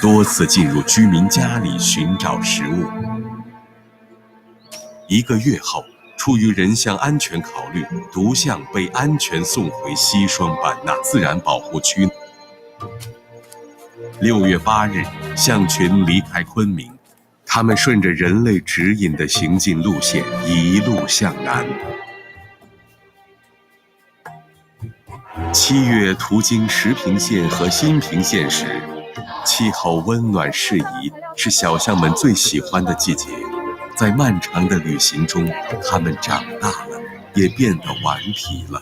多次进入居民家里寻找食物。1个月后，出于人象安全考虑，独象被安全送回西双版纳自然保护区。6月8日，象群离开昆明，他们顺着人类指引的行进路线一路向南。7月途经石屏县和新平县时，气候温暖适宜，是小象们最喜欢的季节。在漫长的旅行中，它们长大了，也变得顽皮了。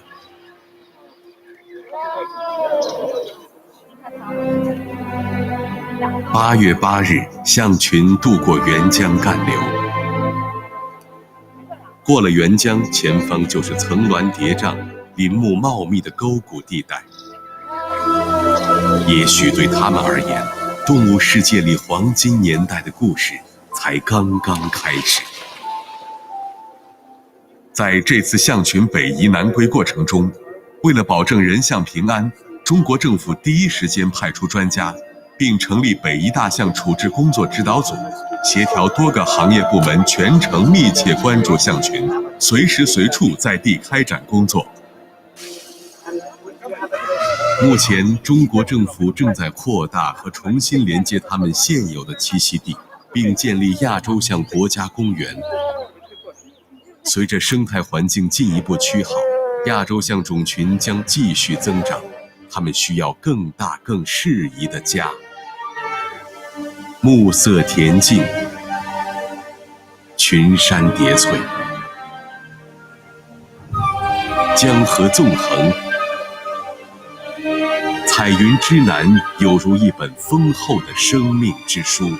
8月8日，象群渡过沅江干流。过了沅江，前方就是层峦叠嶂、林木茂密的沟谷地带。也许对他们而言，动物世界里黄金年代的故事才刚刚开始。在这次象群北移南归过程中，为了保证人象平安，中国政府第一时间派出专家，并成立北移大象处置工作指导组，协调多个行业部门全程密切关注象群，随时随处在地开展工作。目前，中国政府正在扩大和重新连接他们现有的栖息地，并建立亚洲象国家公园。随着生态环境进一步趋好，亚洲象种群将继续增长，它们需要更大、更适宜的家。暮色恬静，群山叠翠，江河纵横，彩云之南有如一本丰厚的生命之书。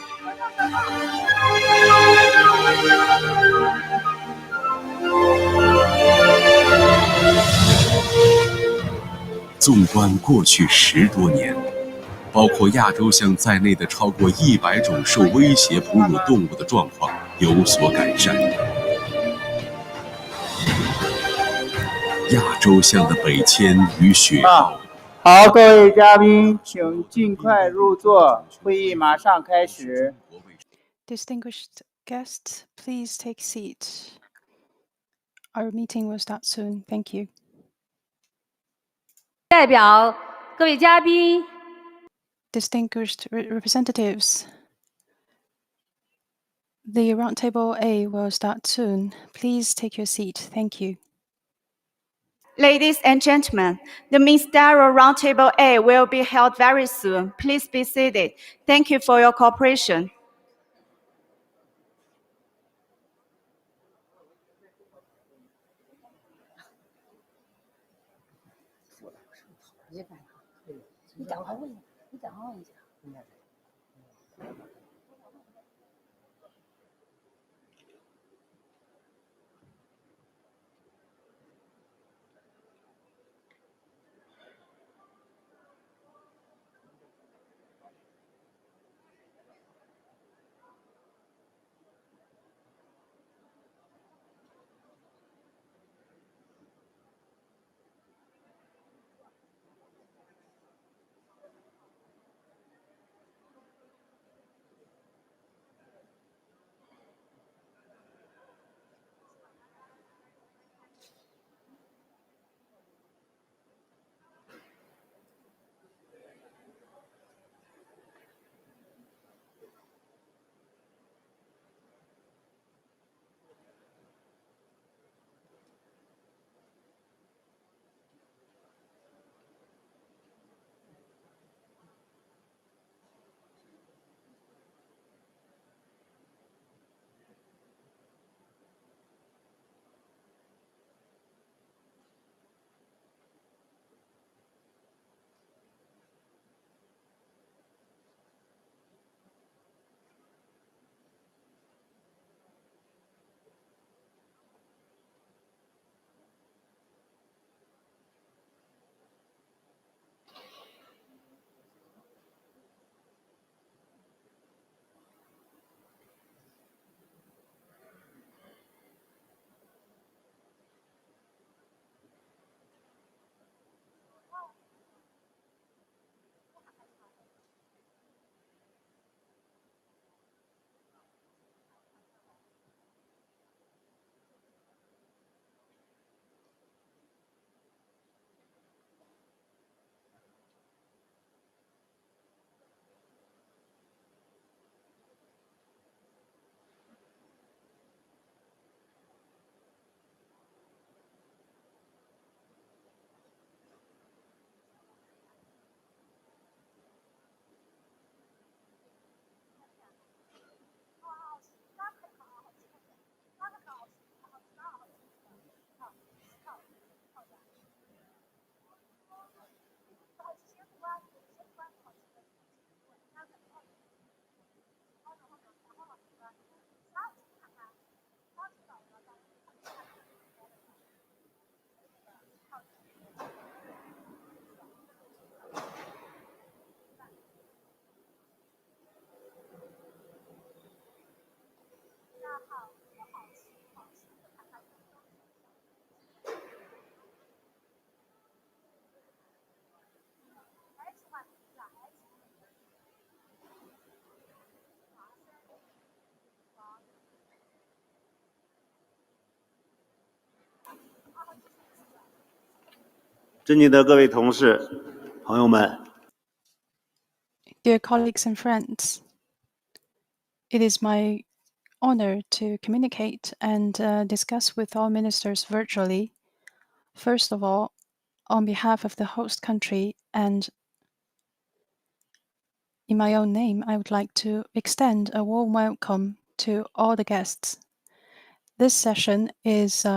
纵观过去10多年，包括亚洲象在内的超过100种受威胁哺乳动物的状况有所改善。亚洲象的北迁与雪豹。好，各位嘉宾，请尽快入座，会议马上开始。Distinguished guests, please take seat. Our meeting will start soon. Thank you. 代表各位嘉宾 Distinguished representatives, the Roundtable A will start soon. Please take your seat. Thank you. Ladies and gentlemen, the Ministerial Roundtable A will be held very soon. Please be seated. Thank you for your cooperation. 尊敬的各位同事、朋友们， Dear colleagues and friends, it is my honor to communicate and discuss with all ministers virtually. First of all, on behalf of the host country and in my own name, I would like to extend a warm welcome to all the guests. This session is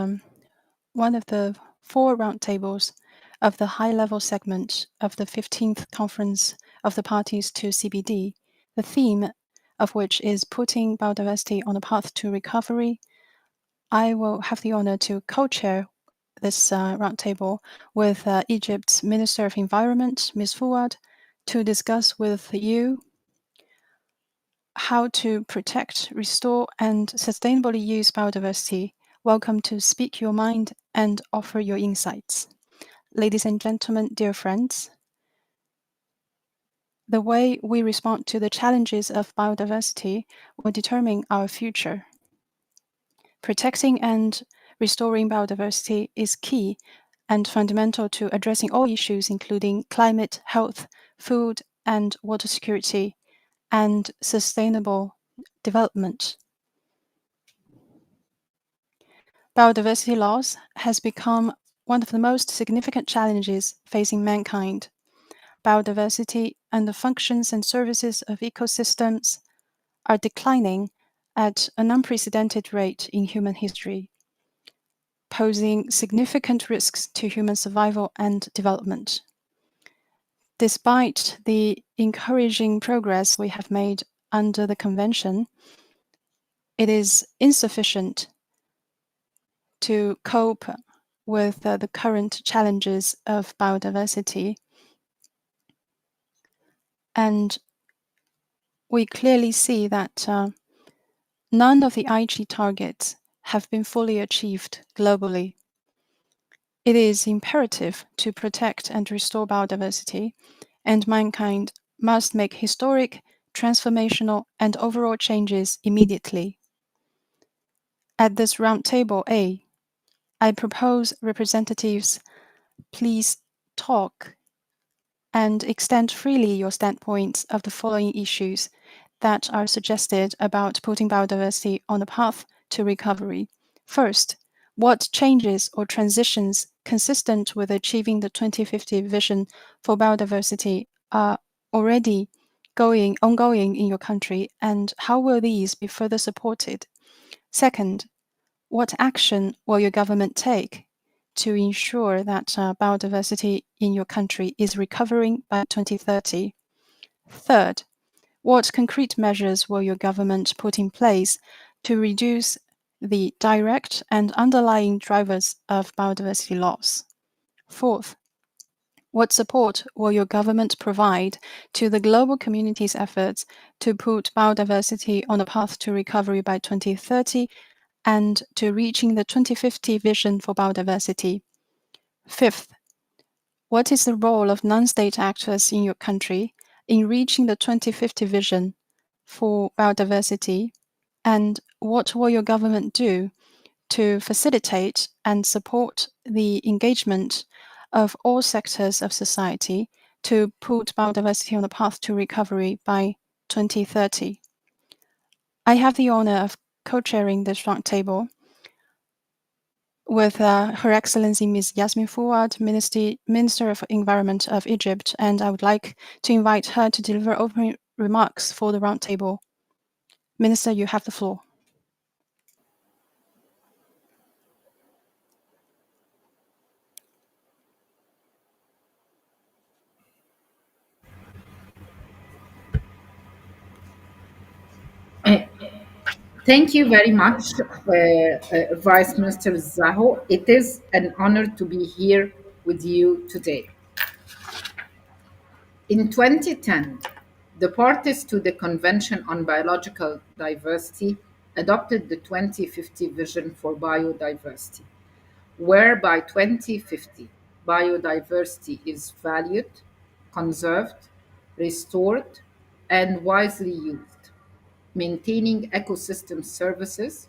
one of the 4 roundtables of the high-level segment of the 15th Conference of the Parties to CBD, the theme of which is putting biodiversity on a path to recovery. I will have the honor to co-chair this roundtable with Egypt's Minister of Environment, Ms. Fuad, to discuss with you how to protect, restore, and sustainably use biodiversity. Welcome to speak your mind and offer your insights. Ladies and gentlemen, dear friends, the way we respond to the challenges of biodiversity will determine our future. Protecting and restoring biodiversity is key and fundamental to addressing all issues, including climate, health, food and water security, and sustainable development. Biodiversity loss has become one of the most significant challenges facing mankind. Biodiversity and the functions and services of ecosystems are declining at an unprecedented rate in human history, posing significant risks to human survival and development. Despite the encouraging progress we have made under the Convention, it is insufficient to cope with the current challenges of biodiversity. And we clearly see that none of the Aichi targets have been fully achieved globally. It is imperative to protect and restore biodiversity, and mankind must make historic, transformational, and overall changes immediately. At this Roundtable A, I propose representatives please talk and extend freely your standpoints of the following issues that are suggested about putting biodiversity on a path to recovery. First, what changes or transitions consistent with achieving the 2050 vision for biodiversity are already ongoing in your country, and how will these be further supported? Second, what action will your government take to ensure that biodiversity in your country is recovering by 2030? Third, what concrete measures will your government put in place to reduce the direct and underlying drivers of biodiversity loss? Fourth, what support will your government provide to the global community's efforts to put biodiversity on a path to recovery by 2030 and to reaching the 2050 vision for biodiversity? Fifth, what is the role of non-state actors in your country in reaching the 2050 vision for biodiversity, and what will your government do to facilitate and support the engagement of all sectors of society to put biodiversity on a path to recovery by 2030? I have the honor of co-chairing this roundtable with Her Excellency Ms. Yasmin Fuad, Minister of Environment of Egypt, and I would like to invite her to deliver opening remarks for the roundtable. Minister, you have the floor. Thank you very much, Vice Minister Zaho. It is an honor to be here with you today. In 2010, the parties to the Convention on Biological Diversity adopted the 2050 vision for biodiversity, where by 2050, biodiversity is valued, conserved, restored, and wisely used, maintaining ecosystem services,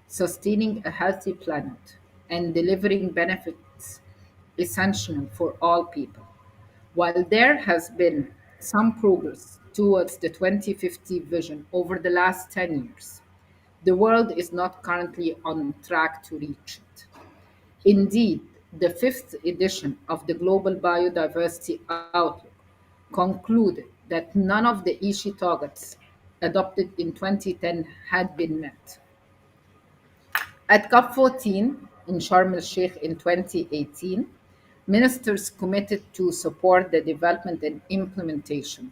sustaining a healthy planet, and delivering benefits essential for all people. While there has been some progress towards the 2050 vision over the last 10 years, the world is not currently on track to reach it. Indeed, the fifth edition of the Global Biodiversity Outlook concluded that none of the Aichi targets adopted in 2010 had been met. At COP14 in Sharm el-Sheikh in 2018, ministers committed to support the development and implementation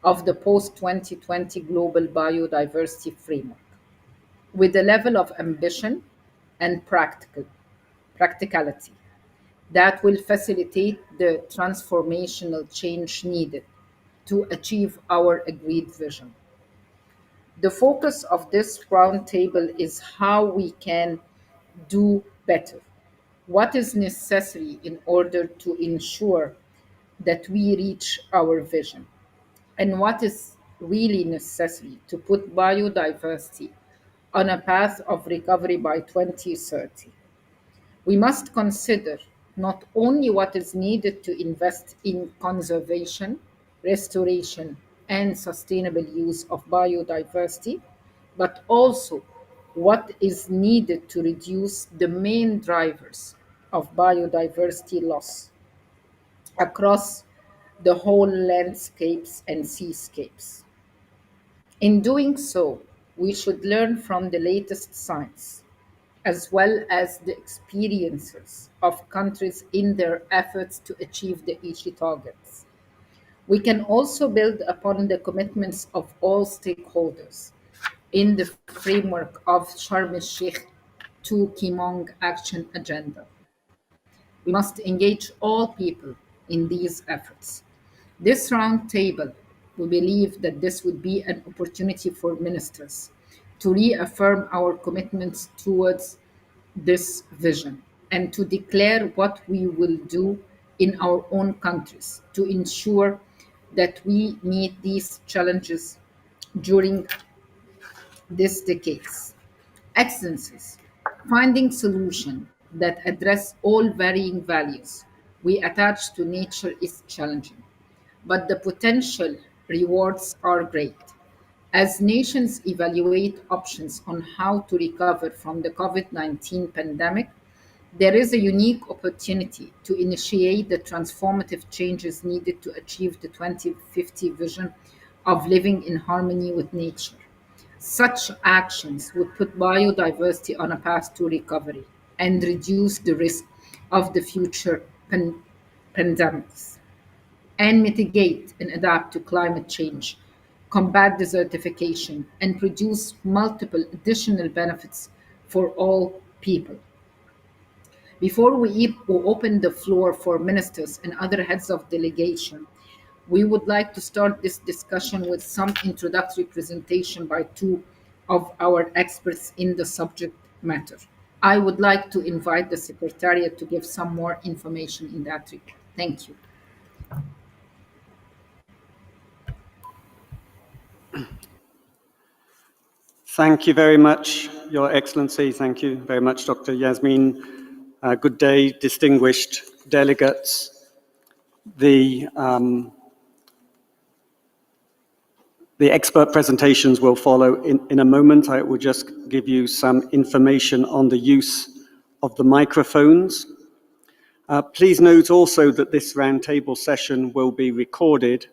of the post-2020 Global Biodiversity Framework with a level of ambition and practicality that will facilitate the transformational change needed to achieve our agreed vision. The focus of this roundtable is how we can do better. What is necessary in order to ensure that we reach our vision? And what is really necessary to put biodiversity on a path of recovery by 2030? We must consider not only what is needed to invest in conservation, restoration, and sustainable use of biodiversity, but also what is needed to reduce the main drivers of biodiversity loss across the whole landscapes and seascapes. In doing so, we should learn from the latest science, as well as the experiences of countries in their efforts to achieve the Aichi targets. We can also build upon the commitments of all stakeholders in the framework of Sharm el-Sheikh 2 Kimong Action Agenda. We must engage all people in these efforts. This roundtable, we believe that this would be an opportunity for ministers to reaffirm our commitments towards this vision and to declare what we will do in our own countries to ensure that we meet these challenges during this decades. Excellencies, finding solutions that address all varying values we attach to nature is challenging, but the potential rewards are great. As nations evaluate options on how to recover from the COVID-19 pandemic, there is a unique opportunity to initiate the transformative changes needed to achieve the 2050 vision of living in harmony with nature. Such actions would put biodiversity on a path to recovery and reduce the risk of the future pandemics, and mitigate and adapt to climate change, combat desertification, and produce multiple additional benefits for all people. Before we open the floor for ministers and other heads of delegation, we would like to start this discussion with some introductory presentation by two of our experts in the subject matter. I would like to invite the Secretariat to give some more information in that regard. Thank you. Thank you very much, Your Excellency. Thank you very much, Dr. Yasmin. Good day, distinguished delegates. The expert presentations will follow in a moment. I will just give you some information on the use of the microphones. Please note also that this roundtable session will be recorded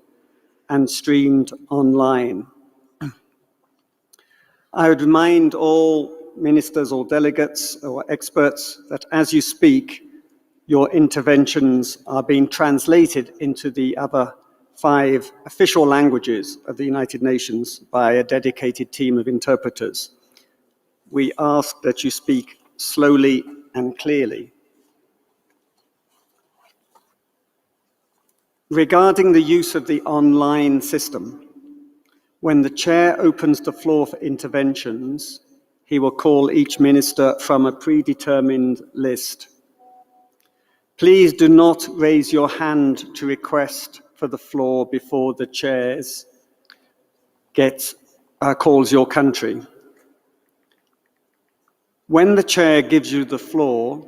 and streamed online. I would remind all ministers or delegates or experts that as you speak, your interventions are being translated into the other 5 official languages of the United Nations by a dedicated team of interpreters. We ask that you speak slowly and clearly. Regarding the use of the online system, when the chair opens the floor for interventions, he will call each minister from a predetermined list. Please do not raise your hand to request for the floor before the chair calls your country. When the chair gives you the floor,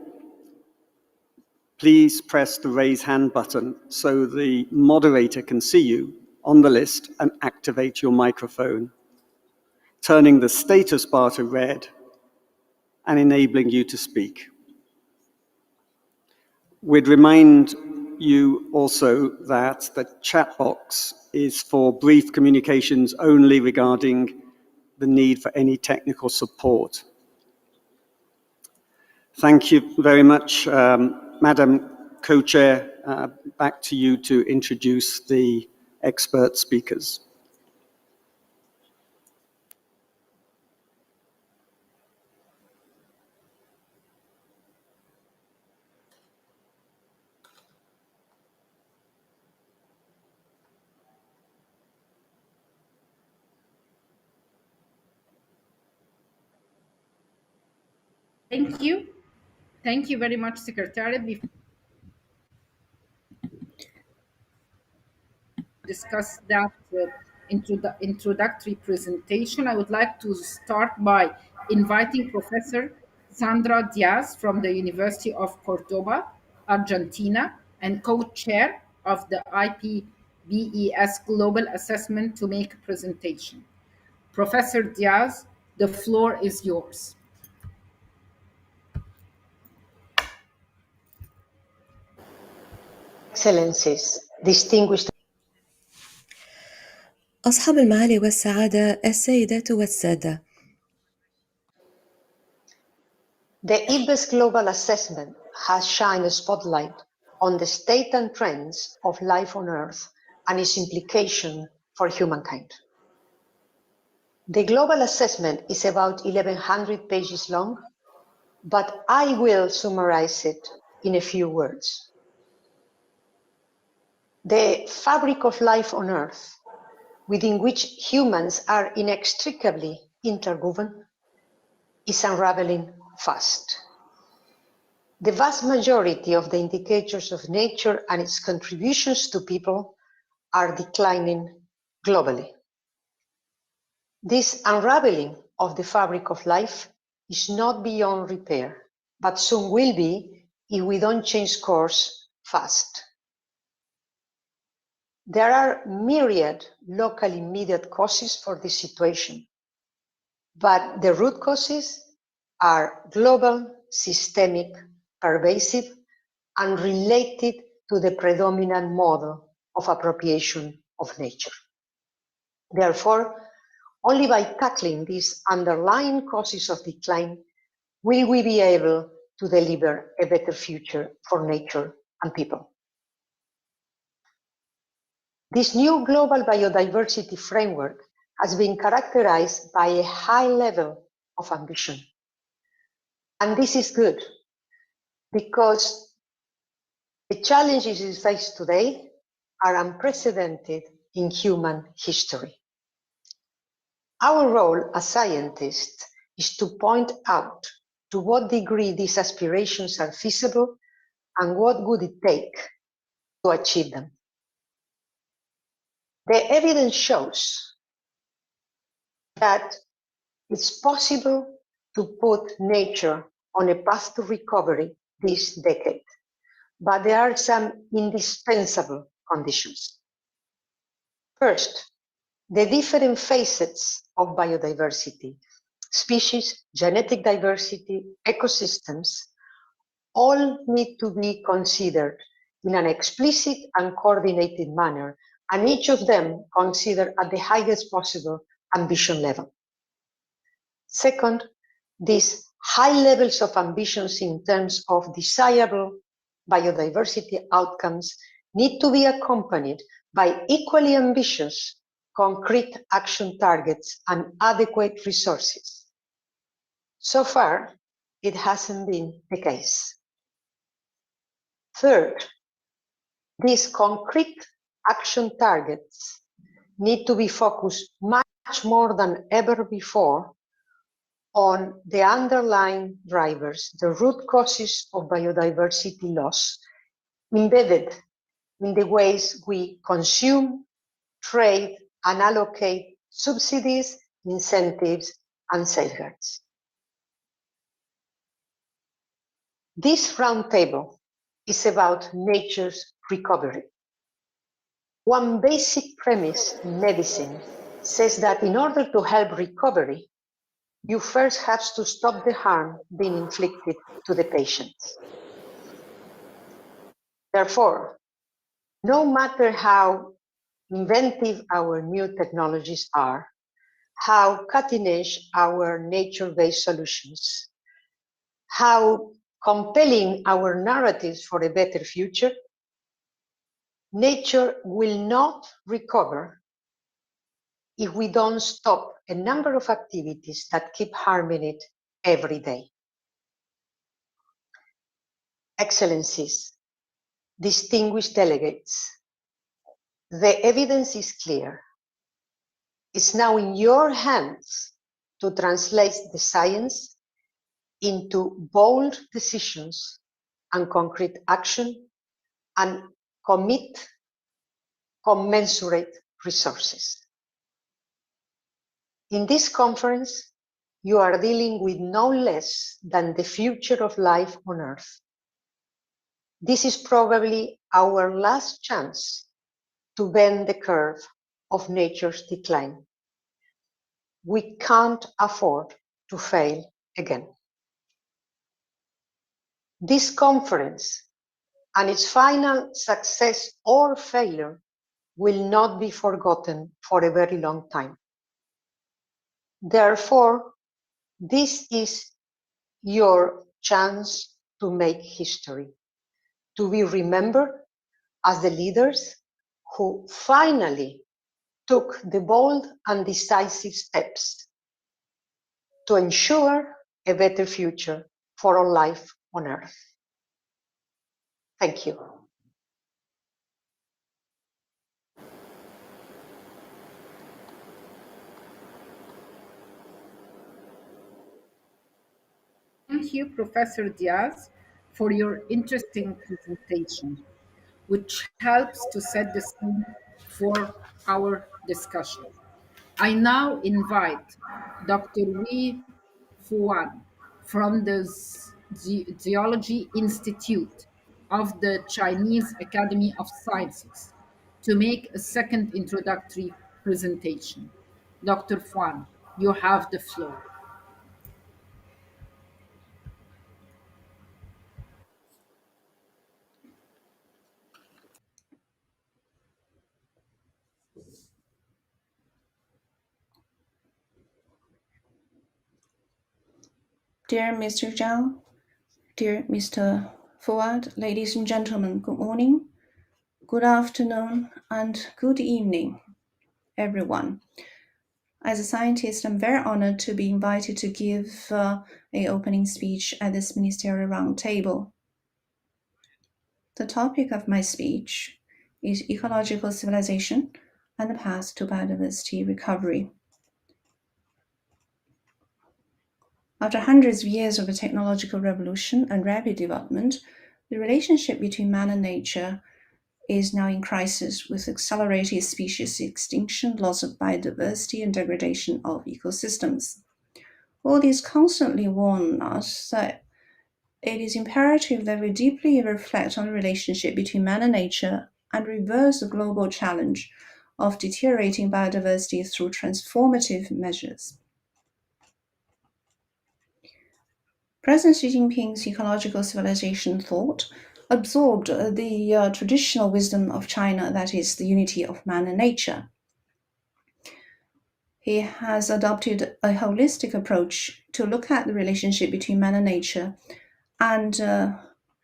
please press the raise hand button so the moderator can see you on the list and activate your microphone, turning the status bar to red and enabling you to speak. We'd remind you also that the chat box is for brief communications only regarding the need for any technical support. Thank you very much, Madam Co-Chair. Back to you to introduce the expert speakers. Thank you. Thank you very much, Secretary. Before discuss that introductory presentation, I would like to start by inviting Professor Sandra Diaz from the University of Cordoba, Argentina, and co-chair of the IPBES Global Assessment to make a presentation. Professor Diaz, the floor is yours. Excellencies, distinguished أصحاب المعالي والسعادة، السيدات والسادة. The IPBES Global Assessment has shined a spotlight on the state and trends of life on Earth and its implication for humankind. The global assessment is about 1,100 pages long, but I will summarize it in a few words. The fabric of life on Earth, within which humans are inextricably interwoven, is unraveling fast. The vast majority of the indicators of nature and its contributions to people are declining globally. This unraveling of the fabric of life is not beyond repair, but soon will be if we don't change course fast. There are myriad local immediate causes for this situation, but the root causes are global, systemic, pervasive, and related to the predominant model of appropriation of nature. Therefore, only by tackling these underlying causes of decline will we be able to deliver a better future for nature and people. This new global biodiversity framework has been characterized by a high level of ambition. And this is good, because the challenges we face today are unprecedented in human history. Our role as scientists is to point out to what degree these aspirations are feasible and what would it take to achieve them. The evidence shows that it's possible to put nature on a path to recovery this decade, but there are some indispensable conditions. First, the different facets of biodiversity, species, genetic diversity, ecosystems, all need to be considered in an explicit and coordinated manner, and each of them considered at the highest possible ambition level. Second, these high levels of ambitions in terms of desirable biodiversity outcomes need to be accompanied by equally ambitious concrete action targets and adequate resources. So far, it hasn't been the case. Third, these concrete action targets need to be focused much more than ever before on the underlying drivers, the root causes of biodiversity loss, embedded in the ways we consume, trade, and allocate subsidies, incentives, and safeguards. This roundtable is about nature's recovery. One basic premise in medicine says that in order to help recovery, you first have to stop the harm being inflicted to the patients. Therefore, no matter how inventive our new technologies are, how cutting edge our nature-based solutions, how compelling our narratives for a better future, nature will not recover if we don't stop a number of activities that keep harming it every day. Excellencies, distinguished delegates, the evidence is clear. It's now in your hands to translate the science into bold decisions and concrete action and commit commensurate resources. In this conference, you are dealing with no less than the future of life on Earth. This is probably our last chance to bend the curve of nature's decline. We can't afford to fail again. This conference and its final success or failure will not be forgotten for a very long time. Therefore, this is your chance to make history, to be remembered as the leaders who finally took the bold and decisive steps to ensure a better future for all life on Earth. Thank you. Thank you, Professor Diaz, for your interesting presentation, which helps to set the scene for our discussion. I now invite Dr. Wei Fuan from the Zoology Institute of the Chinese Academy of Sciences to make a second introductory presentation. Dr. Fuan, you have the floor. Dear Mr. Zhao, dear Mr. Fuad, ladies and gentlemen, good morning, good afternoon, and good evening, everyone. As a scientist, I'm very honored to be invited to give an opening speech at this ministerial roundtable. The topic of my speech is ecological civilization and the path to biodiversity recovery. After hundreds of years of a technological revolution and rapid development, the relationship between man and nature is now in crisis with accelerated species extinction, loss of biodiversity, and degradation of ecosystems. All these constantly warn us that it is imperative that we deeply reflect on the relationship between man and nature and reverse the global challenge of deteriorating biodiversity through transformative measures. President Xi Jinping's ecological civilization thought absorbed the traditional wisdom of China, that is, the unity of man and nature. He has adopted a holistic approach to look at the relationship between man and nature and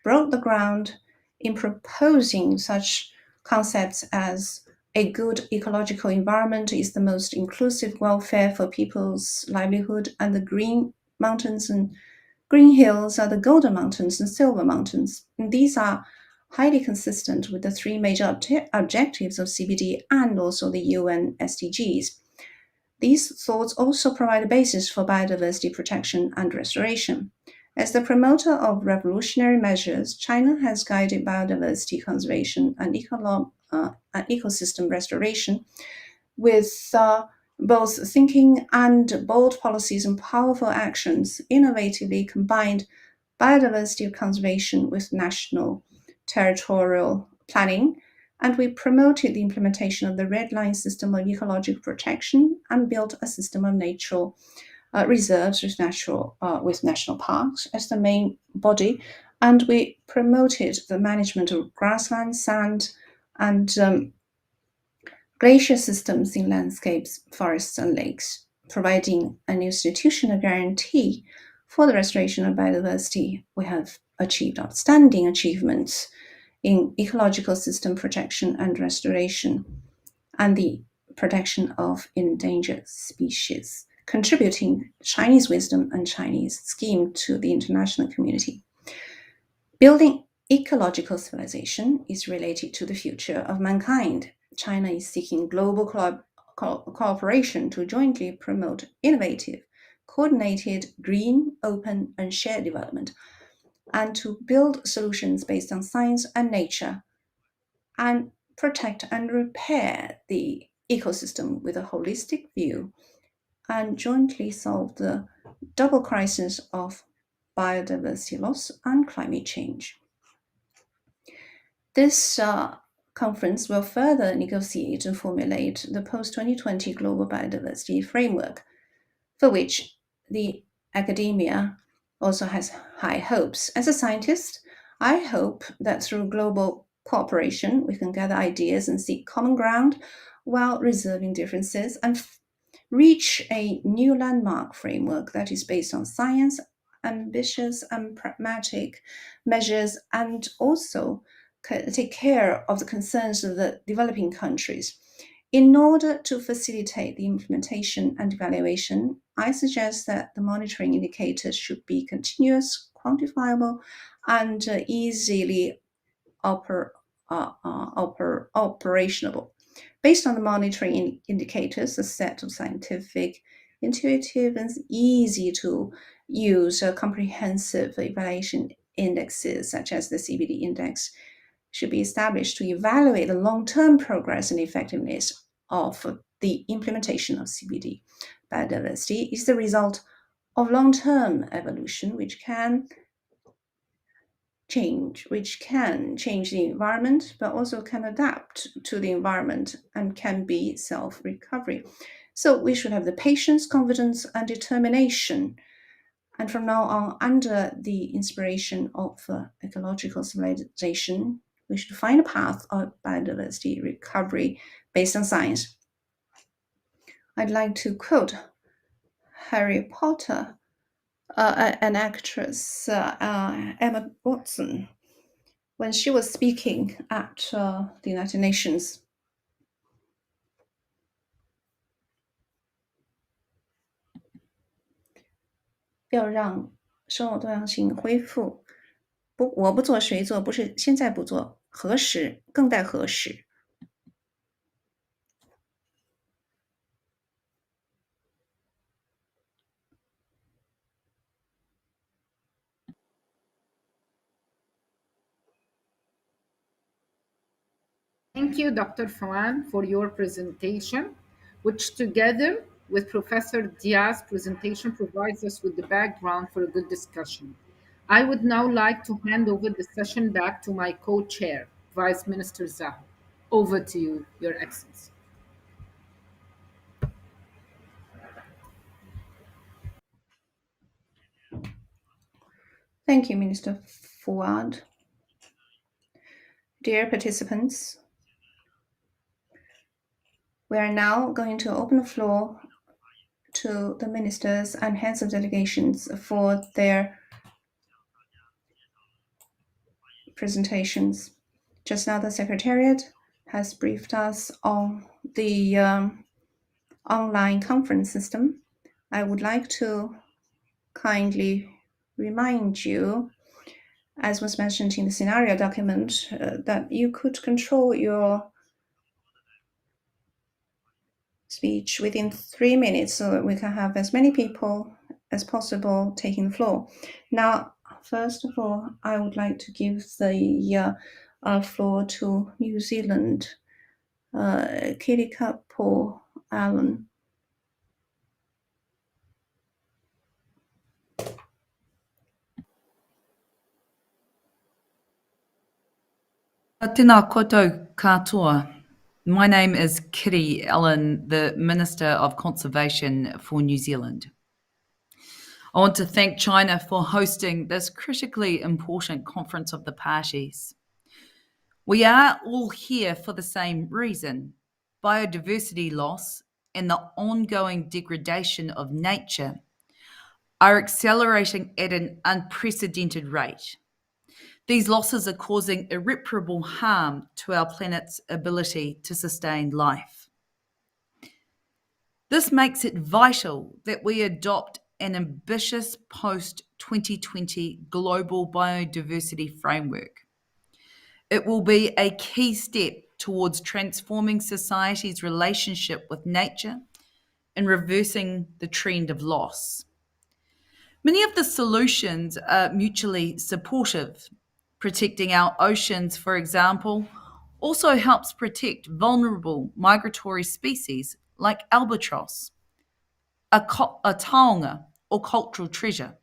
broke the ground in proposing such concepts as a good ecological environment is the most inclusive welfare for people's livelihood, and the green mountains and green hills are the golden mountains and silver mountains. And these are highly consistent with the three major objectives of CBD and also the UN SDGs. These thoughts also provide a basis for biodiversity protection and restoration. As the promoter of revolutionary measures, China has guided biodiversity conservation and ecosystem restoration with both thinking and bold policies and powerful actions, innovatively combined biodiversity conservation with national territorial planning, and we promoted the implementation of the red line system of ecological protection and built a system of natural reserves with national parks as the main body, and we promoted the management of grassland, sand, and glacier systems in landscapes, forests, and lakes, providing an institutional guarantee for the restoration of biodiversity. We have achieved outstanding achievements in ecological system protection and restoration and the protection of endangered species, contributing Chinese wisdom and Chinese scheme to the international community. Building ecological civilization is related to the future of mankind. China is seeking global cooperation to jointly promote innovative, coordinated, green, open, and shared development, and to build solutions based on science and nature, and protect and repair the ecosystem with a holistic view, and jointly solve the double crisis of biodiversity loss and climate change. This conference will further negotiate and formulate the post-2020 Global Biodiversity Framework, for which the academia also has high hopes. As a scientist, I hope that through global cooperation, we can gather ideas and seek common ground while resolving differences and reach a new landmark framework that is based on science, ambitious and pragmatic measures, and also take care of the concerns of the developing countries. In order to facilitate the implementation and evaluation, I suggest that the monitoring indicators should be continuous, quantifiable, and easily operationable. Based on the monitoring indicators, a set of scientific, intuitive, and easy to use comprehensive evaluation indexes, such as the CBD index, should be established to evaluate the long-term progress and effectiveness of the implementation of CBD. Biodiversity is the result of long-term evolution, which can change the environment, but also can adapt to the environment and can be self-recovery. So we should have the patience, confidence, and determination. And from now on, under the inspiration of ecological civilization, we should find a path of biodiversity recovery based on science. I'd like to quote Harry Potter, an actress, Emma Watson, when she was speaking at the United Nations. 要让生物多样性恢复，我不做谁做，不是现在不做，何时更待何时。 Thank you, Dr. Fouad, for your presentation, which together with Professor Diaz's presentation provides us with the background for a good discussion. I would now like to hand over the session back to my co-chair, Vice Minister Zhao. Over to you, Your Excellency. Thank you, Minister Fouad. Dear participants, we are now going to open the floor to the ministers and heads of delegations for their presentations. Just now, the Secretariat has briefed us on the online conference system. I would like to kindly remind you, as was mentioned in the scenario document, that you could control your speech within 3 minutes so that we can have as many people as possible taking the floor. Now, first of all, I would like to give the floor to New Zealand, Kirikapo Allen. Tēnā koutou katoa. My name is Kitty Allen, the Minister of Conservation for New Zealand. I want to thank China for hosting this critically important conference of the parties. We are all here for the same reason: biodiversity loss and the ongoing degradation of nature are accelerating at an unprecedented rate. These losses are causing irreparable harm to our planet's ability to sustain life. This makes it vital that we adopt an ambitious post-2020 global biodiversity framework. It will be a key step towards transforming society's relationship with nature and reversing the trend of loss. Many of the solutions are mutually supportive. Protecting our oceans, for example, also helps protect vulnerable migratory species like albatross, a taonga or cultural treasure.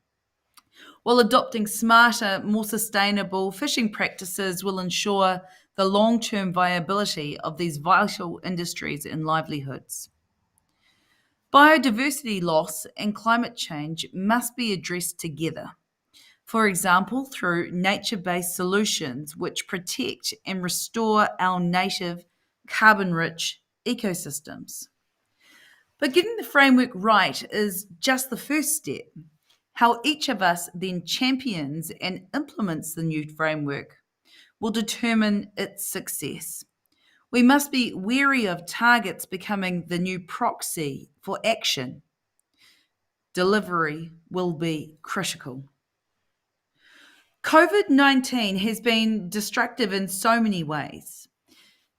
While adopting smarter, more sustainable fishing practices will ensure the long-term viability of these vital industries and livelihoods. Biodiversity loss and climate change must be addressed together. For example, through nature-based solutions which protect and restore our native carbon-rich ecosystems. But getting the framework right is just the first step. How each of us then champions and implements the new framework will determine its success. We must be wary of targets becoming the new proxy for action. Delivery will be critical. COVID-19 has been destructive in so many ways,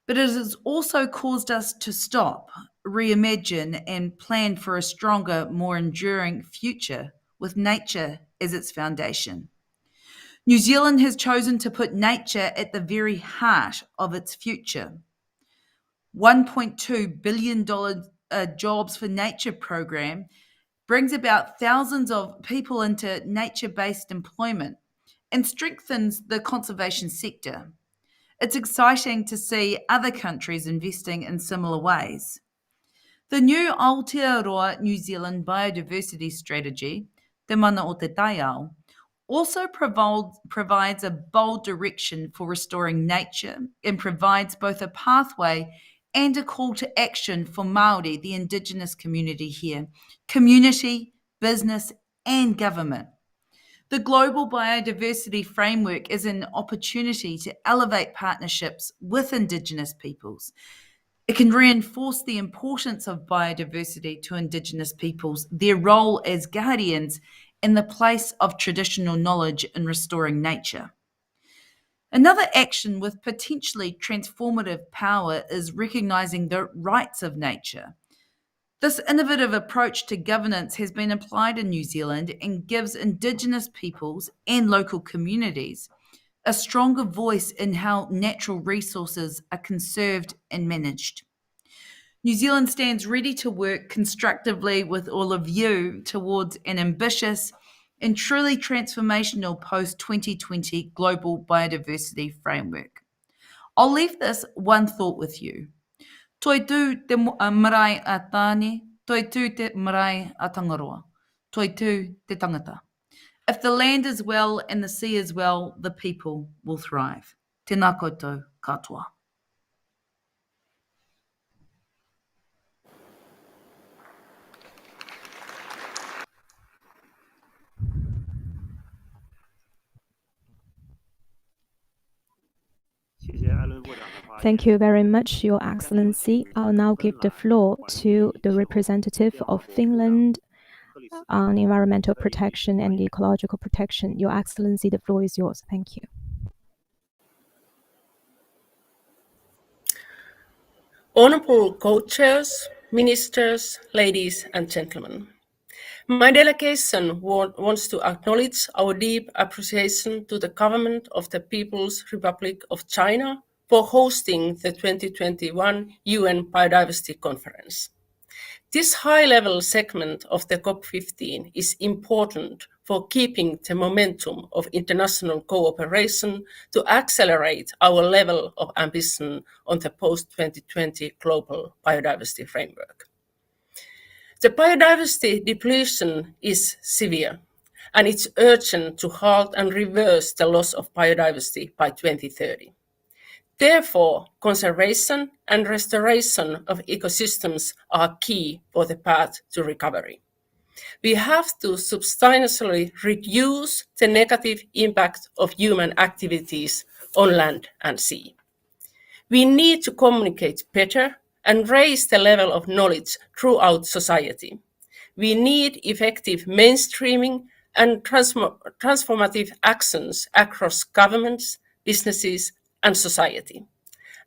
but it has also caused us to stop, reimagine, and plan for a stronger, more enduring future with nature as its foundation. New Zealand has chosen to put nature at the very heart of its future. $1.2 billion Jobs for Nature program brings about thousands of people into nature-based employment and strengthens the conservation sector. It's exciting to see other countries investing in similar ways. The new Aotearoa New Zealand Biodiversity Strategy, Te Mana o Te Taiao, also provides a bold direction for restoring nature and provides both a pathway and a call to action for Māori, the Indigenous community here, community, business, and government. The Global Biodiversity Framework is an opportunity to elevate partnerships with Indigenous peoples. It can reinforce the importance of biodiversity to Indigenous peoples, their role as guardians, and the place of traditional knowledge in restoring nature. Another action with potentially transformative power is recognising the rights of nature. This innovative approach to governance has been applied in New Zealand and gives Indigenous peoples and local communities a stronger voice in how natural resources are conserved and managed. New Zealand stands ready to work constructively with all of you towards an ambitious and truly transformational post-2020 global biodiversity framework. I'll leave this one thought with you. Toi tū te marae a tāne, toi tū te marae a Tangaroa, toi tū te tangata. If the land is well and the sea is well, the people will thrive. Tēnā koutou katoa. Thank you very much, Your Excellency. I'll now give the floor to the representative of Finland, on environmental protection and ecological protection. Your Excellency, the floor is yours. Thank you. Honorable co-chairs, ministers, ladies and gentlemen. My delegation wants to acknowledge our deep appreciation to the government of the People's Republic of China for hosting the 2021 UN Biodiversity Conference. This high-level segment of the COP15 is important for keeping the momentum of international cooperation to accelerate our level of ambition on the post-2020 global biodiversity framework. The biodiversity depletion is severe, and it's urgent to halt and reverse the loss of biodiversity by 2030. Therefore, conservation and restoration of ecosystems are key for the path to recovery. We have to substantially reduce the negative impact of human activities on land and sea. We need to communicate better and raise the level of knowledge throughout society. We need effective mainstreaming and transformative actions across governments, businesses, and society.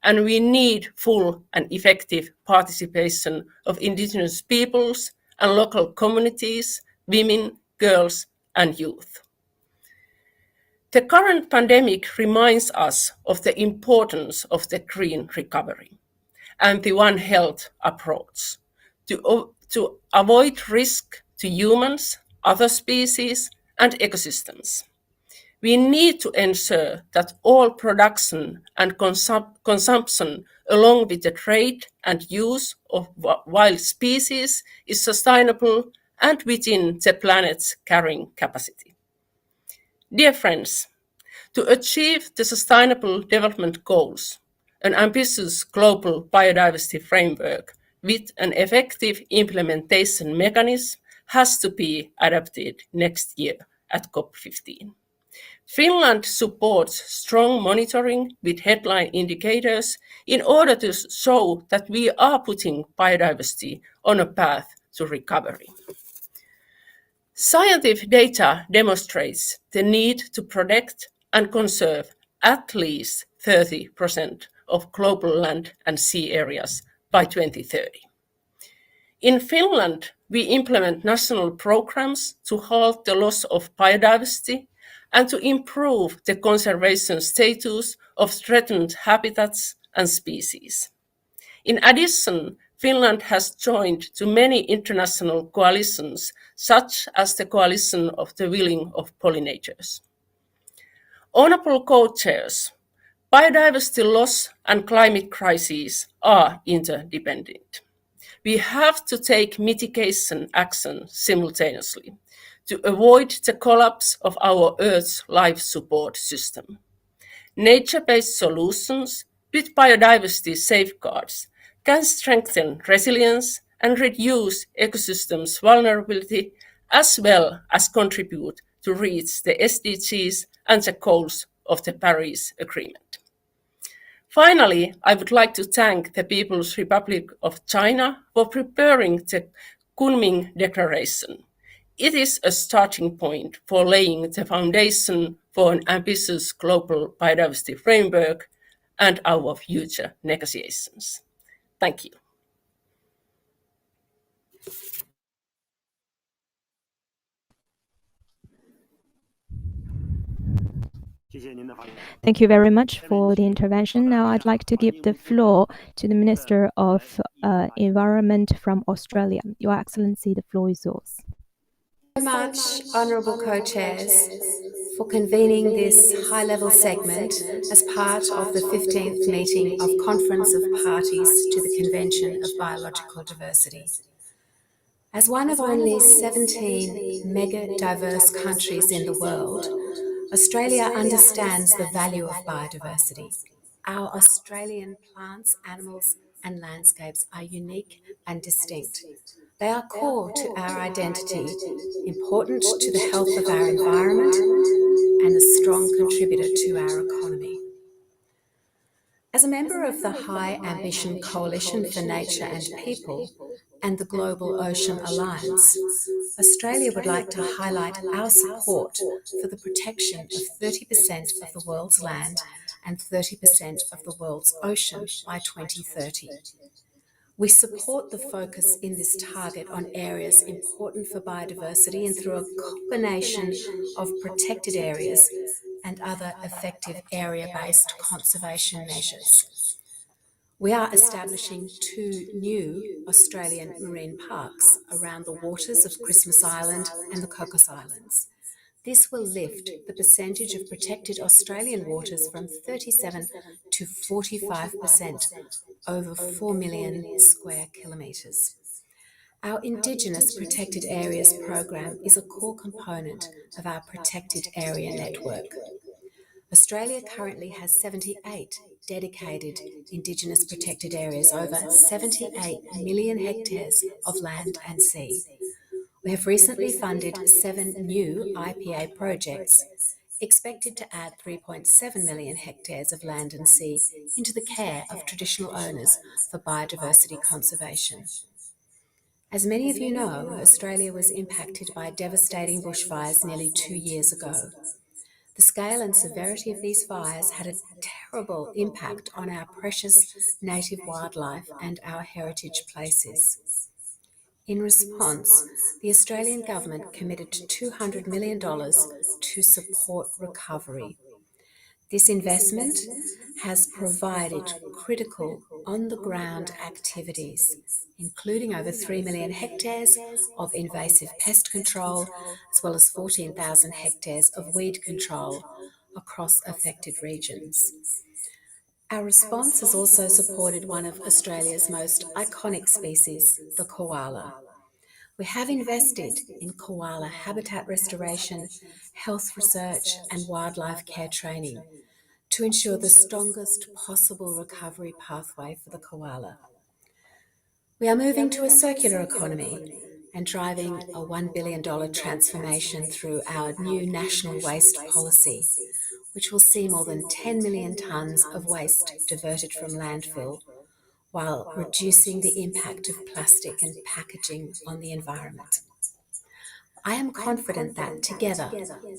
And we need full and effective participation of indigenous peoples and local communities, women, girls, and youth. The current pandemic reminds us of the importance of the green recovery and the One Health approach to avoid risk to humans, other species, and ecosystems. We need to ensure that all production and consumption, along with the trade and use of wild species, is sustainable and within the planet's carrying capacity. Dear friends, to achieve the Sustainable Development Goals, an ambitious global biodiversity framework with an effective implementation mechanism has to be adopted next year at COP15. Finland supports strong monitoring with headline indicators in order to show that we are putting biodiversity on a path to recovery. Scientific data demonstrates the need to protect and conserve at least 30% of global land and sea areas by 2030. In Finland, we implement national programs to halt the loss of biodiversity and to improve the conservation status of threatened habitats and species. In addition, Finland has joined to many international coalitions, such as the Coalition of the Willing of Pollinators. Honorable co-chairs, biodiversity loss and climate crises are interdependent. We have to take mitigation action simultaneously to avoid the collapse of our Earth's life support system. Nature-based solutions with biodiversity safeguards can strengthen resilience and reduce ecosystems' vulnerability, as well as contribute to reach the SDGs and the goals of the Paris Agreement. Finally, I would like to thank the People's Republic of China for preparing the Kunming Declaration. It is a starting point for laying the foundation for an ambitious global biodiversity framework and our future negotiations. Thank you. Thank you very much for the intervention. Now I'd like to give the floor to the Minister of Environment from Australia. Your Excellency, the floor is yours. Thank you very much, Honourable Co-Chairs, for convening this high-level segment as part of the 15th meeting of Conference of Parties to the Convention of Biological Diversity. As one of only 17 mega-diverse countries in the world, Australia understands the value of biodiversity. Our Australian plants, animals, and landscapes are unique and distinct. They are core to our identity, important to the health of our environment, and a strong contributor to our economy. As a member of the High Ambition Coalition for Nature and People, and the Global Ocean Alliance, Australia would like to highlight our support for the protection of 30% of the world's land and 30% of the world's ocean by 2030. We support the focus in this target on areas important for biodiversity and through a combination of protected areas and other effective area-based conservation measures. We are establishing 2 new Australian marine parks around the waters of Christmas Island and the Cocos Islands. This will lift the percentage of protected Australian waters from 37 to 45%, over 4 million square kilometres. Our Indigenous Protected Areas program is a core component of our protected area network. Australia currently has 78 dedicated Indigenous protected areas, over 78 million hectares of land and sea. We have recently funded 7 new IPA projects, expected to add 3.7 million hectares of land and sea into the care of traditional owners for biodiversity conservation. As many of you know, Australia was impacted by devastating bushfires nearly 2 years ago. The scale and severity of these fires had a terrible impact on our precious native wildlife and our heritage places. In response, the Australian government committed $200 million to support recovery. This investment has provided critical on-the-ground activities, including over 3 million hectares of invasive pest control, as well as 14,000 hectares of weed control across affected regions. Our response has also supported one of Australia's most iconic species, the koala. We have invested in koala habitat restoration, health research, and wildlife care training to ensure the strongest possible recovery pathway for the koala. We are moving to a circular economy and driving a $1 billion transformation through our new national waste policy, which will see more than 10 million tonnes of waste diverted from landfill, while reducing the impact of plastic and packaging on the environment. I am confident that together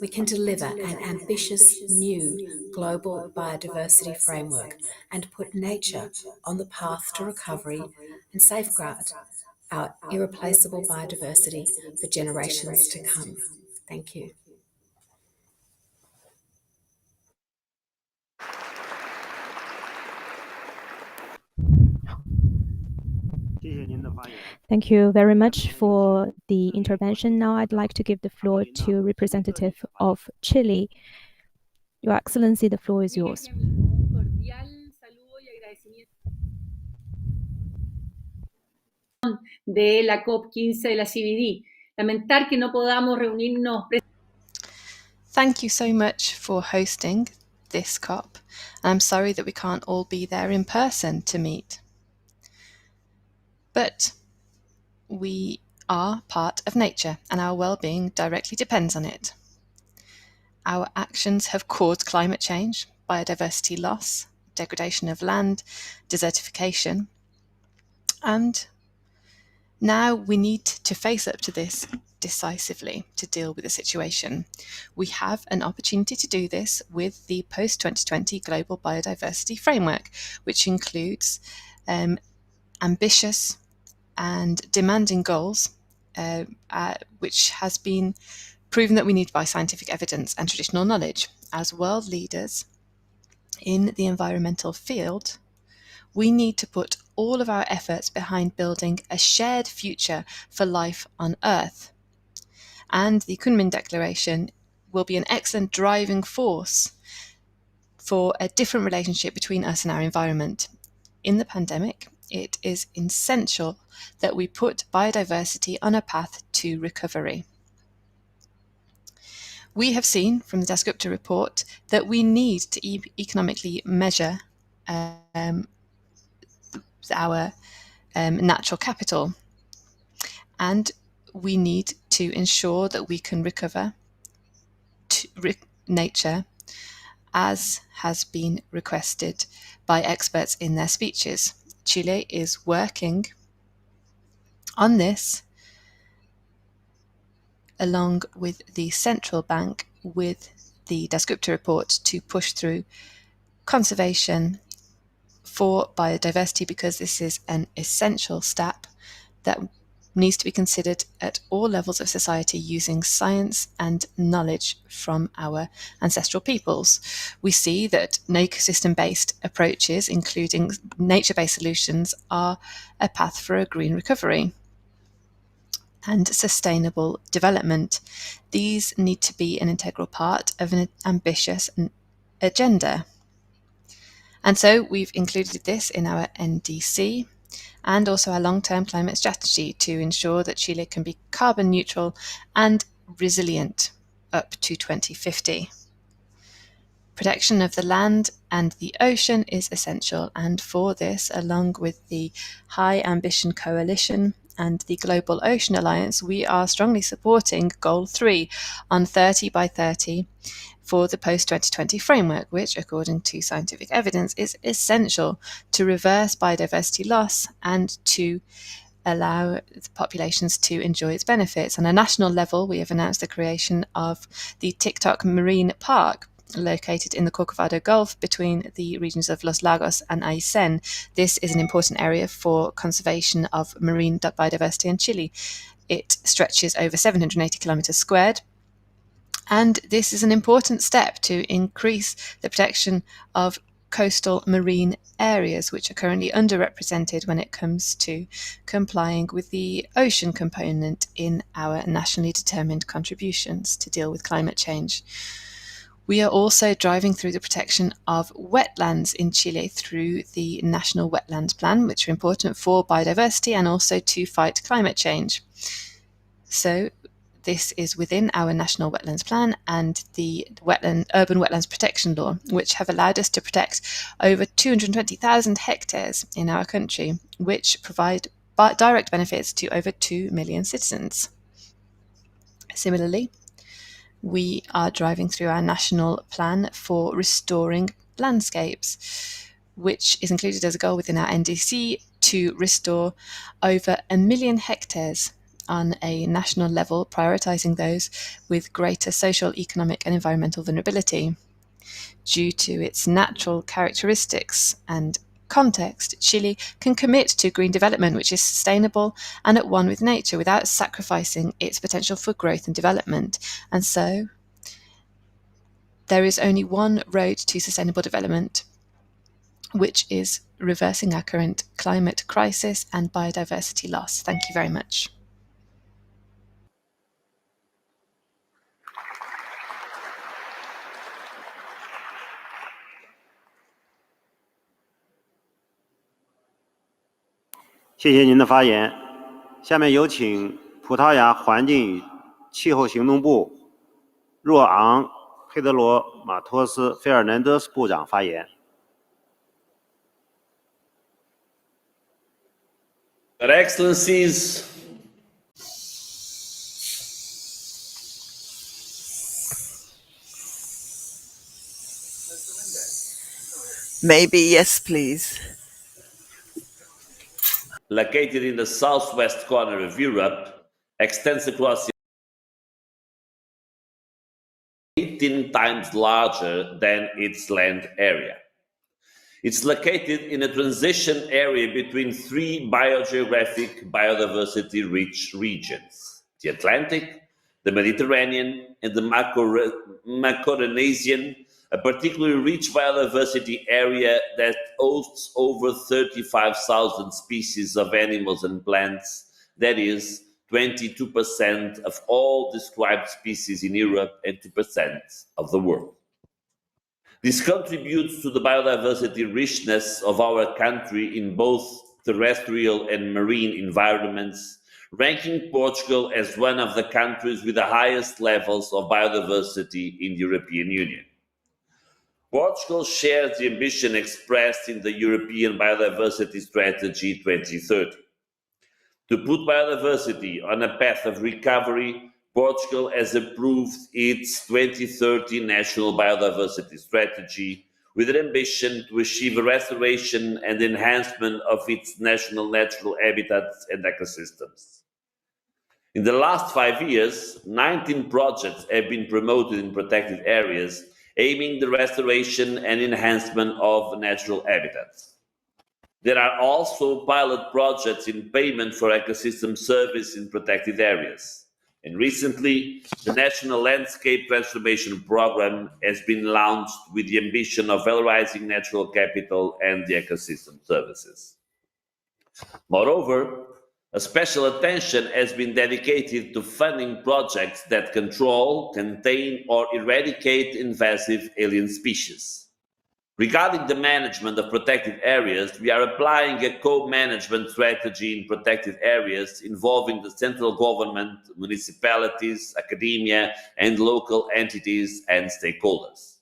we can deliver an ambitious new global biodiversity framework and put nature on the path to recovery and safeguard our irreplaceable biodiversity for generations to come. Thank you. Thank you very much for the intervention. Now I'd like to give the floor to representative of Chile. Your Excellency, the floor is yours. De la COP15 de la CBD. Lamentar que no podamos reunirnos. Thank you so much for hosting this COP. I'm sorry that we can't all be there in person to meet. But we are part of nature and our well-being directly depends on it. Our actions have caused climate change, biodiversity loss, degradation of land, desertification, and now we need to face up to this decisively to deal with the situation. We have an opportunity to do this with the post-2020 Global Biodiversity Framework, which includes ambitious and demanding goals, which has been proven that we need by scientific evidence and traditional knowledge. As world leaders in the environmental field, we need to put all of our efforts behind building a shared future for life on Earth. And the Kunming Declaration will be an excellent driving force for a different relationship between us and our environment. In the pandemic, it is essential that we put biodiversity on a path to recovery. We have seen from the Dasgupta report that we need to economically measure our natural capital, and we need to ensure that we can recover nature as has been requested by experts in their speeches. Chile is working On this, along with the central bank, with the Dasgupta report to push through conservation for biodiversity, because this is an essential step that needs to be considered at all levels of society using science and knowledge from our ancestral peoples. We see that ecosystem-based approaches, including nature-based solutions, are a path for a green recovery and sustainable development. These need to be an integral part of an ambitious agenda. And so we've included this in our NDC and also our long-term climate strategy to ensure that Chile can be carbon neutral and resilient up to 2050. Protection of the land and the ocean is essential, and for this, along with the High Ambition Coalition and the Global Ocean Alliance, we are strongly supporting Goal 3 on 30 by 30 for the post-2020 framework, which, according to scientific evidence, is essential to reverse biodiversity loss and to allow the populations to enjoy its benefits. On a national level, we have announced the creation of the TikTok Marine Park, located in the Corcovado Gulf between the regions of Los Lagos and Aysén. This is an important area for conservation of marine biodiversity in Chile. It stretches over 780 kilometers squared, and this is an important step to increase the protection of coastal marine areas, which are currently underrepresented when it comes to complying with the ocean component in our nationally determined contributions to deal with climate change. We are also driving through the protection of wetlands in Chile through the National Wetlands Plan, which are important for biodiversity and also to fight climate change. So this is within our National Wetlands Plan and the Urban Wetlands Protection Law, which have allowed us to protect over 220,000 hectares in our country, which provide direct benefits to over 2 million citizens. Similarly, we are driving through our national plan for restoring landscapes, which is included as a goal within our NDC to restore over 1 million hectares on a national level, prioritising those with greater social, economic and environmental vulnerability. Due to its natural characteristics and context, Chile can commit to green development which is sustainable and at one with nature without sacrificing its potential for growth and development. And so there is only one road to sustainable development, which is reversing our current climate crisis and biodiversity loss. Thank you very much.谢谢您的发言。下面有请葡萄牙环境与气候行动部若昂·佩德罗·马托斯·费尔南德斯部长发言。Your Excellencies, Maybe yes, please. Located in the southwest corner of Europe, extends across 18 times larger than its land area. It's located in a transition area between three biogeographic, biodiversity-rich regions: the Atlantic, the Mediterranean, and the Macaronesian, a particularly rich biodiversity area that hosts over 35,000 species of animals and plants, that is, 22% of all described species in Europe and 2% of the world. This contributes to the biodiversity richness of our country in both terrestrial and marine environments, ranking Portugal as one of the countries with the highest levels of biodiversity in the European Union. Portugal shares the ambition expressed in the European Biodiversity Strategy 2030. To put biodiversity on a path of recovery, Portugal has approved its 2030 National Biodiversity Strategy, with an ambition to achieve a restoration and enhancement of its national natural habitats and ecosystems. In the last 5 years, 19 projects have been promoted in protected areas, aiming the restoration and enhancement of natural habitats. There are also pilot projects in payment for ecosystem service in protected areas. And recently, the National Landscape Transformation Program has been launched with the ambition of valorizing natural capital and the ecosystem services. Moreover, a special attention has been dedicated to funding projects that control, contain, or eradicate invasive alien species. Regarding the management of protected areas, we are applying a co-management strategy in protected areas involving the central government, municipalities, academia, and local entities and stakeholders.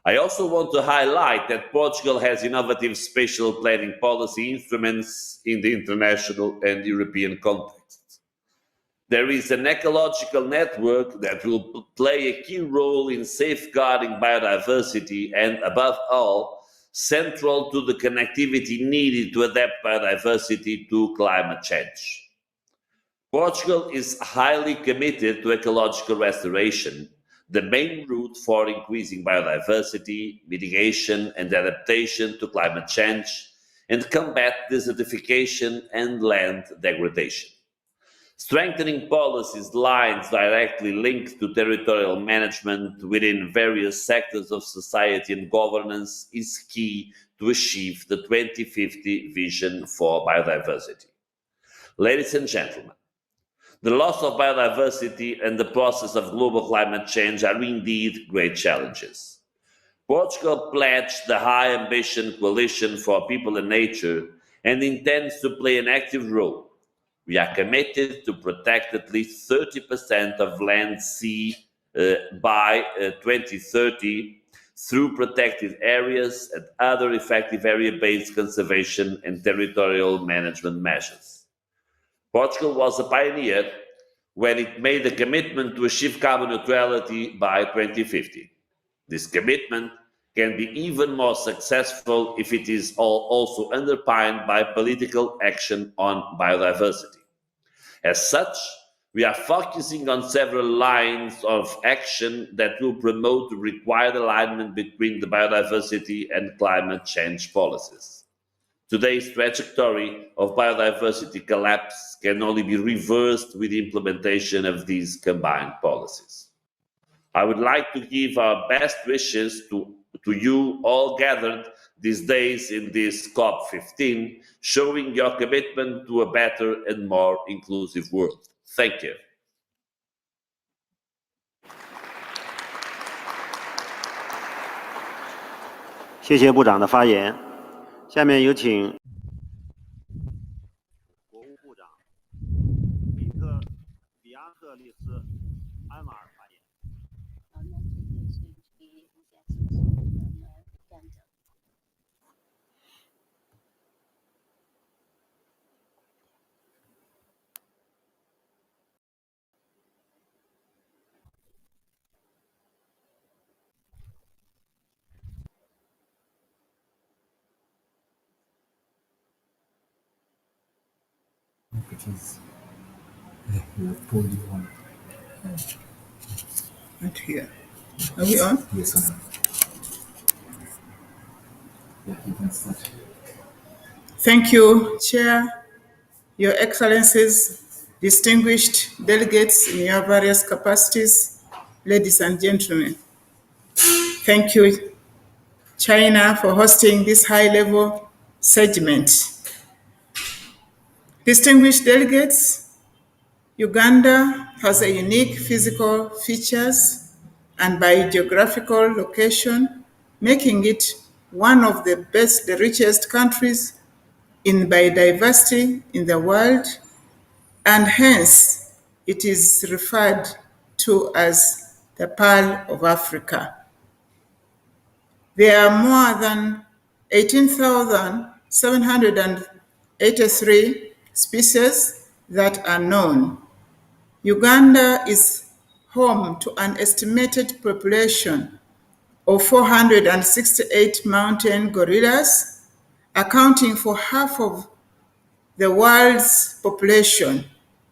I also want to highlight that Portugal has innovative spatial planning policy instruments in the international and European context. There is an ecological network that will play a key role in safeguarding biodiversity and, above all, central to the connectivity needed to adapt biodiversity to climate change. Portugal is highly committed to ecological restoration, the main route for increasing biodiversity, mitigation and adaptation to climate change, and combat desertification and land degradation. Strengthening policies lines directly linked to territorial management within various sectors of society and governance is key to achieve the 2050 vision for biodiversity. Ladies and gentlemen, the loss of biodiversity and the process of global climate change are indeed great challenges. Portugal pledged the High Ambition Coalition for People and Nature and intends to play an active role. We are committed to protect at least 30% of land sea by 2030 through protected areas and other effective area-based conservation and territorial management measures. Portugal was a pioneer when it made a commitment to achieve carbon neutrality by 2050. This commitment can be even more successful if it is also underpinned by political action on biodiversity. As such, we are focusing on several lines of action that will promote the required alignment between the biodiversity and climate change policies. Today's trajectory of biodiversity collapse can only be reversed with the implementation of these combined policies. I would like to give our best wishes to you all gathered these days in this COP15, showing your commitment to a better and more inclusive world. Thank you. 谢谢部长的发言。下面有请国务部长比亚特丽斯·安瓦尔发言。Not here. Are we on? Yes, I am. Yeah, you can start. Thank you, Chair, Your Excellencies, distinguished delegates in your various capacities, ladies and gentlemen. Thank you, China, for hosting this high-level segment. Distinguished delegates, Uganda has a unique physical features and biogeographical location, making it one of the richest countries in biodiversity in the world, and hence it is referred to as the Pearl of Africa. There are more than 18,783 species that are known. Uganda is home to an estimated population of 468 mountain gorillas, accounting for half of the world's population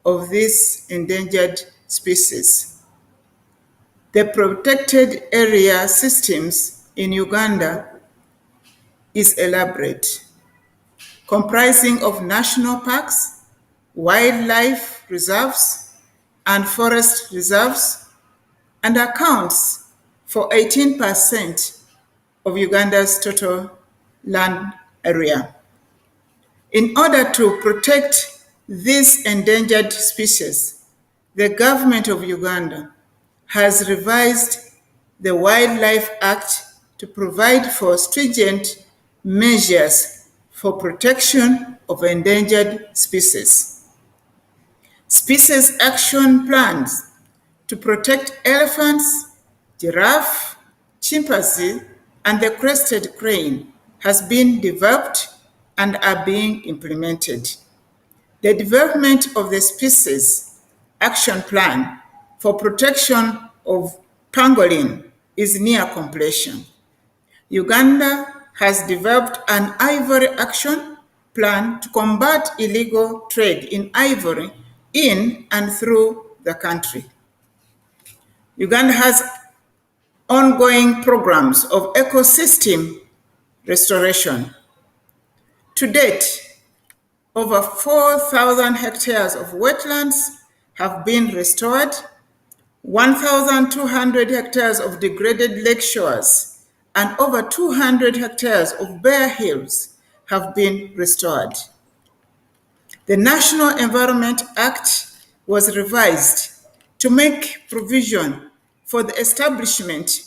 of this endangered species. The protected area systems in Uganda is elaborate, comprising of national parks, wildlife reserves, and forest reserves, and accounts for 18% of Uganda's total land area. In order to protect these endangered species, the government of Uganda has revised the Wildlife Act to provide for stringent measures for protection of endangered species. Species action plans to protect elephants, giraffe, chimpanzee, and the crested crane has been developed and are being implemented. The development of the species action plan for protection of pangolin is near completion. Uganda has developed an ivory action plan to combat illegal trade in ivory in and through the country. Uganda has ongoing programs of ecosystem restoration. To date, over 4,000 hectares of wetlands have been restored, 1,200 hectares of degraded lake shores, and over 200 hectares of bare hills have been restored. The National Environment Act was revised to make provision for the establishment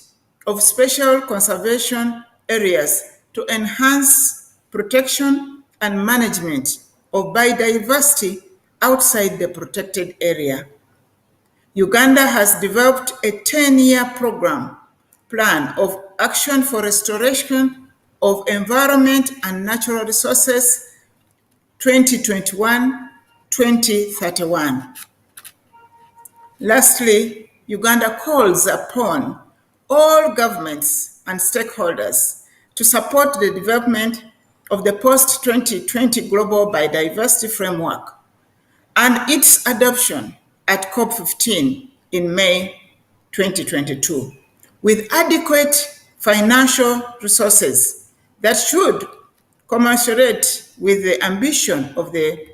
of special conservation areas to enhance protection and management of biodiversity outside the protected area. Uganda has developed a 10-year plan of action for restoration of environment and natural resources 2021-2031. Lastly, Uganda calls upon all governments and stakeholders to support the development of the post-2020 Global Biodiversity Framework and its adoption at COP15 in May 2022, with adequate financial resources that should commensurate with the ambition of the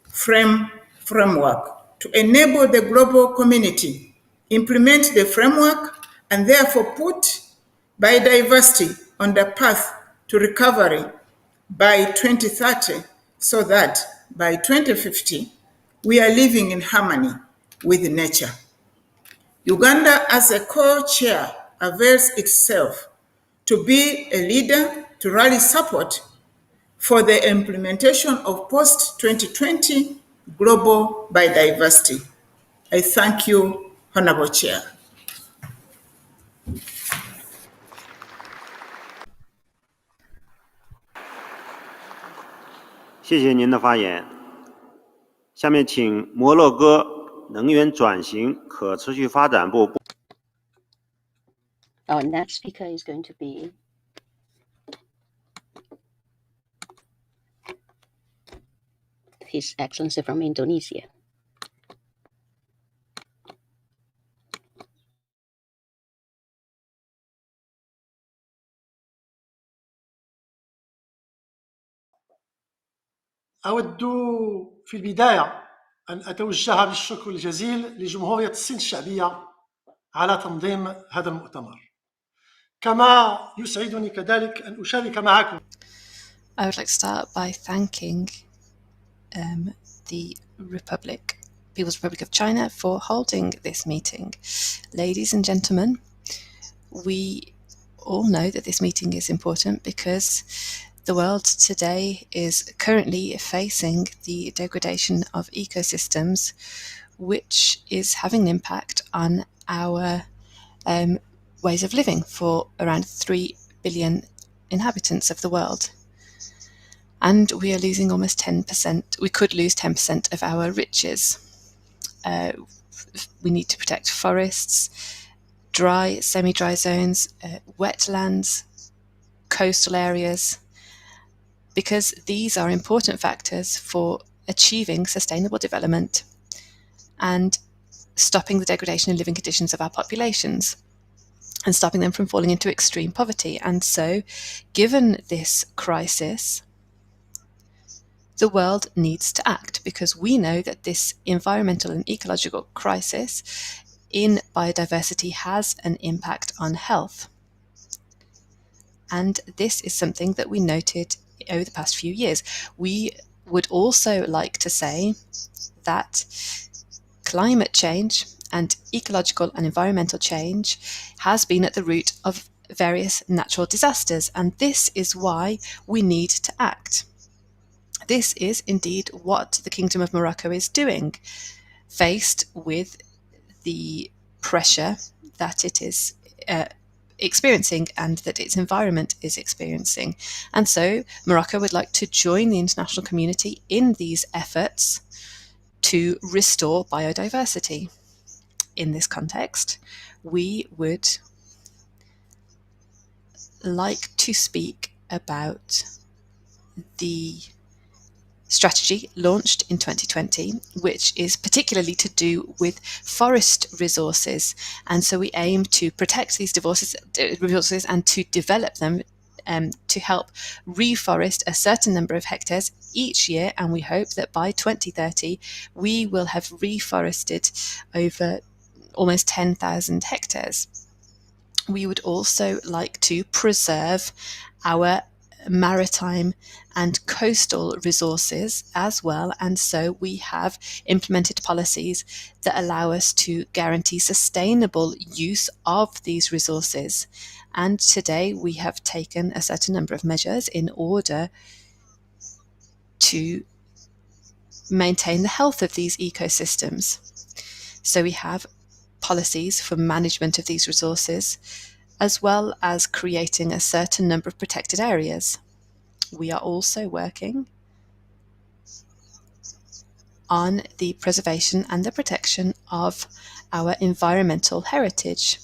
framework to enable the global community implement the framework and therefore put biodiversity on the path to recovery by 2030, so that by 2050 we are living in harmony with nature. Uganda, as a co-chair, avails itself to be a leader to rally support for the implementation of post-2020 global biodiversity. I thank you, Honorable Chair.谢谢您的发言。下面请摩洛哥能源转型可持续发展部。Our next speaker is going to be His Excellency from Indonesia. أود في البداية أن أتوجه بالشكر الجزيل لجمهورية الصين الشعبية على تنظيم هذا المؤتمر. كما يسعدني كذلك أن أشارك معكم. I would like to start by thanking the People's Republic of China for holding this meeting. Ladies and gentlemen, we all know that this meeting is important because the world today is currently facing the degradation of ecosystems, which is having an impact on our ways of living for around 3 billion inhabitants of the world. And we are losing almost 10%. We could lose 10% of our riches. We need to protect forests, dry, semi-dry zones, wetlands, coastal areas, because these are important factors for achieving sustainable development and stopping the degradation in living conditions of our populations and stopping them from falling into extreme poverty. And so, given this crisis, the world needs to act, because we know that this environmental and ecological crisis in biodiversity has an impact on health. And this is something that we noted over the past few years. We would also like to say that climate change and ecological and environmental change has been at the root of various natural disasters, and this is why we need to act. This is indeed what the Kingdom of Morocco is doing, faced with the pressure that it is experiencing and that its environment is experiencing. And so Morocco would like to join the international community in these efforts to restore biodiversity. In this context, we would like to speak about the strategy launched in 2020, which is particularly to do with forest resources. And so we aim to protect these resources and to develop them to help reforest a certain number of hectares each year. And we hope that by 2030, we will have reforested over almost 10,000 hectares. We would also like to preserve our maritime and coastal resources as well, and so we have implemented policies that allow us to guarantee sustainable use of these resources. And today we have taken a certain number of measures in order to maintain the health of these ecosystems. So we have policies for management of these resources, as well as creating a certain number of protected areas. We are also working on the preservation and the protection of our environmental heritage,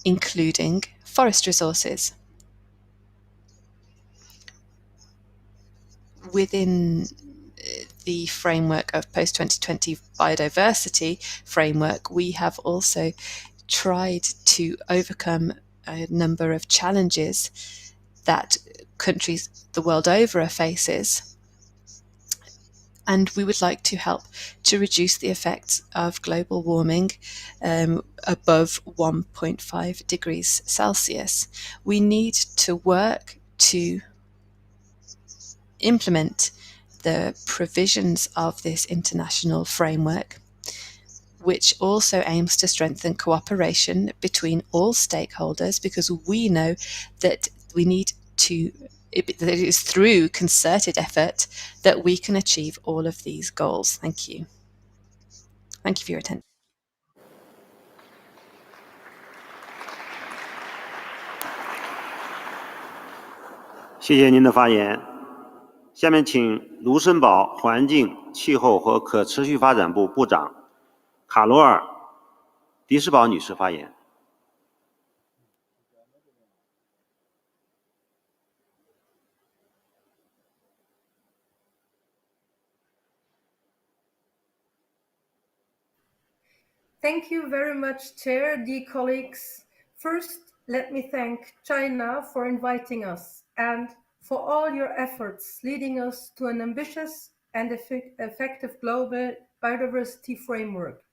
including forest resources. Within the framework of post-2020 biodiversity framework, we have also tried to overcome a number of challenges that countries the world over are faces, and we would like to help to reduce the effects of global warming above 1.5 degrees Celsius. We need to work to implement the provisions of this international framework, which also aims to strengthen cooperation between all stakeholders, because we know that we need to, that it is through concerted effort that we can achieve all of these goals. Thank you. Thank you for your attention. 谢谢您的发言。下面请卢森堡环境、气候和可持续发展部部长卡罗尔·迪斯堡女士发言。Thank you very much, Chair, dear colleagues. First, let me thank China for inviting us and for all your efforts leading us to an ambitious and effective global biodiversity framework.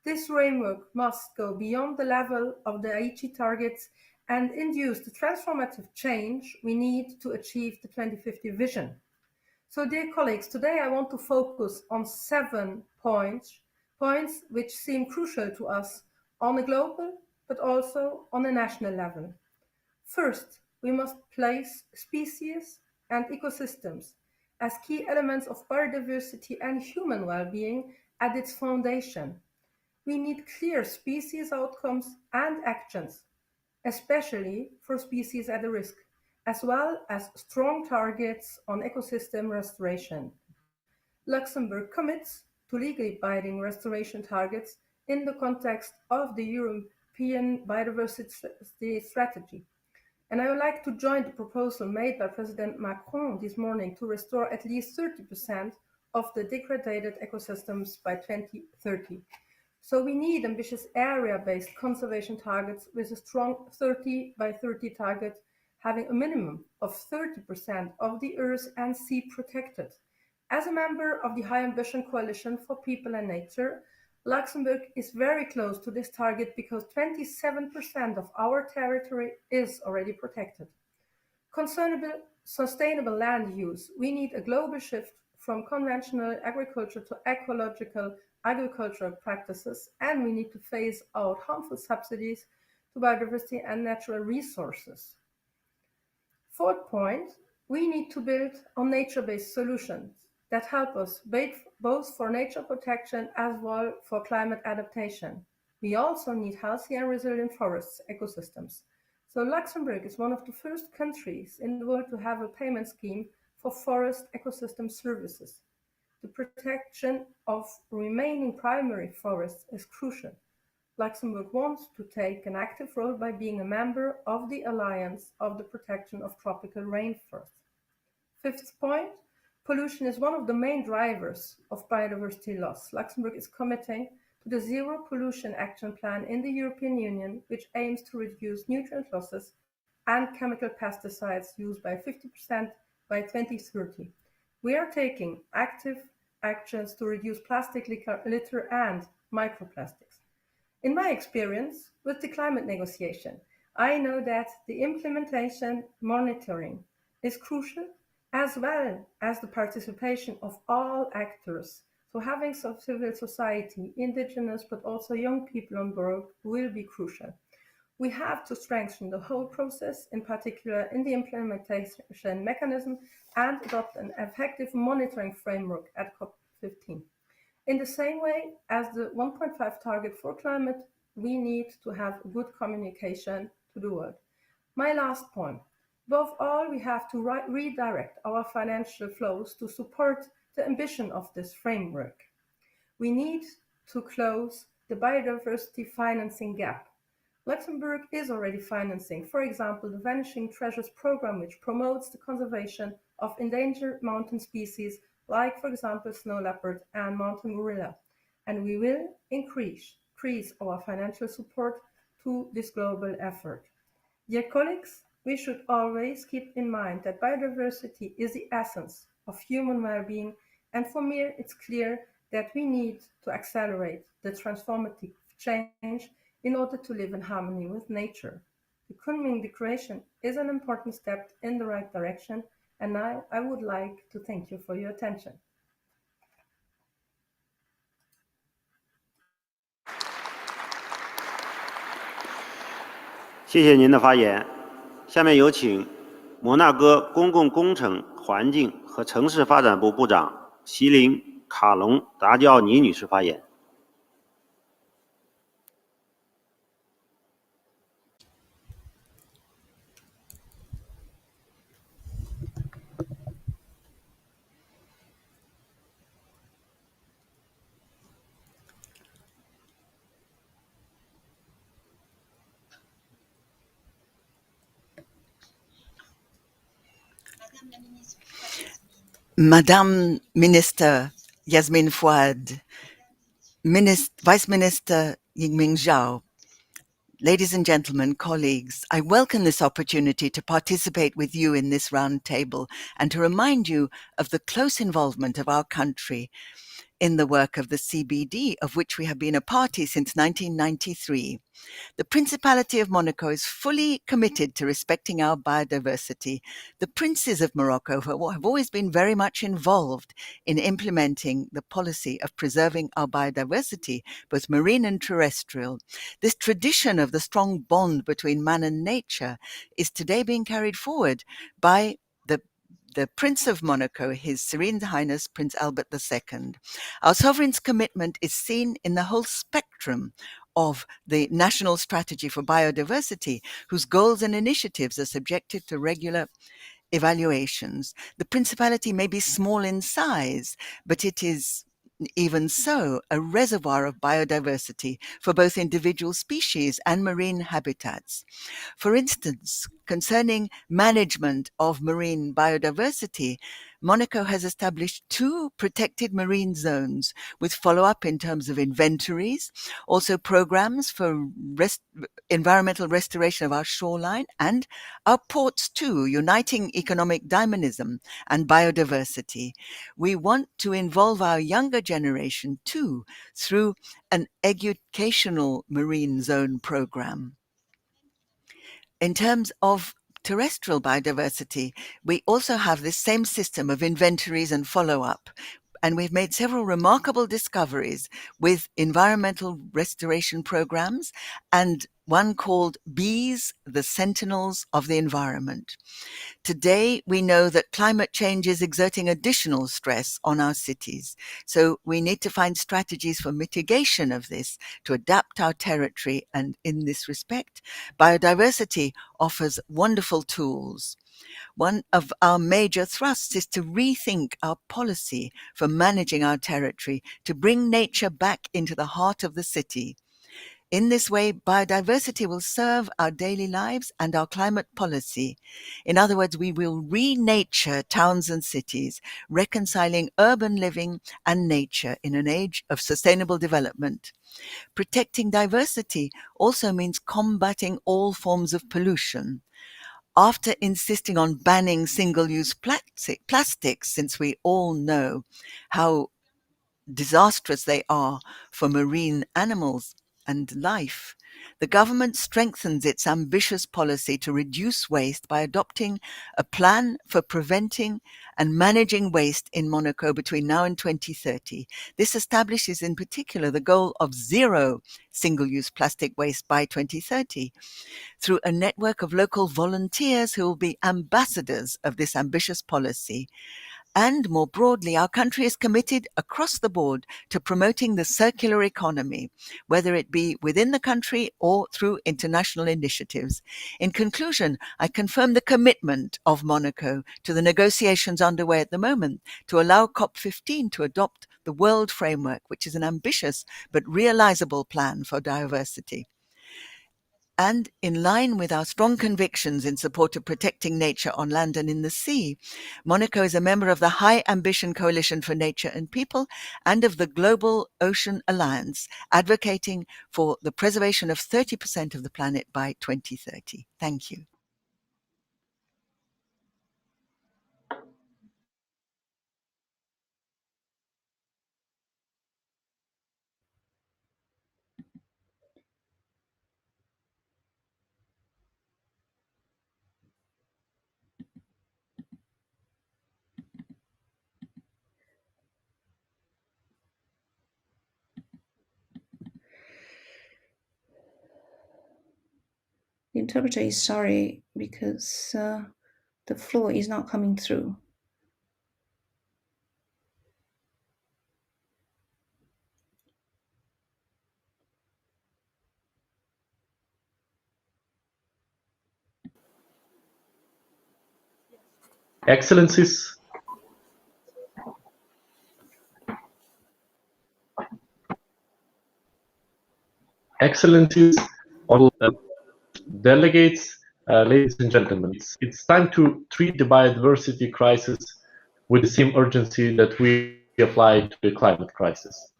This framework must go beyond the level of the Aichi targets and induce the transformative change we need to achieve the 2050 vision. So, dear colleagues, today I want to focus on 7 points which seem crucial to us on a global but also on a national level. First, we must place species and ecosystems as key elements of biodiversity and human well-being at its foundation. We need clear species outcomes and actions, especially for species at risk, as well as strong targets on ecosystem restoration. Luxembourg commits to legally binding restoration targets in the context of the European biodiversity strategy. And I would like to join the proposal made by President Macron this morning to restore at least 30% of the degraded ecosystems by 2030. So we need ambitious area-based conservation targets with a strong 30 by 30 target, having a minimum of 30% of the earth and sea protected. As a member of the High Ambition Coalition for People and Nature, Luxembourg is very close to this target because 27% of our territory is already protected. Concerning sustainable land use, we need a global shift from conventional agriculture to ecological agricultural practices, and we need to phase out harmful subsidies to biodiversity and natural resources. Fourth point, we need to build on nature-based solutions that help us both for nature protection as well for climate adaptation. We also need healthy and resilient forests ecosystems. So Luxembourg is one of the first countries in the world to have a payment scheme for forest ecosystem services. The protection of remaining primary forests is crucial. Luxembourg wants to take an active role by being a member of the Alliance of the Protection of Tropical Rainforests. Fifth point, pollution is one of the main drivers of biodiversity loss. Luxembourg is committing to the Zero Pollution Action Plan in the European Union, which aims to reduce nutrient losses and chemical pesticides used by 50% by 2030. We are taking active actions to reduce plastic litter and microplastics. In my experience with the climate negotiation, I know that the implementation monitoring is crucial, as well as the participation of all actors. So having civil society, indigenous, but also young people on board will be crucial. We have to strengthen the whole process, in particular in the implementation mechanism, and adopt an effective monitoring framework at COP15. In the same way as the 1.5 target for climate, we need to have good communication to the world. My last point. Above all, we have to redirect our financial flows to support the ambition of this framework. We need to close the biodiversity financing gap. Luxembourg is already financing, for example, the Vanishing Treasures program, which promotes the conservation of endangered mountain species like, for example, snow leopard and mountain gorilla. And we will increase our financial support to this global effort. Dear colleagues, we should always keep in mind that biodiversity is the essence of human well-being, and for me it's clear that we need to accelerate the transformative change in order to live in harmony with nature. The Kunming Declaration is an important step in the right direction, and now I would like to thank you for your attention.谢谢您的发言。下面有请摩纳哥公共工程、环境和城市发展部部长席琳·卡隆达吉奥尼女士发言。Madame Minister Yasmin Fouad, Vice Minister Yingming Zhao, ladies and gentlemen, colleagues, I welcome this opportunity to participate with you in this roundtable and to remind you of the close involvement of our country in the work of the CBD, of which we have been a party since 1993. The Principality of Monaco is fully committed to respecting our biodiversity. The princes of Morocco have always been very much involved in implementing the policy of preserving our biodiversity, both marine and terrestrial. This tradition of the strong bond between man and nature is today being carried forward by the Prince of Monaco, His Serene Highness Prince Albert II. Our sovereign's commitment is seen in the whole spectrum of the National Strategy for Biodiversity, whose goals and initiatives are subjected to regular evaluations. The Principality may be small in size, but it is even so, a reservoir of biodiversity for both individual species and marine habitats. For instance, concerning management of marine biodiversity, Monaco has established 2 protected marine zones with follow-up in terms of inventories, also programs for environmental restoration of our shoreline and our ports too, uniting economic dynamism and biodiversity. We want to involve our younger generation too through an educational marine zone program. In terms of terrestrial biodiversity, we also have this same system of inventories and follow-up, and we've made several remarkable discoveries with environmental restoration programs and one called Bees, the Sentinels of the Environment. Today, we know that climate change is exerting additional stress on our cities, so we need to find strategies for mitigation of this to adapt our territory, and in this respect, biodiversity offers wonderful tools. One of our major thrusts is to rethink our policy for managing our territory, to bring nature back into the heart of the city. In this way, biodiversity will serve our daily lives and our climate policy. In other words, we will re-nature towns and cities, reconciling urban living and nature in an age of sustainable development. Protecting diversity also means combating all forms of pollution. After insisting on banning single-use plastics, since we all know how disastrous they are for marine animals and life, the government strengthens its ambitious policy to reduce waste by adopting a plan for preventing and managing waste in Monaco between now and 2030. This establishes in particular the goal of 0 single-use plastic waste by 2030 through a network of local volunteers who will be ambassadors of this ambitious policy. And more broadly, our country is committed across the board to promoting the circular economy, whether it be within the country or through international initiatives. In conclusion, I confirm the commitment of Monaco to the negotiations underway at the moment to allow COP15 to adopt the World Framework, which is an ambitious but realizable plan for diversity. And in line with our strong convictions in support of protecting nature on land and in the sea, Monaco is a member of the High Ambition Coalition for Nature and People and of the Global Ocean Alliance, advocating for the preservation of 30% of the planet by 2030. Thank you. The interpreter is sorry because the floor is not coming through. Excellencies, all delegates, ladies and gentlemen, it's time to treat the biodiversity crisis with the same urgency that we apply to the climate crisis.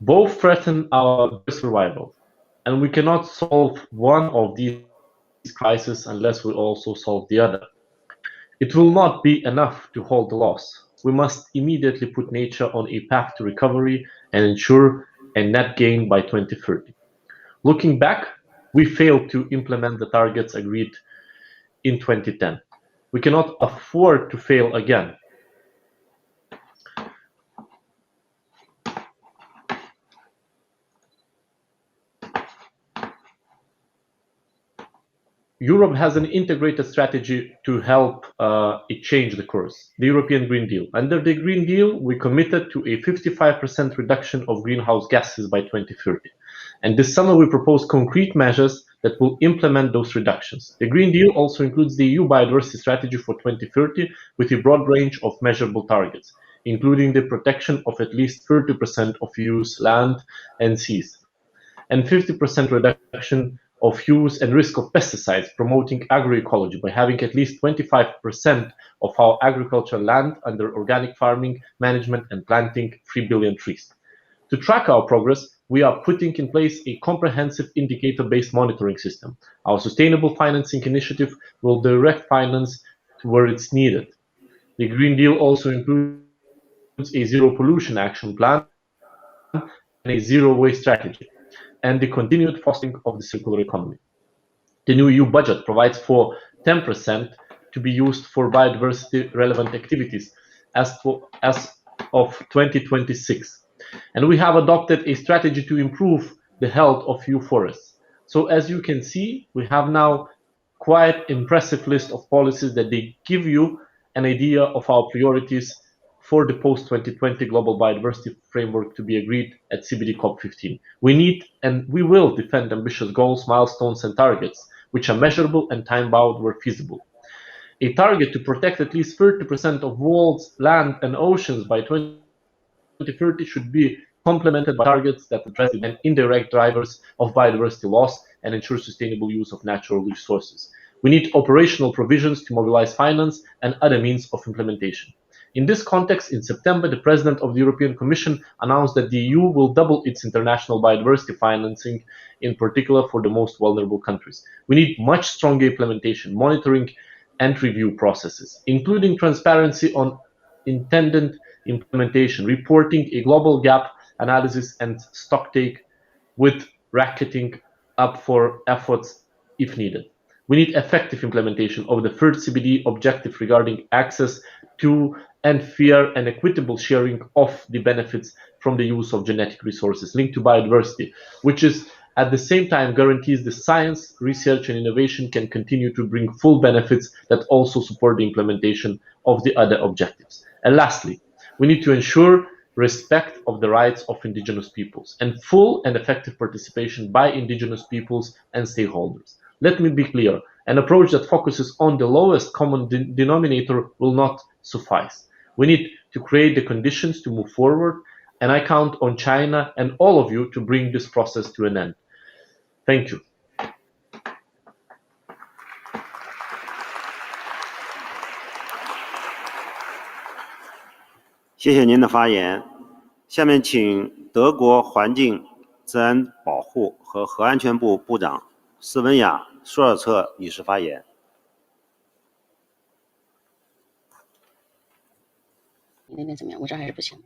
Both threaten our survival, and we cannot solve one of these crises unless we also solve the other. It will not be enough to halt the loss. We must immediately put nature on a path to recovery and ensure a net gain by 2030. Looking back, we failed to implement the targets agreed in 2010. We cannot afford to fail again. Europe has an integrated strategy to help it change the course, the European Green Deal. Under the Green Deal, we committed to a 55% reduction of greenhouse gases by 2030. And this summer, we propose concrete measures that will implement those reductions. The Green Deal also includes the EU biodiversity strategy for 2030 with a broad range of measurable targets. including the protection of at least 30% of EU's land and seas, and 50% reduction of use and risk of pesticides, promoting agroecology by having at least 25% of our agricultural land under organic farming management and planting 3 billion trees. To track our progress, we are putting in place a comprehensive indicator-based monitoring system. Our sustainable financing initiative will direct finance to where it's needed. The Green Deal also includes a zero pollution action plan and a zero waste strategy, and the continued fostering of the circular economy. The new EU budget provides for 10% to be used for biodiversity relevant activities as of 2026. And we have adopted a strategy to improve the health of EU forests. So as you can see, we have now quite impressive list of policies that they give you an idea of our priorities for the post-2020 Global Biodiversity Framework to be agreed at CBD COP15. We need and we will defend ambitious goals, milestones, and targets, which are measurable and time-bound where feasible. A target to protect at least 30% of world's land and oceans by 2030 should be complemented by targets that address the indirect drivers of biodiversity loss and ensure sustainable use of natural resources. We need operational provisions to mobilize finance and other means of implementation. In this context, in September, the President of the European Commission announced that the EU will double its international biodiversity financing, in particular for the most vulnerable countries. We need much stronger implementation, monitoring, and review processes, including transparency on intended implementation, reporting, a global gap analysis, and stocktake with racketing up for efforts if needed. We need effective implementation of the third CBD objective regarding access to and fair and equitable sharing of the benefits from the use of genetic resources linked to biodiversity, which is at the same time guarantees the science, research, and innovation can continue to bring full benefits that also support the implementation of the other objectives. And lastly, we need to ensure respect of the rights of indigenous peoples and full and effective participation by indigenous peoples and stakeholders. Let me be clear, an approach that focuses on the lowest common denominator will not suffice. We need to create the conditions to move forward, and I count on China and all of you to bring this process to an end. Thank you. 谢谢您的发言。下面请德国环境、自然保护和核安全部部长斯文亚·舒尔策女士发言。你那边怎么样？我这儿还是不行。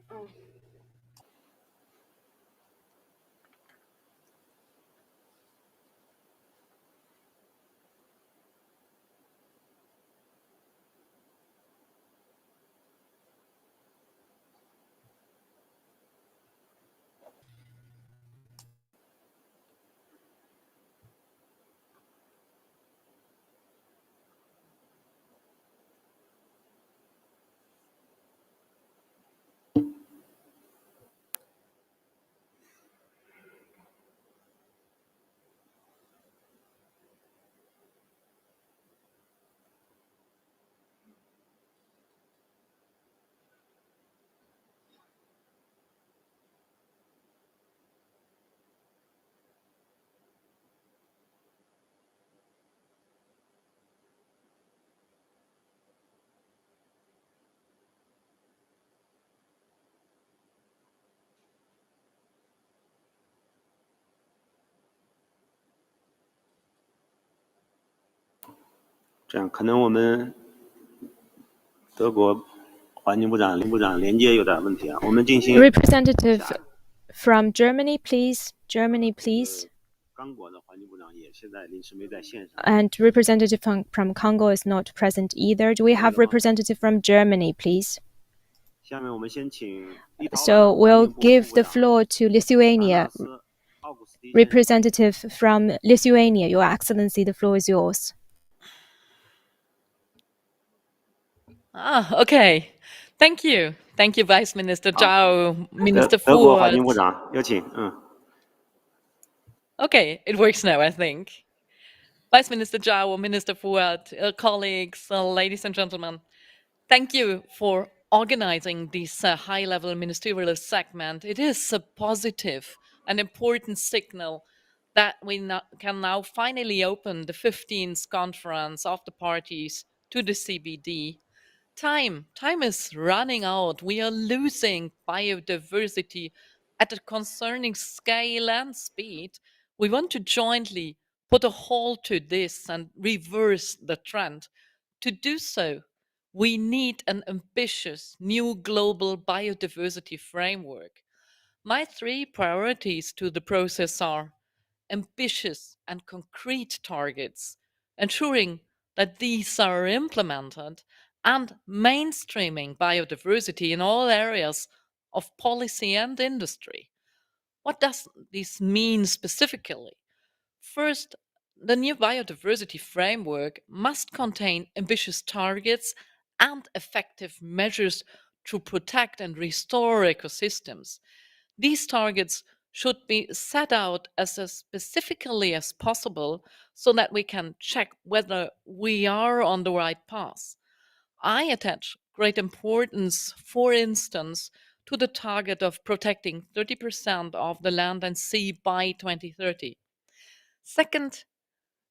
这样可能我们德国环境部长连接有点问题啊，我们进行 Representative from Germany, please. Germany, please. 刚果的环境部长也现在临时没在线上。 And representative from Congo is not present either. Do we have representative from Germany, please? 下面我们先请 So we'll give the floor to Lithuania. Representative from Lithuania, Your Excellency, the floor is yours. Okay. Thank you. Thank you, Vice Minister Zhao, Minister 德国环 Fuad. 境部长有请。Okay, it works now, I think. Vice Minister Zhao, Minister Fuad, colleagues, ladies and gentlemen, thank you for organizing this high-level ministerial segment, it is a positive and important signal that we can now finally open the 15th conference of the parties to the CBD. Time is running out. We are losing biodiversity at a concerning scale and speed. We want to jointly put a halt to this and reverse the trend. To do so, we need an ambitious new global biodiversity framework. My 3 priorities to the process are ambitious and concrete targets, ensuring that these are implemented, and mainstreaming biodiversity in all areas of policy and industry. What does this mean specifically? First, the new biodiversity framework must contain ambitious targets and effective measures to protect and restore ecosystems. These targets should be set out as specifically as possible so that we can check whether we are on the right path. I attach great importance, for instance, to the target of protecting 30% of the land and sea by 2030. Second,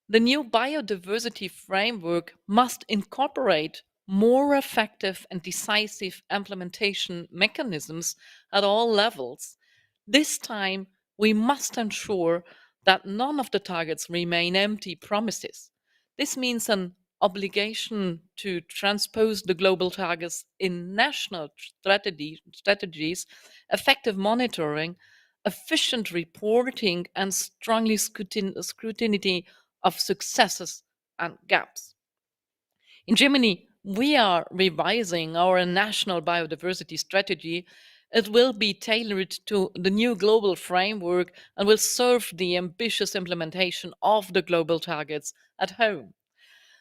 the new biodiversity framework must incorporate more effective and decisive implementation mechanisms at all levels. This time, we must ensure that none of the targets remain empty promises. This means an obligation to transpose the global targets in national strategies, effective monitoring, efficient reporting, and strongly scrutiny of successes and gaps. In Germany, we are revising our national biodiversity strategy. It will be tailored to the new global framework and will serve the ambitious implementation of the global targets at home.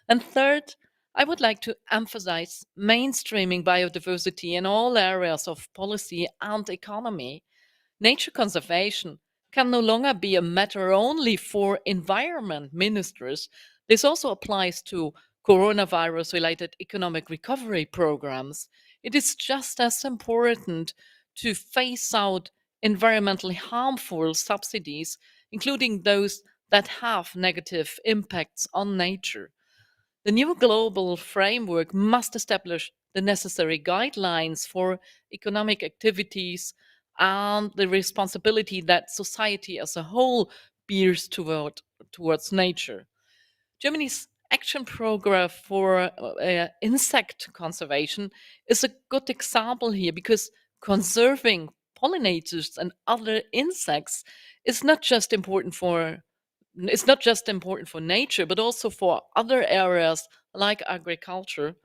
And third, I would like to emphasize mainstreaming biodiversity in all areas of policy and economy. Nature conservation can no longer be a matter only for environment ministers. This also applies to coronavirus-related economic recovery programs. It is just as important to phase out environmentally harmful subsidies, including those that have negative impacts on nature. The new global framework must establish the necessary guidelines for economic activities and the responsibility that society as a whole bears towards nature. Germany's action program for insect conservation is a good example here, because conserving pollinators and other insects is not just important for nature, but also for other areas like agriculture.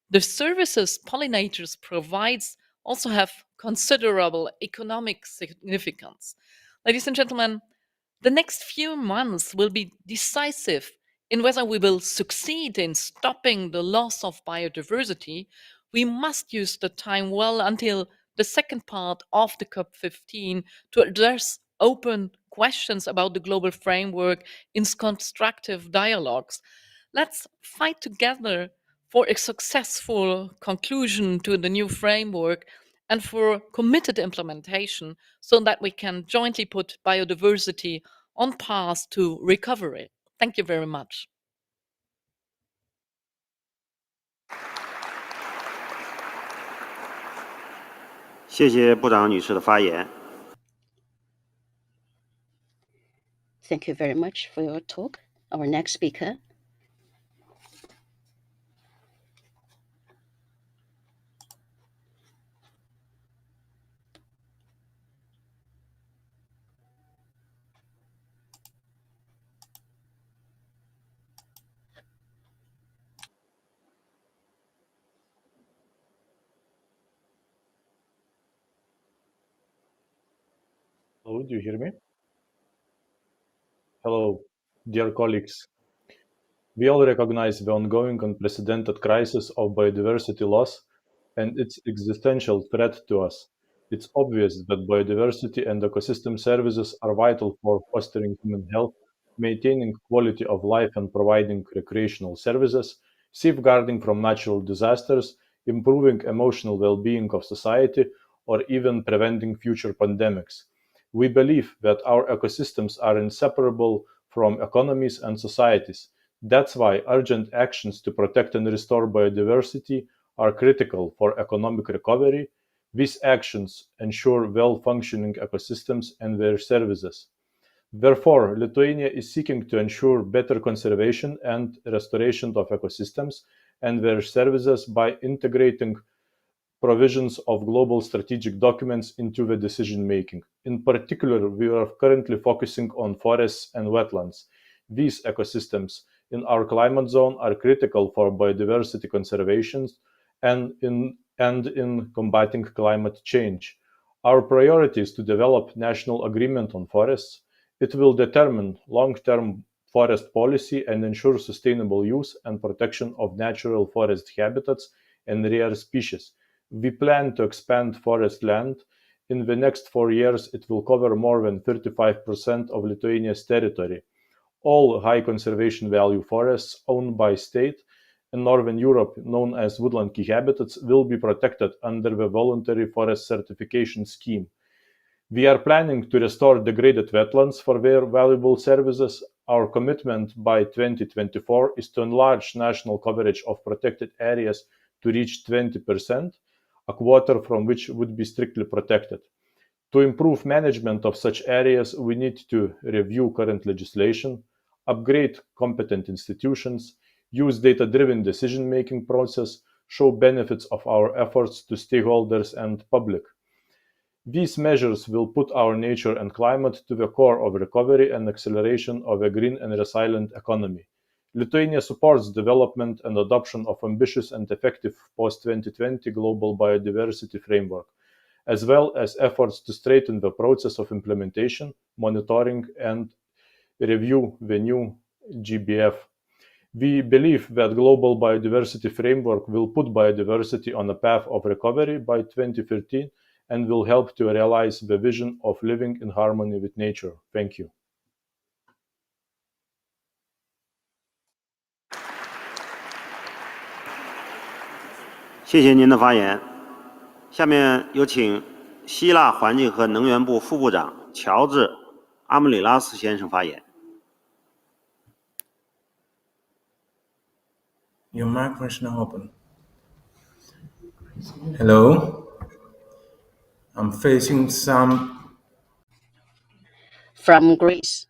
The services pollinators provides also have considerable economic significance. Ladies and gentlemen, the next few months will be decisive in whether we will succeed in stopping the loss of biodiversity. We must use the time well until the second part of the COP15 to address open questions about the global framework in constructive dialogues. Let's fight together for a successful conclusion to the new framework and for committed implementation so that we can jointly put biodiversity on path to recovery. Thank you very much.谢谢部长女士的发言。 Thank you very much for your talk. Our next speaker. Hello, do you hear me? Hello, dear colleagues. We all recognize the ongoing unprecedented crisis of biodiversity loss and its existential threat to us. It's obvious that biodiversity and ecosystem services are vital for fostering human health, maintaining quality of life and providing recreational services, safeguarding from natural disasters, improving emotional well-being of society, or even preventing future pandemics. We believe that our ecosystems are inseparable from economies and societies. That's why urgent actions to protect and restore biodiversity are critical for economic recovery. These actions ensure well-functioning ecosystems and their services. Therefore, Lithuania is seeking to ensure better conservation and restoration of ecosystems and their services by integrating provisions of global strategic documents into the decision-making. In particular, we are currently focusing on forests and wetlands. These ecosystems in our climate zone are critical for biodiversity conservation and in combating climate change. Our priority is to develop national agreement on forests. It will determine long-term forest policy and ensure sustainable use and protection of natural forest habitats and rare species. We plan to expand forest land. In the next 4 years, it will cover more than 35% of Lithuania's territory. All high conservation value forests owned by state in Northern Europe, known as woodland key habitats, will be protected under the voluntary forest certification scheme. We are planning to restore degraded wetlands for their valuable services. Our commitment by 2024 is to enlarge national coverage of protected areas to reach 20%, a quarter from which would be strictly protected. To improve management of such areas, we need to review current legislation, upgrade competent institutions, use data-driven decision-making process, show benefits of our efforts to stakeholders and public. These measures will put our nature and climate to the core of recovery and acceleration of a green and resilient economy. Lithuania supports development and adoption of ambitious and effective post-2020 global biodiversity framework, as well as efforts to strengthen the process of implementation, monitoring, and review the new GBF. We believe that global biodiversity framework will put biodiversity on a path of recovery by 2013 and will help to realize the vision of living in harmony with nature. Thank you. 谢谢您的发言。下面有请希腊环境和能源部副部长乔治·阿姆里拉斯先生发言。Your microphone is now open. Hello. I'm facing some... From Greece.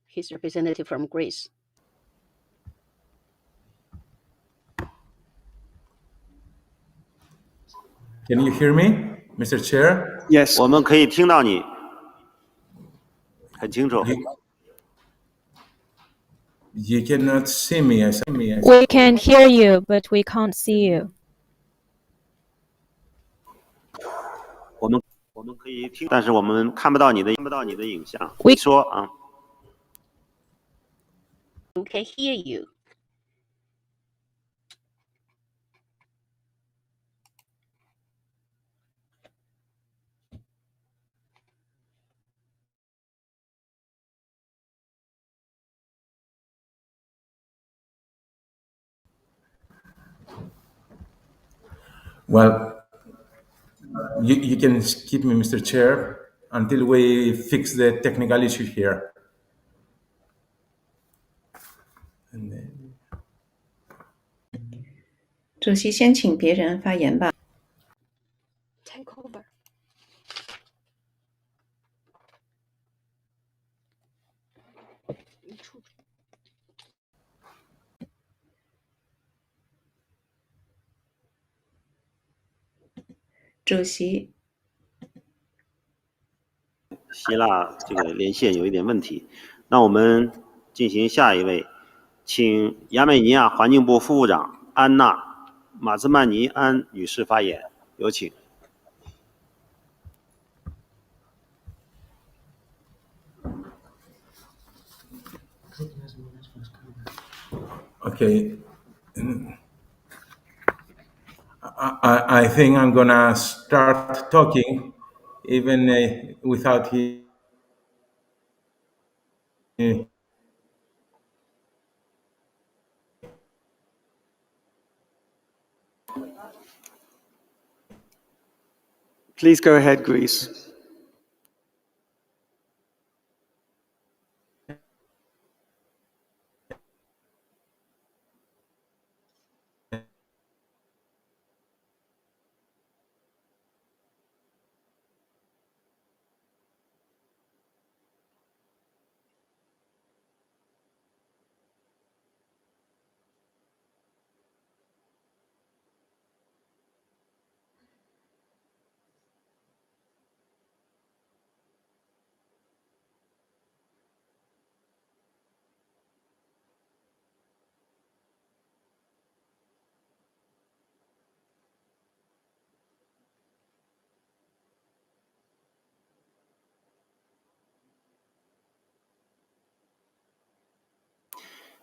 His representative from Greece. Can you hear me, Mr. Chair? Yes. 我们可以听到你，很清楚。You cannot see me. We can hear you, but we can't see you. 我们可以听，但是我们看不到你的影像。你说啊。We can hear you. Well, you can skip me, Mr. Chair, until we fix the technical issue here. And then... 主席先请别人发言吧。Take over. 主席，希腊这个连线有一点问题，那我们进行下一位，请亚美尼亚环境部副部长安娜·马兹曼尼安女士发言，有请。Okay. I think I'm gonna start talking even without he. Please go ahead, Greece.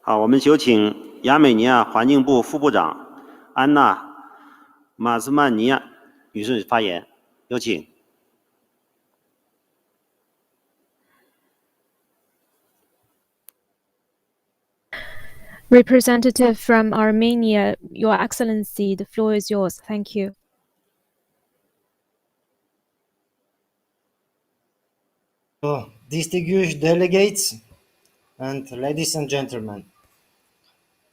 好，我们有请亚美尼亚环境部副部长安娜·马兹曼尼亚女士发言，有请。Representative from Armenia, Your Excellency, the floor is yours. Thank you. Distinguished delegates and ladies and gentlemen,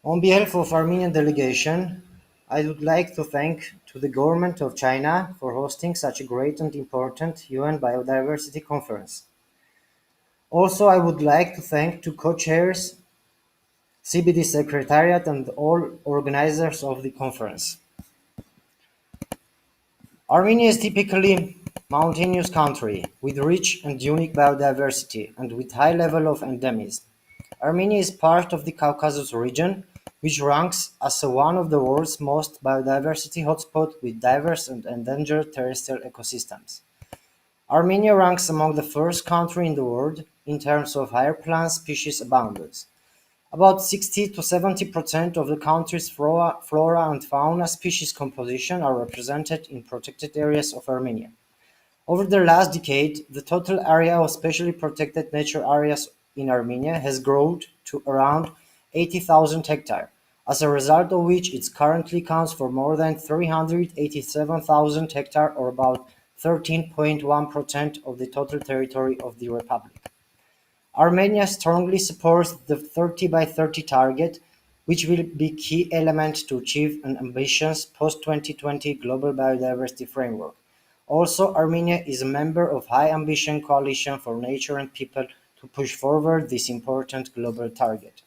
on behalf of Armenian delegation, I would like to thank to the government of China for hosting such a great and important UN Biodiversity Conference. Also, I would like to thank to co-chairs, CBD Secretariat and all organizers of the conference. Armenia is typically mountainous country with rich and unique biodiversity and with high level of endemism. Armenia is part of the Caucasus region, which ranks as one of the world's most biodiversity hotspots with diverse and endangered terrestrial ecosystems. Armenia ranks among the first countries in the world in terms of higher plant species abundance. About 60 to 70% of the country's flora and fauna species composition are represented in protected areas of Armenia. Over the last decade, the total area of specially protected nature areas in Armenia has grown to around 80,000 hectares, as a result of which it currently counts for more than 387,000 hectares, or about 13.1% of the total territory of the Republic. Armenia strongly supports the 30 by 30 target, which will be key element to achieve an ambitious post-2020 global biodiversity framework. Also, Armenia is a member of High Ambition Coalition for Nature and People to push forward this important global target.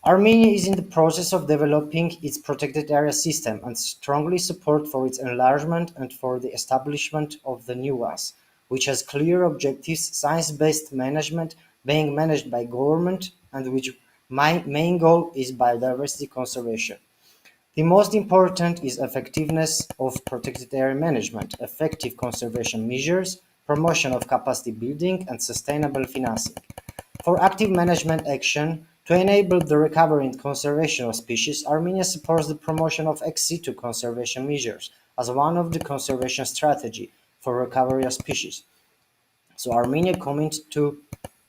Armenia is in the process of developing its protected area system and strongly support for its enlargement and for the establishment of the new ones, which has clear objectives, science-based management being managed by government, and which main goal is biodiversity conservation. The most important is effectiveness of protected area management, effective conservation measures, promotion of capacity building, and sustainable financing. For active management action, to enable the recovery and conservation of species, Armenia supports the promotion of ex situ conservation measures as one of the conservation strategy for recovery of species. So Armenia commits to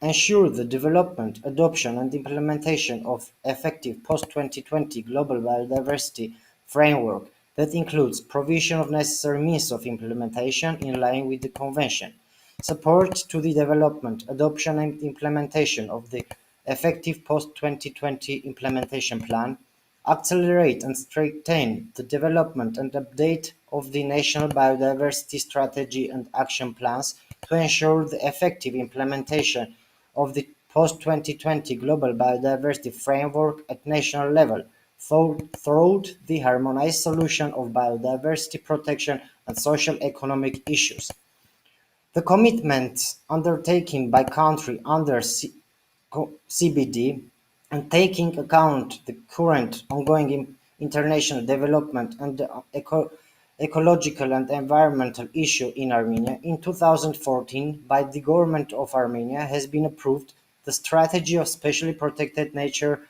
ensure the development, adoption, and implementation of effective post-2020 global biodiversity framework that includes provision of necessary means of implementation in line with the Convention, support to the development, adoption, and implementation of the effective post-2020 implementation plan, accelerate and strengthen the development and update of the national biodiversity strategy and action plans to ensure the effective implementation of the post-2020 global biodiversity framework at national level through the harmonized solution of biodiversity protection and social economic issues. The commitments undertaken by country under CBD and taking account the current ongoing international development and the ecological and environmental issue in Armenia, in 2014 by the government of Armenia has been approved the strategy of specially protected nature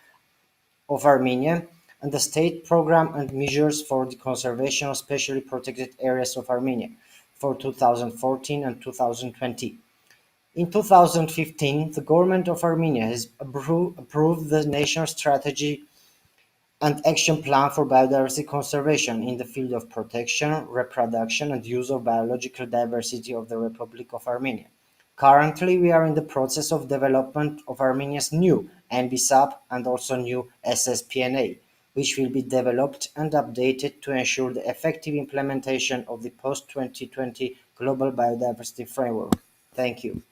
of Armenia and the state program and measures for the conservation of specially protected areas of Armenia for 2014 and 2020. In 2015, the government of Armenia has approved the national strategy and action plan for biodiversity conservation in the field of protection, reproduction, and use of biological diversity of the Republic of Armenia. Currently, we are in the process of development of Armenia's new NBSAP and also new SSPNA, which will be developed and updated to ensure the effective implementation of the post-2020 Global Biodiversity Framework. Thank you.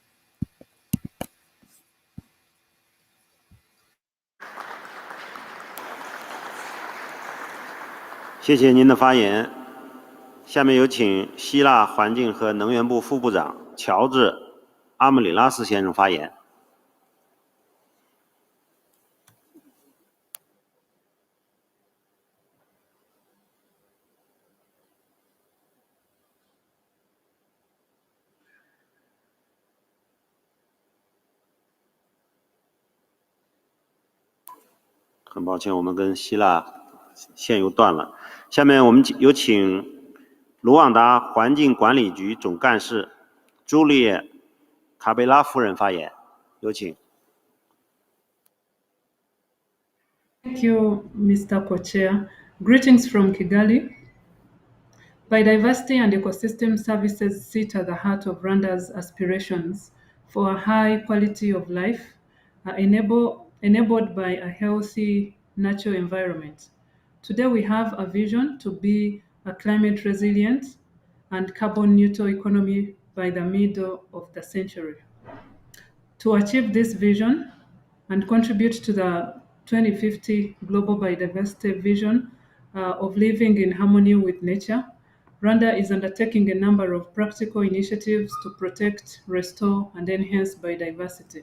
谢谢您的发言。下面有请希腊环境和能源部副部长乔治·阿姆里拉斯先生发言。很抱歉，我们跟希腊线又断了。下面我们有请卢旺达环境管理局总干事朱丽叶·卡贝拉夫人发言，有请。Thank you, Mr. Co-Chair. Greetings from Kigali. Biodiversity and ecosystem services sit at the heart of Rwanda's aspirations for a high quality of life, enabled by a healthy natural environment. Today we have a vision to be a climate resilient and carbon neutral economy by the middle of the century. To achieve this vision and contribute to the 2050 Global Biodiversity Vision of living in harmony with nature, Rwanda is undertaking a number of practical initiatives to protect, restore, and enhance biodiversity.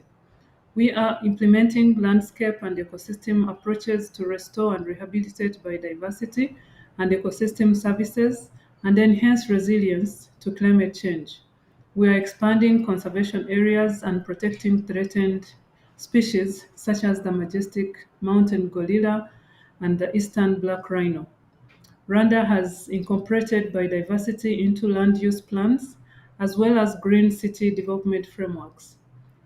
We are implementing landscape and ecosystem approaches to restore and rehabilitate biodiversity and ecosystem services and enhance resilience to climate change. We are expanding conservation areas and protecting threatened species such as the majestic mountain gorilla and the eastern black rhino. Rwanda has incorporated biodiversity into land use plans as well as green city development frameworks.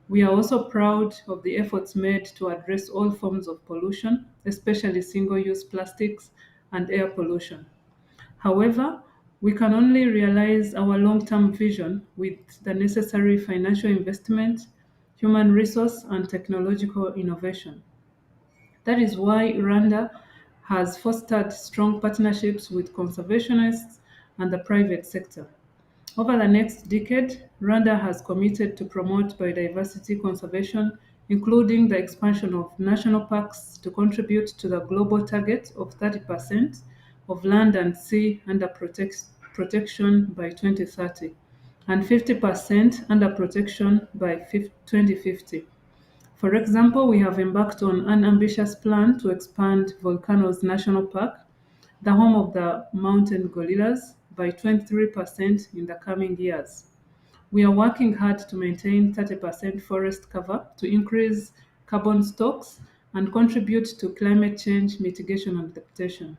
We are also proud of the efforts made to address all forms of pollution, especially single-use plastics and air pollution. However, we can only realize our long-term vision with the necessary financial investment, human resource, and technological innovation. That is why Rwanda has fostered strong partnerships with conservationists and the private sector. Over the next decade, Rwanda has committed to promote biodiversity conservation, including the expansion of national parks to contribute to the global target of 30% of land and sea under protection by 2030, and 50% under protection by 2050. For example, we have embarked on an ambitious plan to expand Volcanoes National Park, the home of the mountain gorillas, by 23% in the coming years. We are working hard to maintain 30% forest cover to increase carbon stocks and contribute to climate change mitigation and adaptation.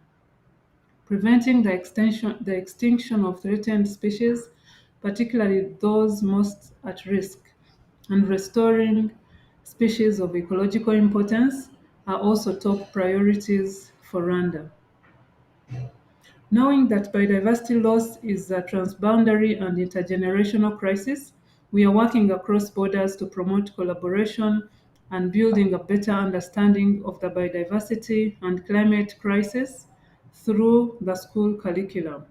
Preventing the extinction of threatened species, particularly those most at risk, and restoring species of ecological importance are also top priorities for Rwanda. Knowing that biodiversity loss is a transboundary and intergenerational crisis, we are working across borders to promote collaboration and building a better understanding of the biodiversity and climate crisis through the school curriculum.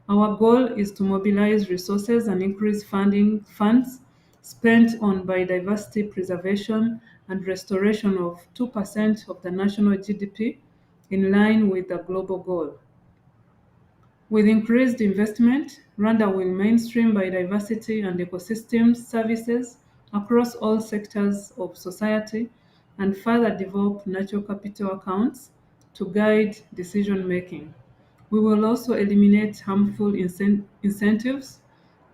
Our goal is to mobilize resources and increase funds spent on biodiversity preservation and restoration of 2% of the national GDP in line with the global goal. With increased investment, Rwanda will mainstream biodiversity and ecosystem services across all sectors of society and further develop natural capital accounts to guide decision-making. We will also eliminate harmful incentives,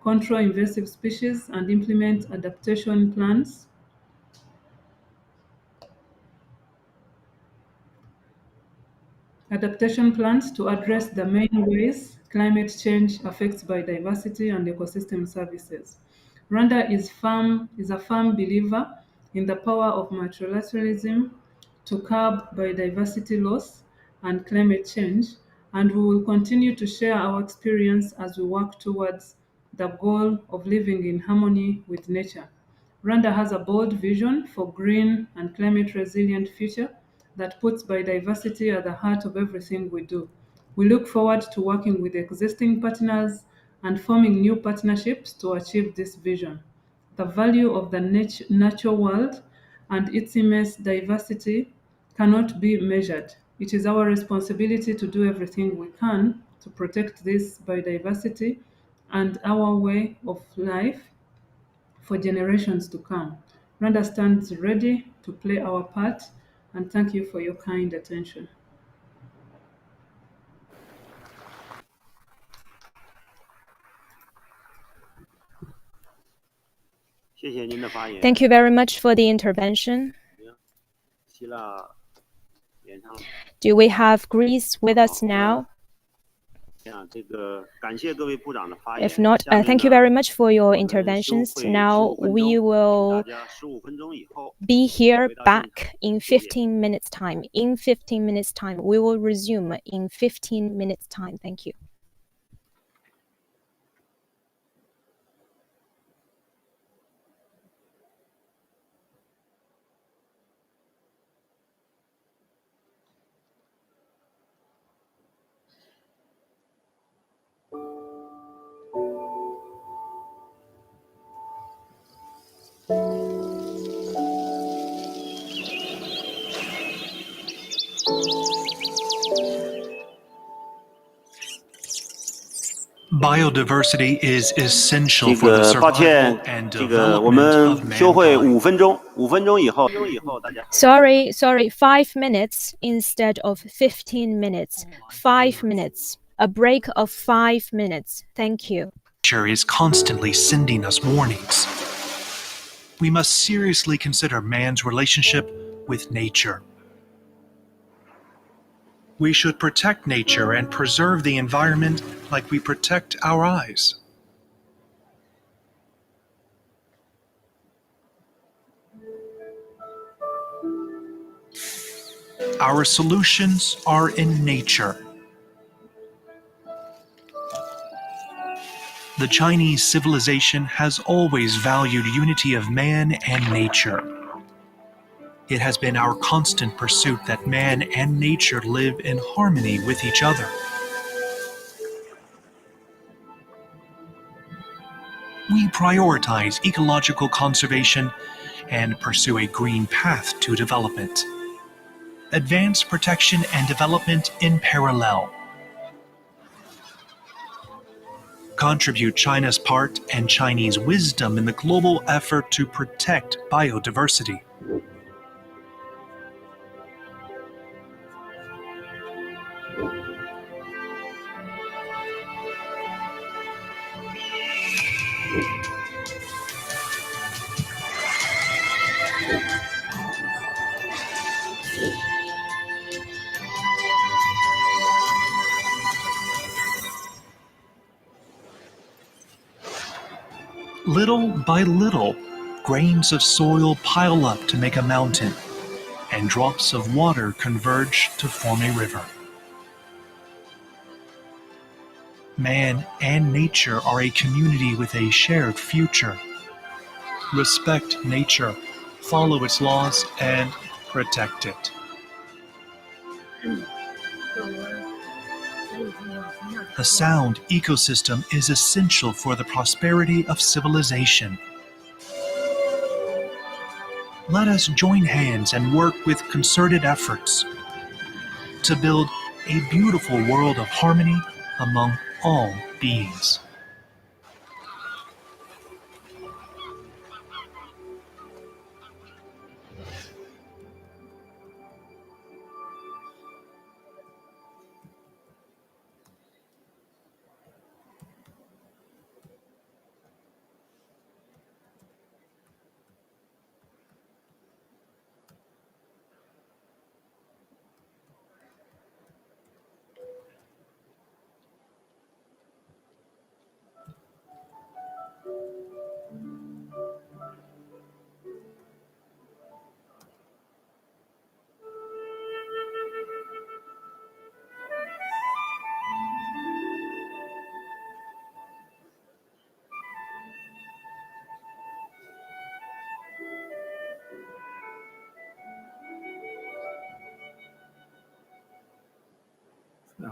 control invasive species, and implement adaptation plans to address the main ways climate change affects biodiversity and ecosystem services. Rwanda is a firm believer in the power of multilateralism to curb biodiversity loss and climate change, and we will continue to share our experience as we work towards the goal of living in harmony with nature. Rwanda has a bold vision for green and climate resilient future that puts biodiversity at the heart of everything we do. We look forward to working with existing partners and forming new partnerships to achieve this vision. The value of the natural world and its immense diversity cannot be measured. It is our responsibility to do everything we can to protect this biodiversity and our way of life for generations to come. Rwanda stands ready to play our part, and thank you for your kind attention. Thank you very much for the intervention. Do we have Greece with us now? If not, thank you very much for your interventions. Now we will be here back in 15 minutes time. In 15 minutes time, we will resume in 15 minutes time. Thank you. Biodiversity is essential for the survival and development of mankind. Sorry, 5 minutes instead of 15 minutes. 5 minutes. A break of 5 minutes. Thank you. Nature is constantly sending us warnings. We must seriously consider man's relationship with nature. We should protect nature and preserve the environment like we protect our eyes. Our solutions are in nature. The Chinese civilization has always valued unity of man and nature. It has been our constant pursuit that man and nature live in harmony with each other. We prioritize ecological conservation and pursue a green path to development. Advance protection and development in parallel. Contribute China's part and Chinese wisdom in the global effort to protect biodiversity. Little by little, grains of soil pile up to make a mountain, and drops of water converge to form a river. Man and nature are a community with a shared future. Respect nature, follow its laws, and protect it. A sound ecosystem is essential for the prosperity of civilization. Let us join hands and work with concerted efforts to build a beautiful world of harmony among all beings.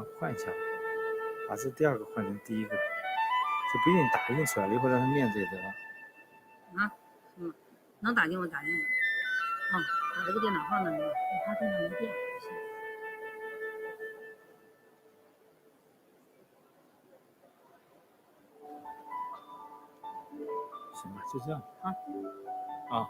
量换一下，把这第二个换成第一个，就不一定打印出来了，一会儿让他面子也得了。啊，能打印我打印了。把这个电脑放那里吧，我怕电脑没电。行吧，就这样。啊。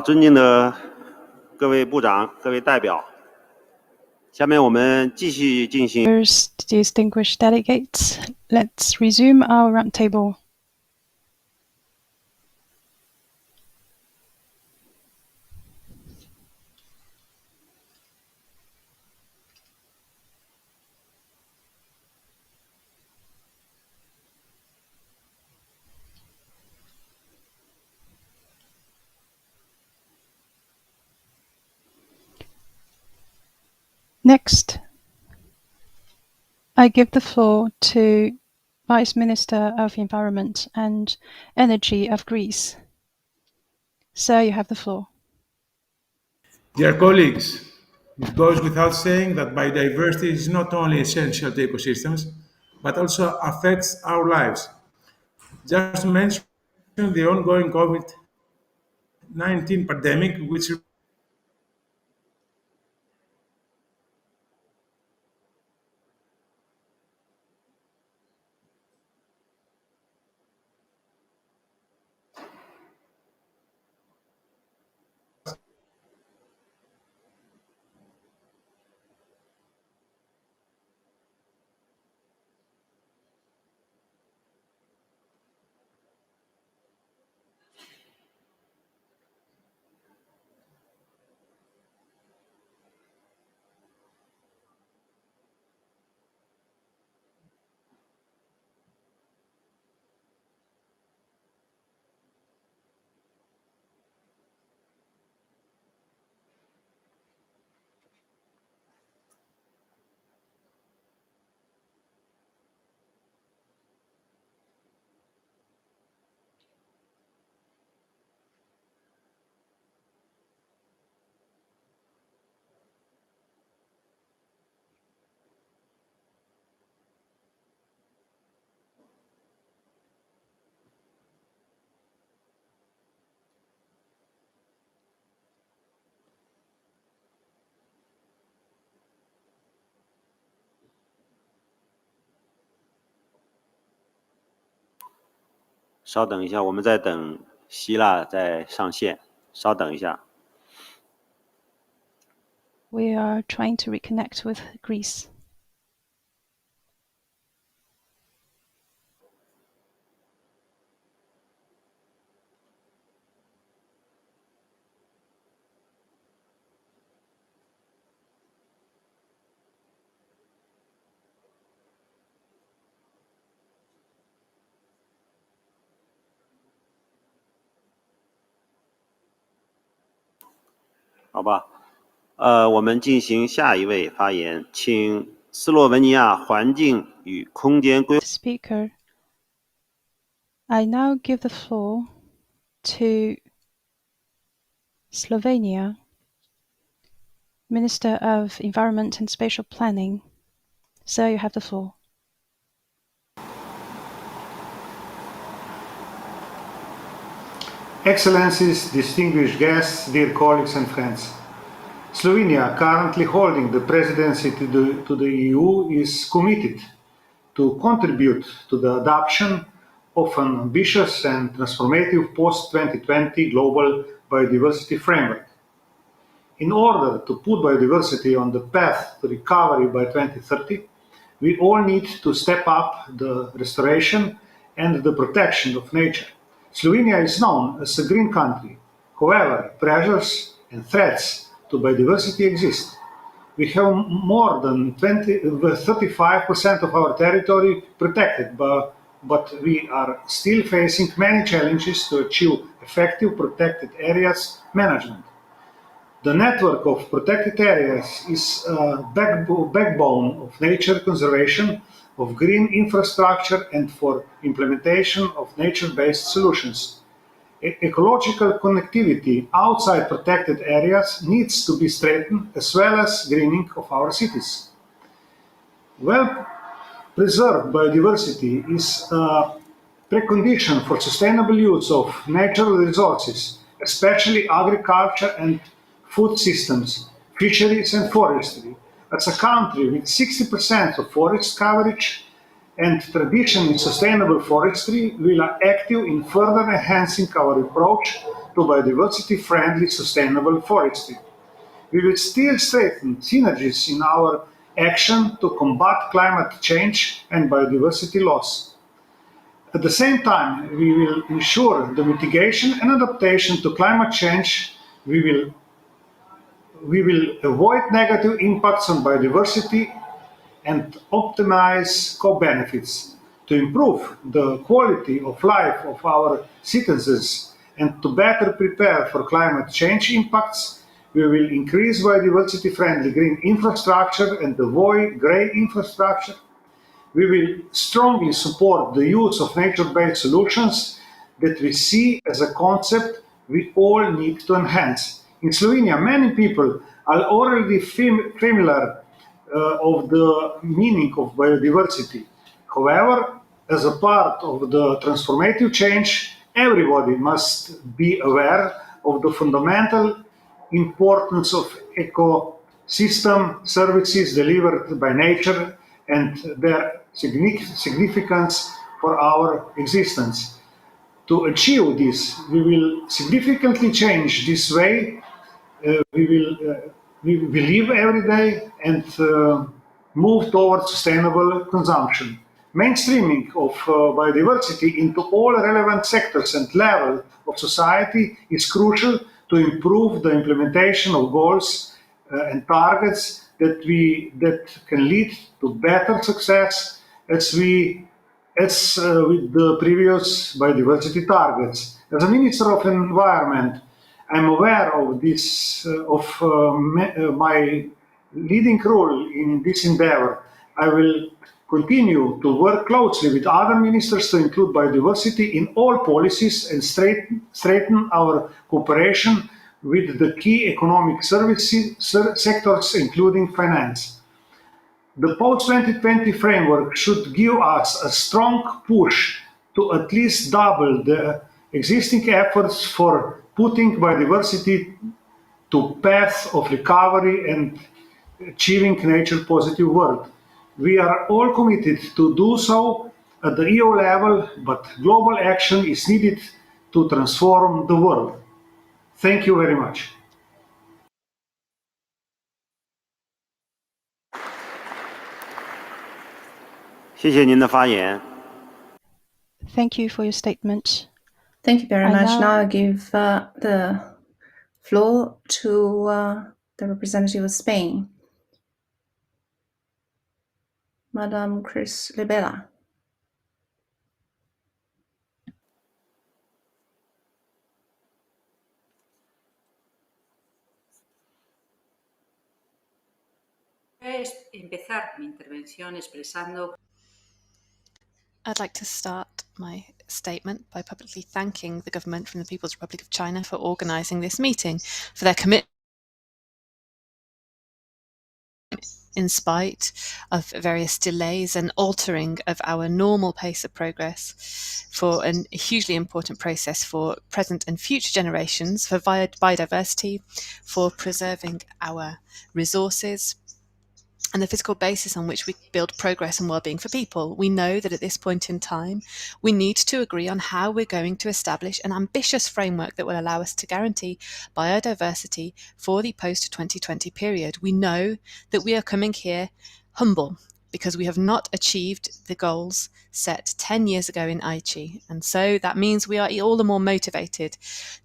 尊敬的各位部长、各位代表，下面我们继续进行。Distinguished delegates, let's resume our roundtable. Next, I give the floor to Vice Minister of Environment and Energy of Greece. Sir, you have the floor. Dear colleagues, it goes without saying that biodiversity is not only essential to ecosystems, but also affects our lives. Just to mention the ongoing COVID-19 pandemic, which稍等一下，我们在等希腊在上线，稍等一下。We are trying to reconnect with Greece.好吧，我们进行下一位发言，请斯洛文尼亚环境与空间规划。Speaker, I now give the floor to Slovenia, Minister of Environment and Spatial Planning. Sir, you have the floor. Excellencies, distinguished guests, dear colleagues and friends. Slovenia, currently holding the presidency to the EU, is committed to contribute to the adoption of an ambitious and transformative post-2020 global biodiversity framework. In order to put biodiversity on the path to recovery by 2030, we all need to step up the restoration and the protection of nature. Slovenia is known as a green country. However, pressures and threats to biodiversity exist. We have more than 35% of our territory protected, but we are still facing many challenges to achieve effective protected areas management. The network of protected areas is a backbone of nature conservation, of green infrastructure, and for implementation of nature-based solutions. Ecological connectivity outside protected areas needs to be strengthened, as well as greening of our cities. Well-preserved biodiversity is a precondition for sustainable use of natural resources, especially agriculture and food systems, fisheries and forestry. As a country with 60% of forest coverage and tradition in sustainable forestry, we are active in further enhancing our approach to biodiversity-friendly sustainable forestry. We will still strengthen synergies in our action to combat climate change and biodiversity loss. At the same time, we will ensure the mitigation and adaptation to climate change. We will avoid negative impacts on biodiversity and optimize co-benefits to improve the quality of life of our citizens and to better prepare for climate change impacts. We will increase biodiversity-friendly green infrastructure and avoid grey infrastructure. We will strongly support the use of nature-based solutions that we see as a concept we all need to enhance. In Slovenia, many people are already familiar of the meaning of biodiversity. However, as a part of the transformative change, everybody must be aware of the fundamental importance of ecosystem services delivered by nature and their significance for our existence. To achieve this, we will significantly change this way we live every day and move towards sustainable consumption. Mainstreaming of biodiversity into all relevant sectors and levels of society is crucial to improve the implementation of goals and targets that can lead to better success as with the previous biodiversity targets. As a Minister of Environment, I'm aware of this, my leading role in this endeavor. I will continue to work closely with other ministers to include biodiversity in all policies and strengthen our cooperation with the key economic sectors, including finance. The post-2020 framework should give us a strong push to at least double the existing efforts for putting biodiversity to path of recovery and achieving nature positive world. We are all committed to do so at the EU level, but global action is needed to transform the world. Thank you very much. Thank you for your statement. Thank you very much. Now I give the floor to the representative of Spain, Madam Chris Libera. I'd like to start my statement by publicly thanking the government from the People's Republic of China for organising this meeting, for their commitment in spite of various delays and altering of our normal pace of progress for a hugely important process for present and future generations, for biodiversity, for preserving our resources, and the physical basis on which we build progress and well-being for people. We know that at this point in time, we need to agree on how we're going to establish an ambitious framework that will allow us to guarantee biodiversity for the post-2020 period. We know that we are coming here humble because we have not achieved the goals set 10 years ago in Aichi. And so that means we are all the more motivated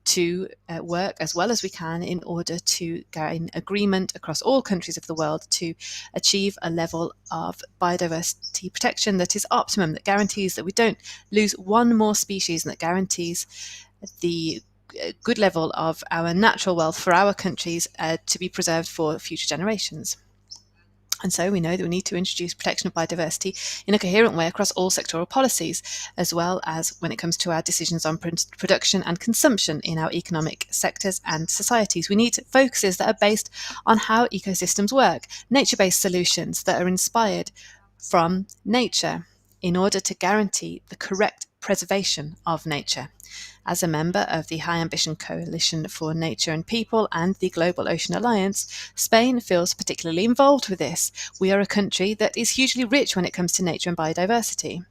to work as well as we can in order to gain agreement across all countries of the world to achieve a level of biodiversity protection that is optimum, that guarantees that we don't lose one more species, and that guarantees the good level of our natural wealth for our countries to be preserved for future generations. And so we know that we need to introduce protection of biodiversity in a coherent way across all sectoral policies, as well as when it comes to our decisions on production and consumption in our economic sectors and societies. We need focuses that are based on how ecosystems work, nature-based solutions that are inspired from nature in order to guarantee the correct preservation of nature. As a member of the High Ambition Coalition for Nature and People and the Global Ocean Alliance, Spain feels particularly involved with this. We are a country that is hugely rich when it comes to nature and biodiversity.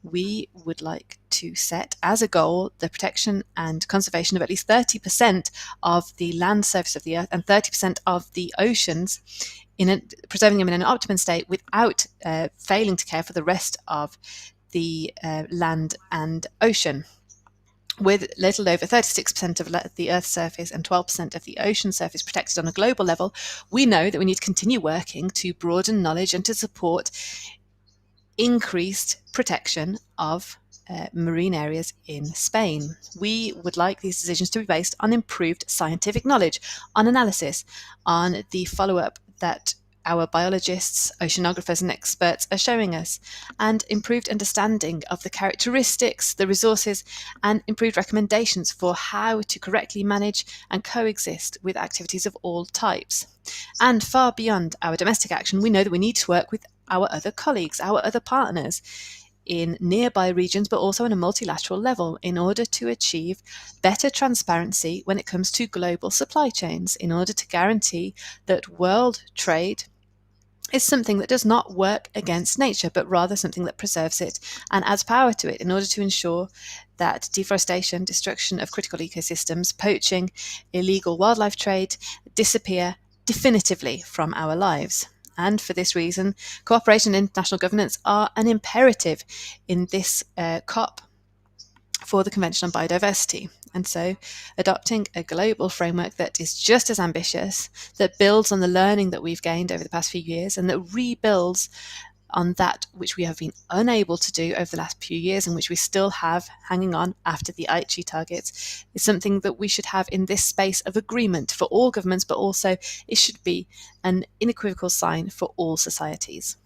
We would like to set as a goal the protection and conservation of at least 30% of the land surface of the earth and 30% of the oceans, preserving them in an optimum state without failing to care for the rest of the land and ocean. With little over 36% of the Earth's surface and 12% of the ocean surface protected on a global level, we know that we need to continue working to broaden knowledge and to support increased protection of marine areas in Spain. We would like these decisions to be based on improved scientific knowledge, on analysis, on the follow-up that our biologists, oceanographers and experts are showing us, and improved understanding of the characteristics, the resources, and improved recommendations for how to correctly manage and coexist with activities of all types. And far beyond our domestic action, we know that we need to work with our other colleagues, our other partners in nearby regions, but also on a multilateral level in order to achieve better transparency when it comes to global supply chains, in order to guarantee that world trade is something that does not work against nature, but rather something that preserves it and adds power to it in order to ensure that deforestation, destruction of critical ecosystems, poaching, illegal wildlife trade disappear definitively from our lives. And for this reason, cooperation and international governance are an imperative in this COP for the Convention on Biodiversity. And so adopting a global framework that is just as ambitious, that builds on the learning that we've gained over the past few years and that rebuilds on that which we have been unable to do over the last few years and which we still have hanging on after the Aichi targets, is something that we should have in this space of agreement for all governments, but also it should be an unequivocal sign for all societies.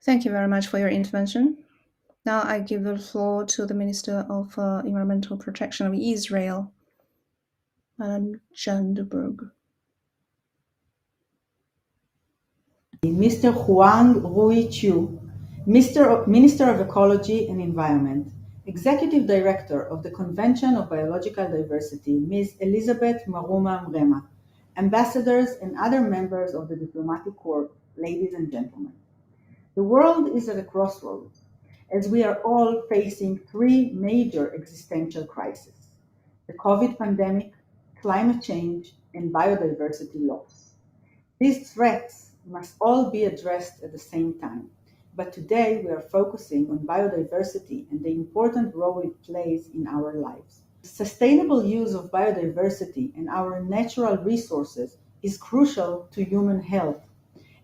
Thank you very much for your intervention. Now I give the floor to the Minister of Environmental Protection of Israel, Madam Jandberg. Mr. Huang Rui Chu, Minister of Ecology and Environment, Executive Director of the Convention of Biological Diversity, Ms. Elizabeth Maruma Mrema, ambassadors and other members of the diplomatic corps, ladies and gentlemen. The world is at a crossroads, as we are all facing three major existential crises: the COVID pandemic, climate change, and biodiversity loss. These threats must all be addressed at the same time, but today we are focusing on biodiversity and the important role it plays in our lives. Sustainable use of biodiversity and our natural resources is crucial to human health,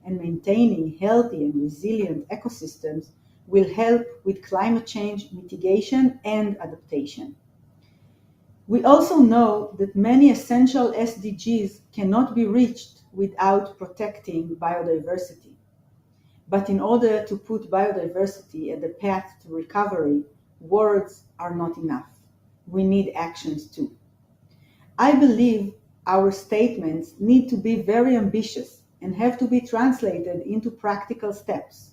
and maintaining healthy and resilient ecosystems will help with climate change mitigation and adaptation. We also know that many essential SDGs cannot be reached without protecting biodiversity. But in order to put biodiversity at the path to recovery, words are not enough. We need actions too. I believe our statements need to be very ambitious and have to be translated into practical steps.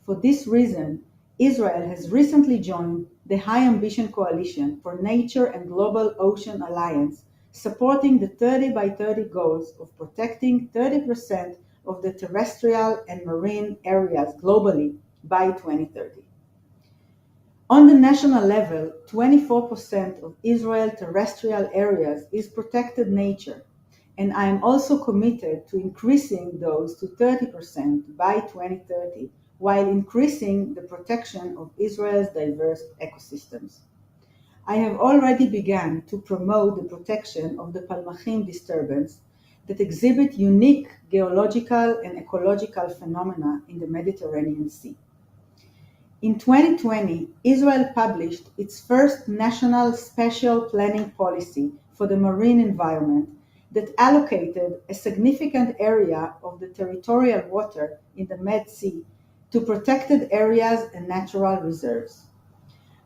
For this reason, Israel has recently joined the High Ambition Coalition for Nature and Global Ocean Alliance, supporting the 30 by 30 goals of protecting 30% of the terrestrial and marine areas globally by 2030. On the national level, 24% of Israel's terrestrial areas is protected nature, and I am also committed to increasing those to 30% by 2030, while increasing the protection of Israel's diverse ecosystems. I have already begun to promote the protection of the Palmachim disturbance that exhibit unique geological and ecological phenomena in the Mediterranean Sea. In 2020, Israel published its first national spatial planning policy for the marine environment that allocated a significant area of the territorial water in the Med Sea to protected areas and natural reserves.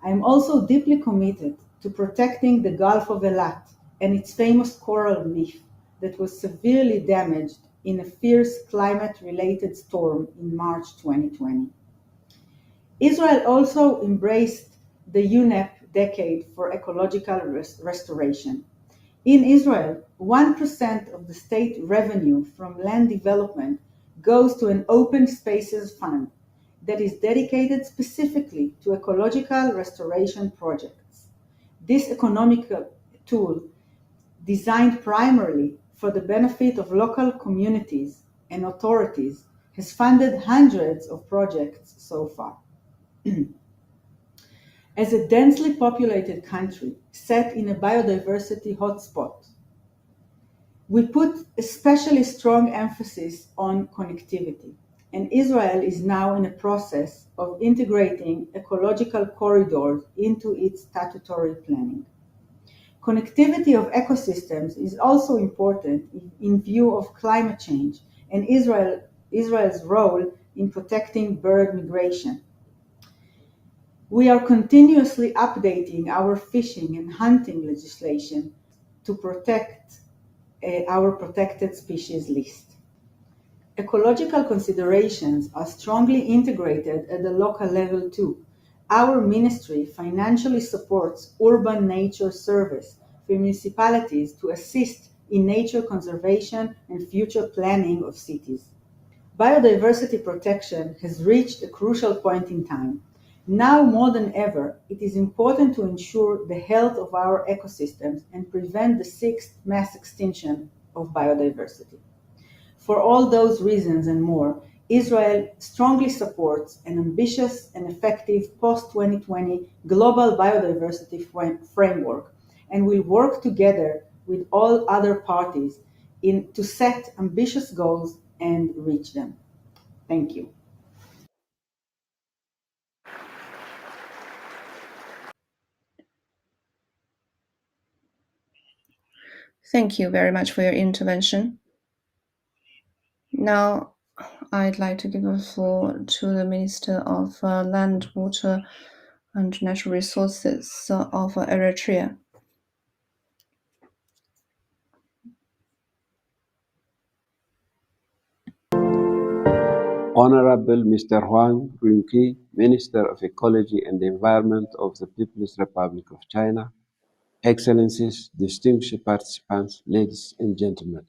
I am also deeply committed to protecting the Gulf of Eilat and its famous coral reef that was severely damaged in a fierce climate-related storm in March 2020. Israel also embraced the UNEP Decade for Ecological Restoration. In Israel, 1% of the state revenue from land development goes to an open spaces fund that is dedicated specifically to ecological restoration projects. This economic tool, designed primarily for the benefit of local communities and authorities, has funded hundreds of projects so far. As a densely populated country set in a biodiversity hotspot, we put especially strong emphasis on connectivity, and Israel is now in a process of integrating ecological corridors into its statutory planning. Connectivity of ecosystems is also important in view of climate change and Israel's role in protecting bird migration. We are continuously updating our fishing and hunting legislation to protect our protected species list. Ecological considerations are strongly integrated at the local level too. Our ministry financially supports urban nature service for municipalities to assist in nature conservation and future planning of cities. Biodiversity protection has reached a crucial point in time. Now more than ever, it is important to ensure the health of our ecosystems and prevent the sixth mass extinction of biodiversity. For all those reasons and more, Israel strongly supports an ambitious and effective post-2020 global biodiversity framework and will work together with all other parties to set ambitious goals and reach them. Thank you. Thank you very much for your intervention. Now, I'd like to give the floor to the Minister of Land, Water and Natural Resources of Eritrea. Honorable Mr. Huang Runqi, Minister of Ecology and the Environment of the People's Republic of China, Excellencies, distinguished participants, ladies and gentlemen.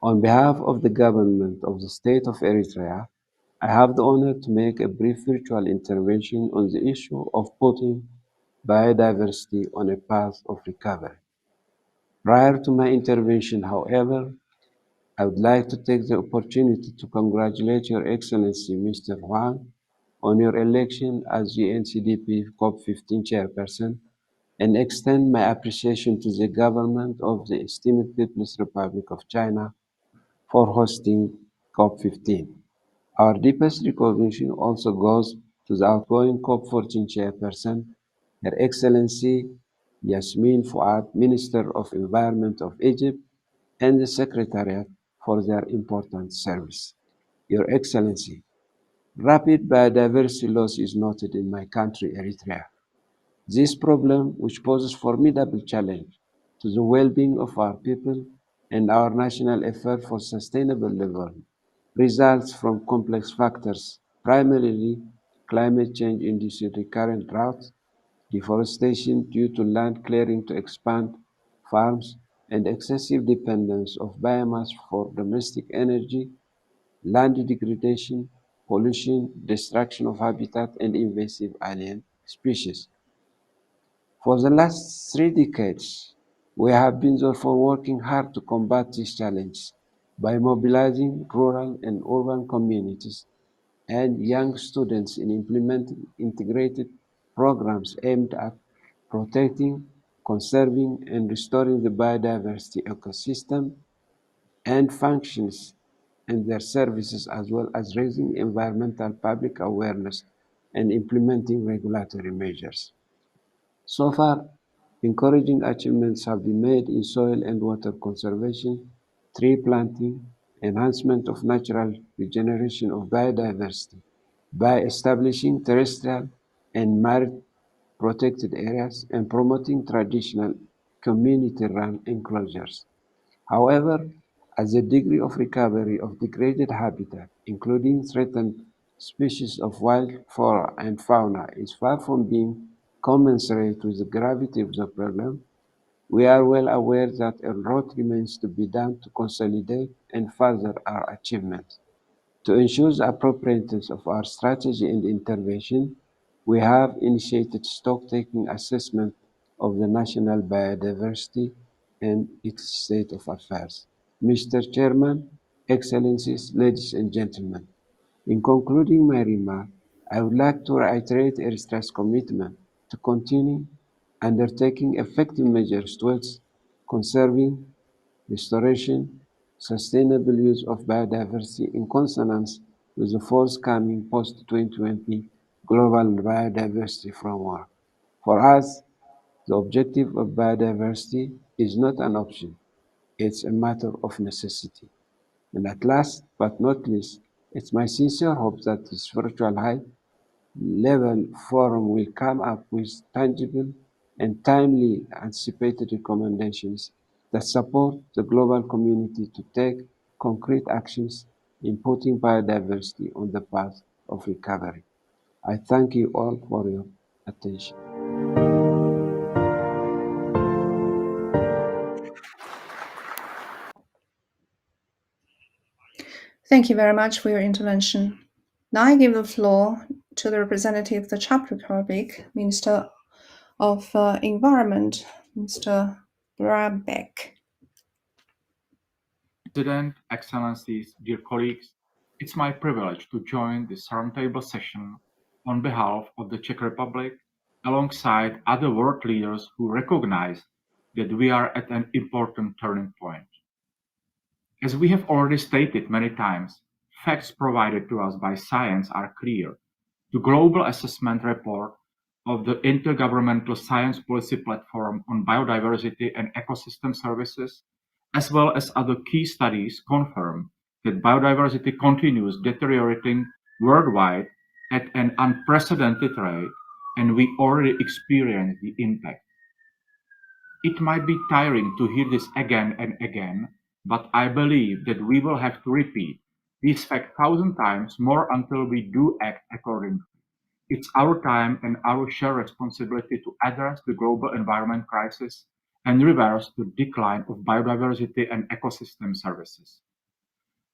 On behalf of the government of the state of Eritrea, I have the honor to make a brief virtual intervention on the issue of putting biodiversity on a path of recovery. Prior to my intervention, however, I would like to take the opportunity to congratulate Your Excellency, Mr. Huang, on your election as UNCDP COP15 chairperson and extend my appreciation to the government of the esteemed People's Republic of China for hosting COP15. Our deepest recognition also goes to the outgoing COP14 chairperson, Her Excellency Yasmin Fuad, Minister of Environment of Egypt, and the Secretariat for their important service. Your Excellency, Rapid biodiversity loss is noted in my country, Eritrea. This problem, which poses formidable challenge to the well-being of our people and our national effort for sustainable development, results from complex factors, primarily climate change-induced recurrent droughts, deforestation due to land clearing to expand farms, and excessive dependence of biomass for domestic energy, land degradation, pollution, destruction of habitat, and invasive alien species. For the last 3 decades, we have been therefore working hard to combat these challenges by mobilizing rural and urban communities and young students in implementing integrated programs aimed at protecting, conserving, and restoring the biodiversity ecosystem and functions and their services, as well as raising environmental public awareness and implementing regulatory measures. So far, encouraging achievements have been made in soil and water conservation, tree planting, enhancement of natural regeneration of biodiversity by establishing terrestrial and marine protected areas and promoting traditional community-run enclosures. However, as the degree of recovery of degraded habitat, including threatened species of wild flora and fauna, is far from being commensurate with the gravity of the problem, we are well aware that a lot remains to be done to consolidate and further our achievements. To ensure the appropriateness of our strategy and intervention, we have initiated stock-taking assessment of the national biodiversity and its state of affairs. Mr. Chairman, Excellencies, ladies and gentlemen, in concluding my remarks, I would like to reiterate Eritrea's commitment to continue undertaking effective measures towards conserving, restoration, sustainable use of biodiversity in consonance with the forthcoming post-2020 Global Biodiversity Framework. For us, the objective of biodiversity is not an option, it's a matter of necessity. And at last but not least, it's my sincere hope that this virtual high-level forum will come up with tangible and timely anticipated recommendations that support the global community to take concrete actions in putting biodiversity on the path of recovery. I thank you all for your attention. Thank you very much for your intervention. Now I give the floor to the representative of the Czech Republic, Minister of Environment, Mr. Brabec. President, Excellencies, dear colleagues, it's my privilege to join this roundtable session on behalf of the Czech Republic, alongside other world leaders who recognize that we are at an important turning point. As we have already stated many times, facts provided to us by science are clear. The Global Assessment Report of the Intergovernmental Science Policy Platform on Biodiversity and Ecosystem Services, as well as other key studies, confirm that biodiversity continues deteriorating worldwide at an unprecedented rate, and we already experience the impact. It might be tiring to hear this again and again, but I believe that we will have to repeat this fact 1,000 times more until we do act accordingly. It's our time and our shared responsibility to address the global environment crisis and reverse the decline of biodiversity and ecosystem services.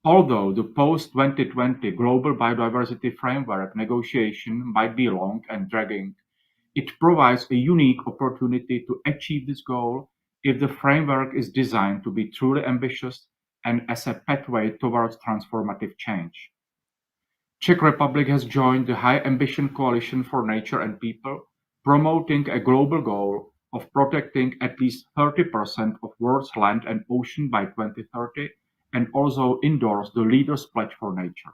Although the post-2020 Global Biodiversity Framework negotiation might be long and dragging, it provides a unique opportunity to achieve this goal if the framework is designed to be truly ambitious and as a pathway towards transformative change. Czech Republic has joined the High Ambition Coalition for Nature and People, promoting a global goal of protecting at least 30% of world's land and ocean by 2030, and also endorse the Leaders' Pledge for Nature.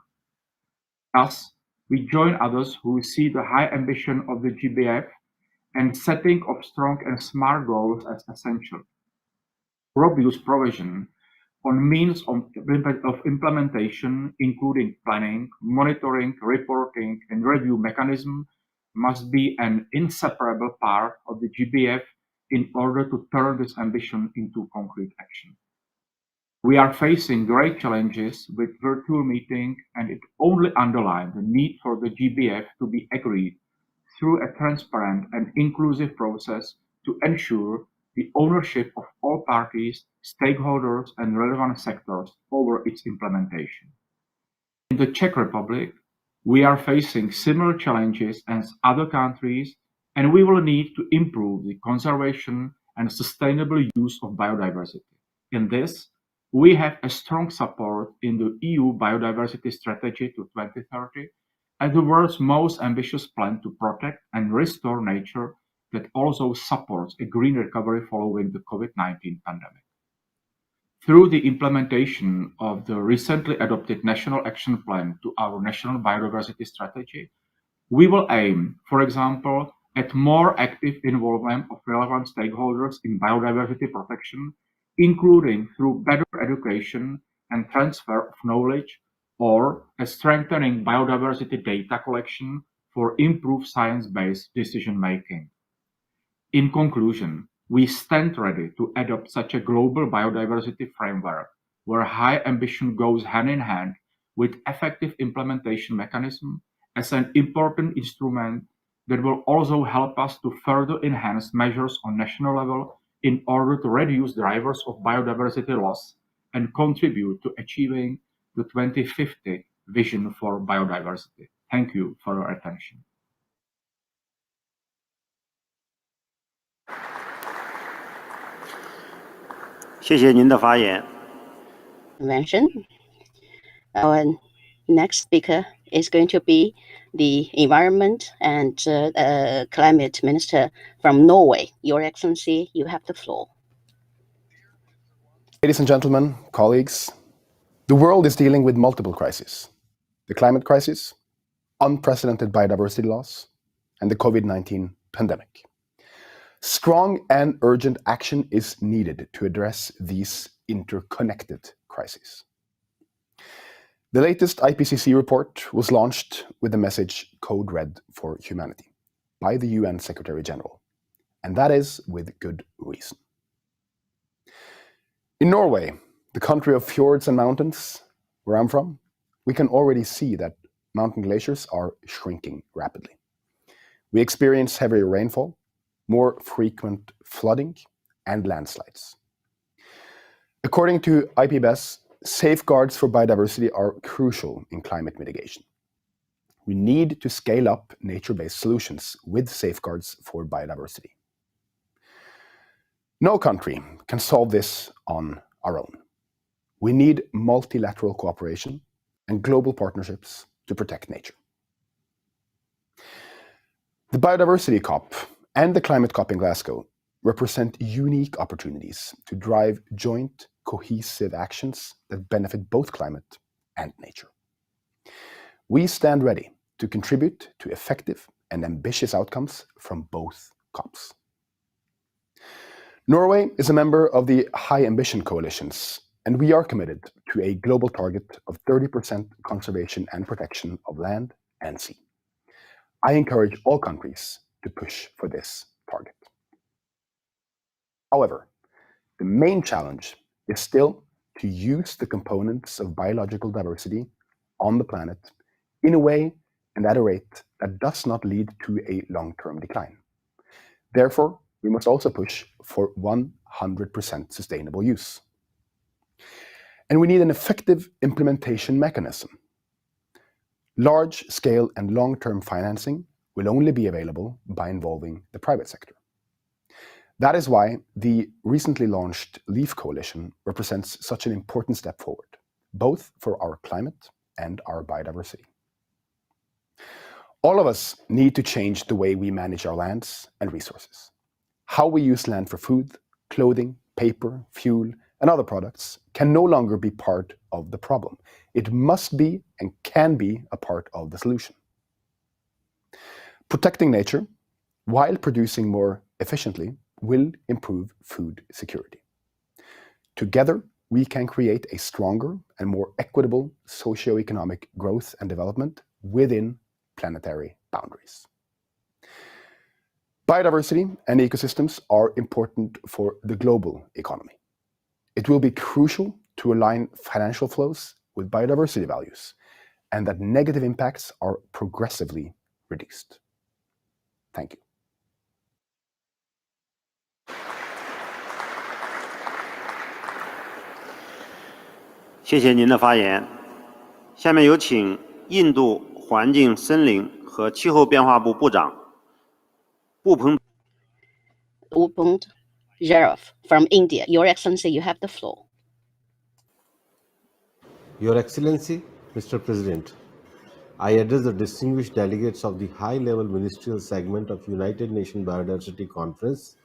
Thus, we join others who see the high ambition of the GBF and setting of strong and smart goals as essential. Robust provision on means of implementation, including planning, monitoring, reporting, and review mechanism, must be an inseparable part of the GBF in order to turn this ambition into concrete action. We are facing great challenges with virtual meeting, and it only underlines the need for the GBF to be agreed through a transparent and inclusive process to ensure the ownership of all parties, stakeholders, and relevant sectors over its implementation. In the Czech Republic, we are facing similar challenges as other countries, and we will need to improve the conservation and sustainable use of biodiversity. In this, we have a strong support in the EU Biodiversity Strategy to 2030 as the world's most ambitious plan to protect and restore nature that also supports a green recovery following the COVID-19 pandemic. Through the implementation of the recently adopted National Action Plan to our National Biodiversity Strategy, we will aim, for example, at more active involvement of relevant stakeholders in biodiversity protection, including through better education and transfer of knowledge, or a strengthening biodiversity data collection for improved science-based decision-making. In conclusion, we stand ready to adopt such a global biodiversity framework where high ambition goes hand in hand with effective implementation mechanism as an important instrument that will also help us to further enhance measures on national level in order to reduce drivers of biodiversity loss and contribute to achieving the 2050 vision for biodiversity. Thank you for your attention. Our next speaker is going to be the Environment and Climate Minister from Norway. Your Excellency, you have the floor. Ladies and gentlemen, colleagues, the world is dealing with multiple crises. The climate crisis, unprecedented biodiversity loss, and the COVID-19 pandemic. Strong and urgent action is needed to address these interconnected crises. The latest IPCC report was launched with the message Code Red for Humanity by the UN Secretary General, and that is with good reason. In Norway, the country of fjords and mountains, where I'm from, we can already see that mountain glaciers are shrinking rapidly. We experience heavier rainfall, more frequent flooding, and landslides. According to IPBES, safeguards for biodiversity are crucial in climate mitigation. We need to scale up nature-based solutions with safeguards for biodiversity. No country can solve this on our own. We need multilateral cooperation and global partnerships to protect nature. The Biodiversity COP and the Climate COP in Glasgow represent unique opportunities to drive joint, cohesive actions that benefit both climate and nature. We stand ready to contribute to effective and ambitious outcomes from both COPs. Norway is a member of the High Ambition Coalitions, and we are committed to a global target of 30% conservation and protection of land and sea. I encourage all countries to push for this target. However, the main challenge is still to use the components of biological diversity on the planet in a way and at a rate that does not lead to a long-term decline. Therefore, we must also push for 100% sustainable use. And we need an effective implementation mechanism. Large-scale and long-term financing will only be available by involving the private sector. That is why the recently launched LEAF Coalition represents such an important step forward, both for our climate and our biodiversity. All of us need to change the way we manage our lands and resources. How we use land for food, clothing, paper, fuel, and other products can no longer be part of the problem. It must be and can be a part of the solution. Protecting nature while producing more efficiently will improve food security. Together, we can create a stronger and more equitable socioeconomic growth and development within planetary boundaries. Biodiversity and ecosystems are important for the global economy. It will be crucial to align financial flows with biodiversity values and that negative impacts are progressively reduced. Thank you. 谢谢您的发言。下面有请印度环境、森林和气候变化部部长Upung Jaraf from India. Your Excellency, you have the floor. Your Excellency, Mr. President, I address the distinguished delegates of the high-level ministerial segment of United Nations Biodiversity Conference,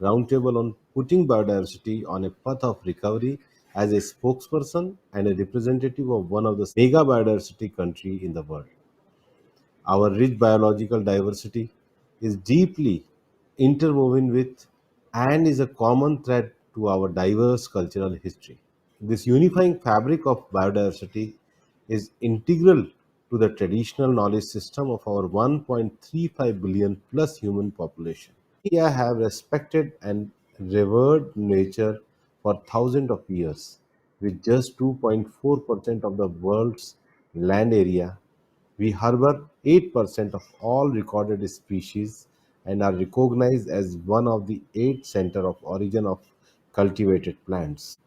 Roundtable on Putting Biodiversity on a Path of Recovery as a spokesperson and a representative of one of the mega biodiversity countries in the world. Our rich biological diversity is deeply interwoven with and is a common thread to our diverse cultural history. This unifying fabric of biodiversity is integral to the traditional knowledge system of our 1.35 billion plus human population. India have respected and revered nature for thousands of years. With just 2.4% of the world's land area, we harbor 8% of all recorded species and are recognized as one of the 8 centers of origin of cultivated plants.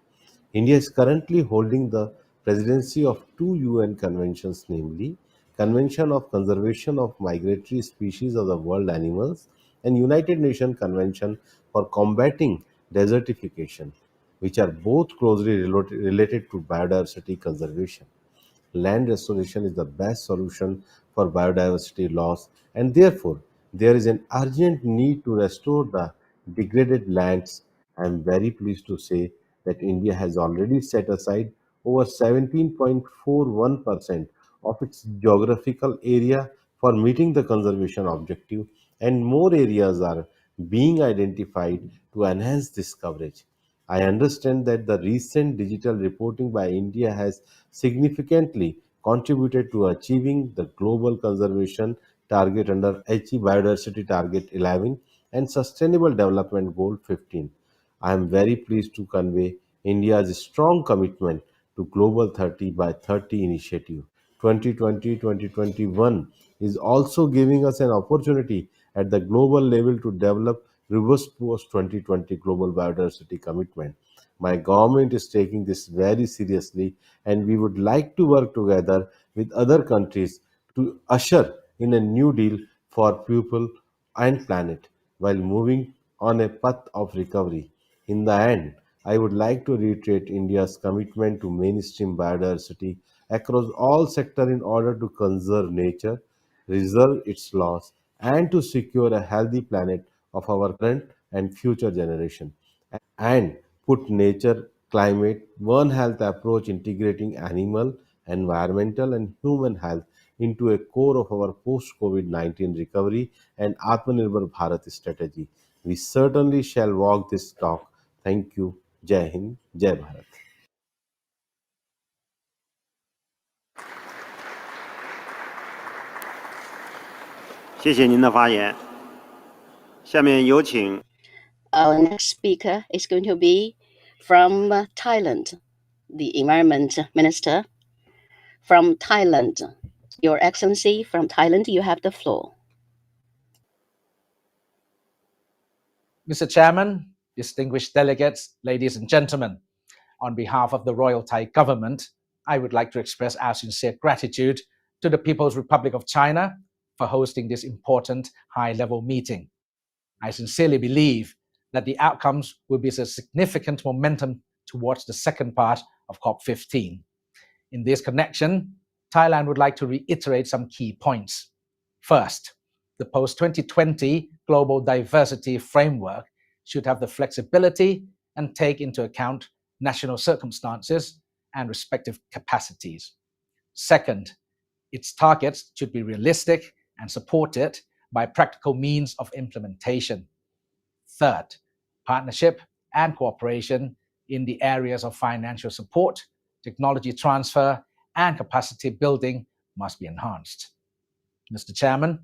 India is currently holding the presidency of 2 UN conventions, namely Convention of Conservation of Migratory Species of the World Animals and United Nations Convention for Combating Desertification, which are both closely related to biodiversity conservation. Land restoration is the best solution for biodiversity loss, and therefore there is an urgent need to restore the degraded lands. I am very pleased to say that India has already set aside over 17.41% of its geographical area for meeting the conservation objective, and more areas are being identified to enhance this coverage. I understand that the recent digital reporting by India has significantly contributed to achieving the global conservation target under HE Biodiversity Target 11 and Sustainable Development Goal 15. I am very pleased to convey India's strong commitment to Global 30 by 30 initiative. 2020-2021 is also giving us an opportunity at the global level to develop robust post-2020 global biodiversity commitment. My government is taking this very seriously, and we would like to work together with other countries to usher in a new deal for people and planet while moving on a path of recovery. In the end, I would like to reiterate India's commitment to mainstream biodiversity across all sectors in order to conserve nature, reserve its laws, and to secure a healthy planet of our current and future generation. And put nature, climate, One Health approach integrating animal, environmental, and human health into a core of our post-COVID-19 recovery and Atmanirbhar Bharat strategy. We certainly shall walk this talk. Thank you. Jai Hind, Jai Bharat. 谢谢您的发言。下面有请 Our next speaker is going to be from Thailand, the Environment Minister from Thailand. Your Excellency, from Thailand, you have the floor. Mr. Chairman, distinguished delegates, ladies and gentlemen, on behalf of the Royal Thai Government, I would like to express our sincere gratitude to the People's Republic of China for hosting this important high-level meeting. I sincerely believe that the outcomes will be a significant momentum towards the second part of COP15. In this connection, Thailand would like to reiterate some key points. First, the post-2020 Global Diversity Framework should have the flexibility and take into account national circumstances and respective capacities. Second, its targets should be realistic and supported by practical means of implementation. Third, partnership and cooperation in the areas of financial support, technology transfer, and capacity building must be enhanced. Mr. Chairman,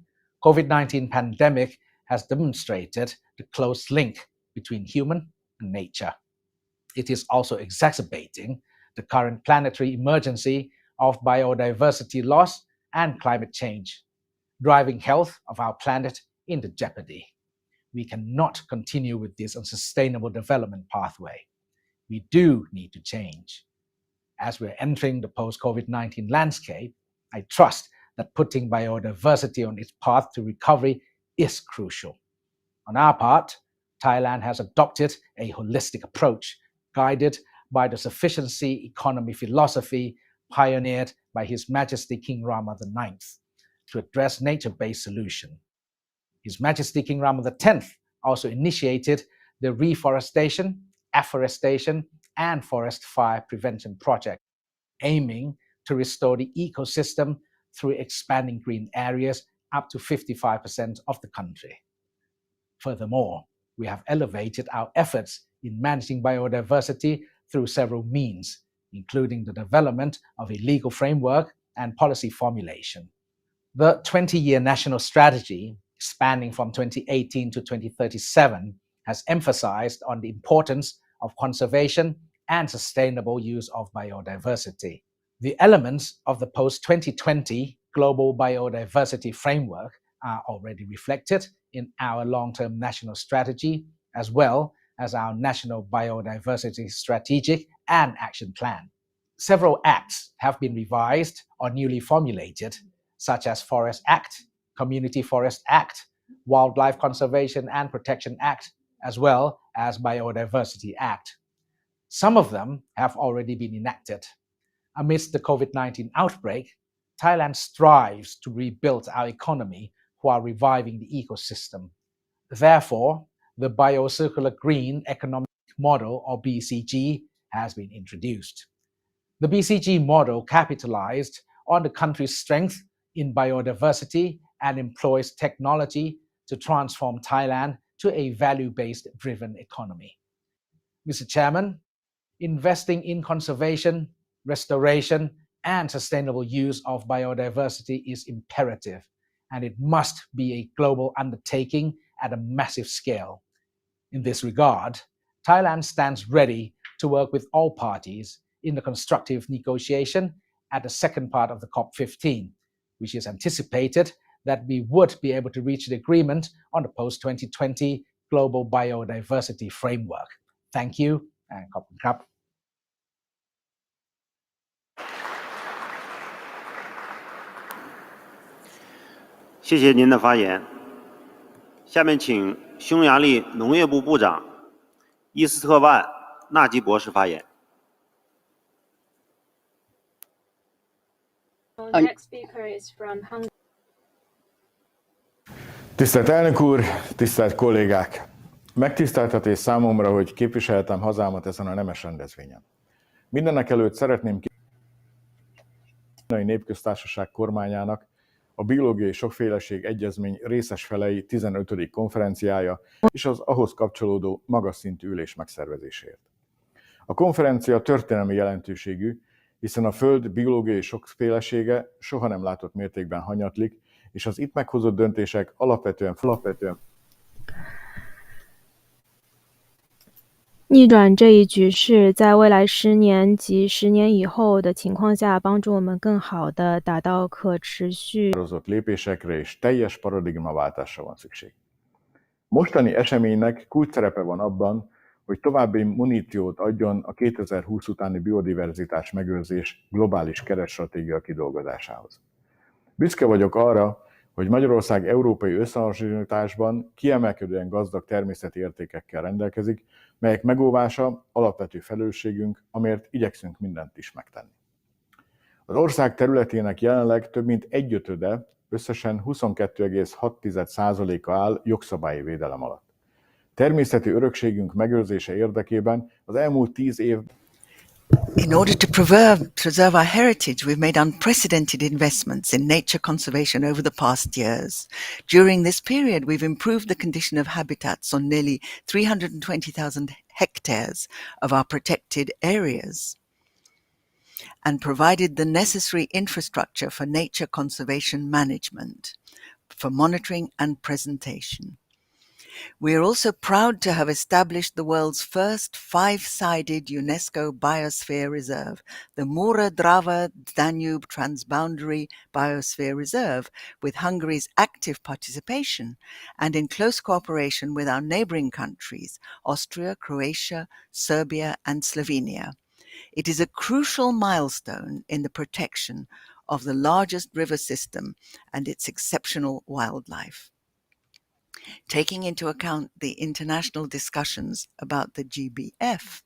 COVID-19 pandemic has demonstrated the close link between human and nature. It is also exacerbating the current planetary emergency of biodiversity loss and climate change, driving health of our planet into jeopardy. We cannot continue with this unsustainable development pathway. We do need to change. As we're entering the post-COVID-19 landscape, I trust that putting biodiversity on its path to recovery is crucial. On our part, Thailand has adopted a holistic approach guided by the sufficiency economy philosophy pioneered by His Majesty King Rama IX to address nature-based solutions. His Majesty King Rama X also initiated the reforestation, afforestation, and forest fire prevention project, aiming to restore the ecosystem through expanding green areas up to 55% of the country. Furthermore, we have elevated our efforts in managing biodiversity through several means, including the development of a legal framework and policy formulation. The 20-year national strategy, spanning from 2018 to 2037, has emphasized on the importance of conservation and sustainable use of biodiversity. The elements of the post-2020 Global Biodiversity Framework are already reflected in our long-term national strategy, as well as our National Biodiversity Strategic and Action Plan. Several acts have been revised or newly formulated, such as Forest Act, Community Forest Act, Wildlife Conservation and Protection Act, as well as Biodiversity Act. Some of them have already been enacted. Amidst the COVID-19 outbreak, Thailand strives to rebuild our economy while reviving the ecosystem. Therefore, the Biocircular Green Economic Model, or BCG, has been introduced. The BCG model capitalized on the country's strength in biodiversity and employs technology to transform Thailand to a value-based driven economy. Mr. Chairman, investing in conservation, restoration, and sustainable use of biodiversity is imperative, and it must be a global undertaking at a massive scale. In this regard, Thailand stands ready to work with all parties in the constructive negotiation at the second part of the COP15, which is anticipated that we would be able to reach an agreement on the post-2020 Global Biodiversity Framework. Thank you, and ขอบคุณครับ 谢谢您的发言。下面请匈牙利农业部部长伊斯特万·纳吉博士发言。The next speaker is from Hungary. Tisztelt elnök úr, tisztelt kollégák! Megtiszteltetés számomra, hogy képviselhetem hazámat ezen a nemes rendezvényen. Mindenekelőtt szeretném a Kínai Népköztársaság kormányának a Biológiai Sokféleség Egyezmény részes felei 15. konferenciája és az ahhoz kapcsolódó magas szintű ülés megszervezéséért. A konferencia történelmi jelentőségű, hiszen a Föld biológiai sokfélesége soha nem látott mértékben hanyatlik, és az itt meghozott döntések alapvetően 逆转这一局势，在未来10年及10年以后的情况下，帮助我们更好地达到可持续。lépésekre és teljes paradigmaváltásra van szükség. Mostani eseménynek kulcsszerepe van abban, hogy további muníciót adjon a 2020 utáni biodiverzitás megőrzés globális keretstratégia kidolgozásához. Büszke vagyok arra, hogy Magyarország európai összehasonlításban kiemelkedően gazdag természeti értékekkel rendelkezik, melyek megóvása alapvető felelősségünk, amért igyekszünk mindent is megtenni. Az ország területének jelenleg több mint 1/5, összesen 22,6%-a áll jogszabályi védelem alatt. Természeti örökségünk megőrzése érdekében az elmúlt 10 évben In order to preserve our heritage, we've made unprecedented investments in nature conservation over the past years. During this period, we've improved the condition of habitats on nearly 320,000 hectares of our protected areas and provided the necessary infrastructure for nature conservation management, for monitoring and presentation. We are also proud to have established the world's first five-sided UNESCO Biosphere Reserve, the Mura-Drava-Danube Transboundary Biosphere Reserve, with Hungary's active participation and in close cooperation with our neighboring countries, Austria, Croatia, Serbia, and Slovenia. It is a crucial milestone in the protection of the largest river system and its exceptional wildlife. Taking into account the international discussions about the GBF,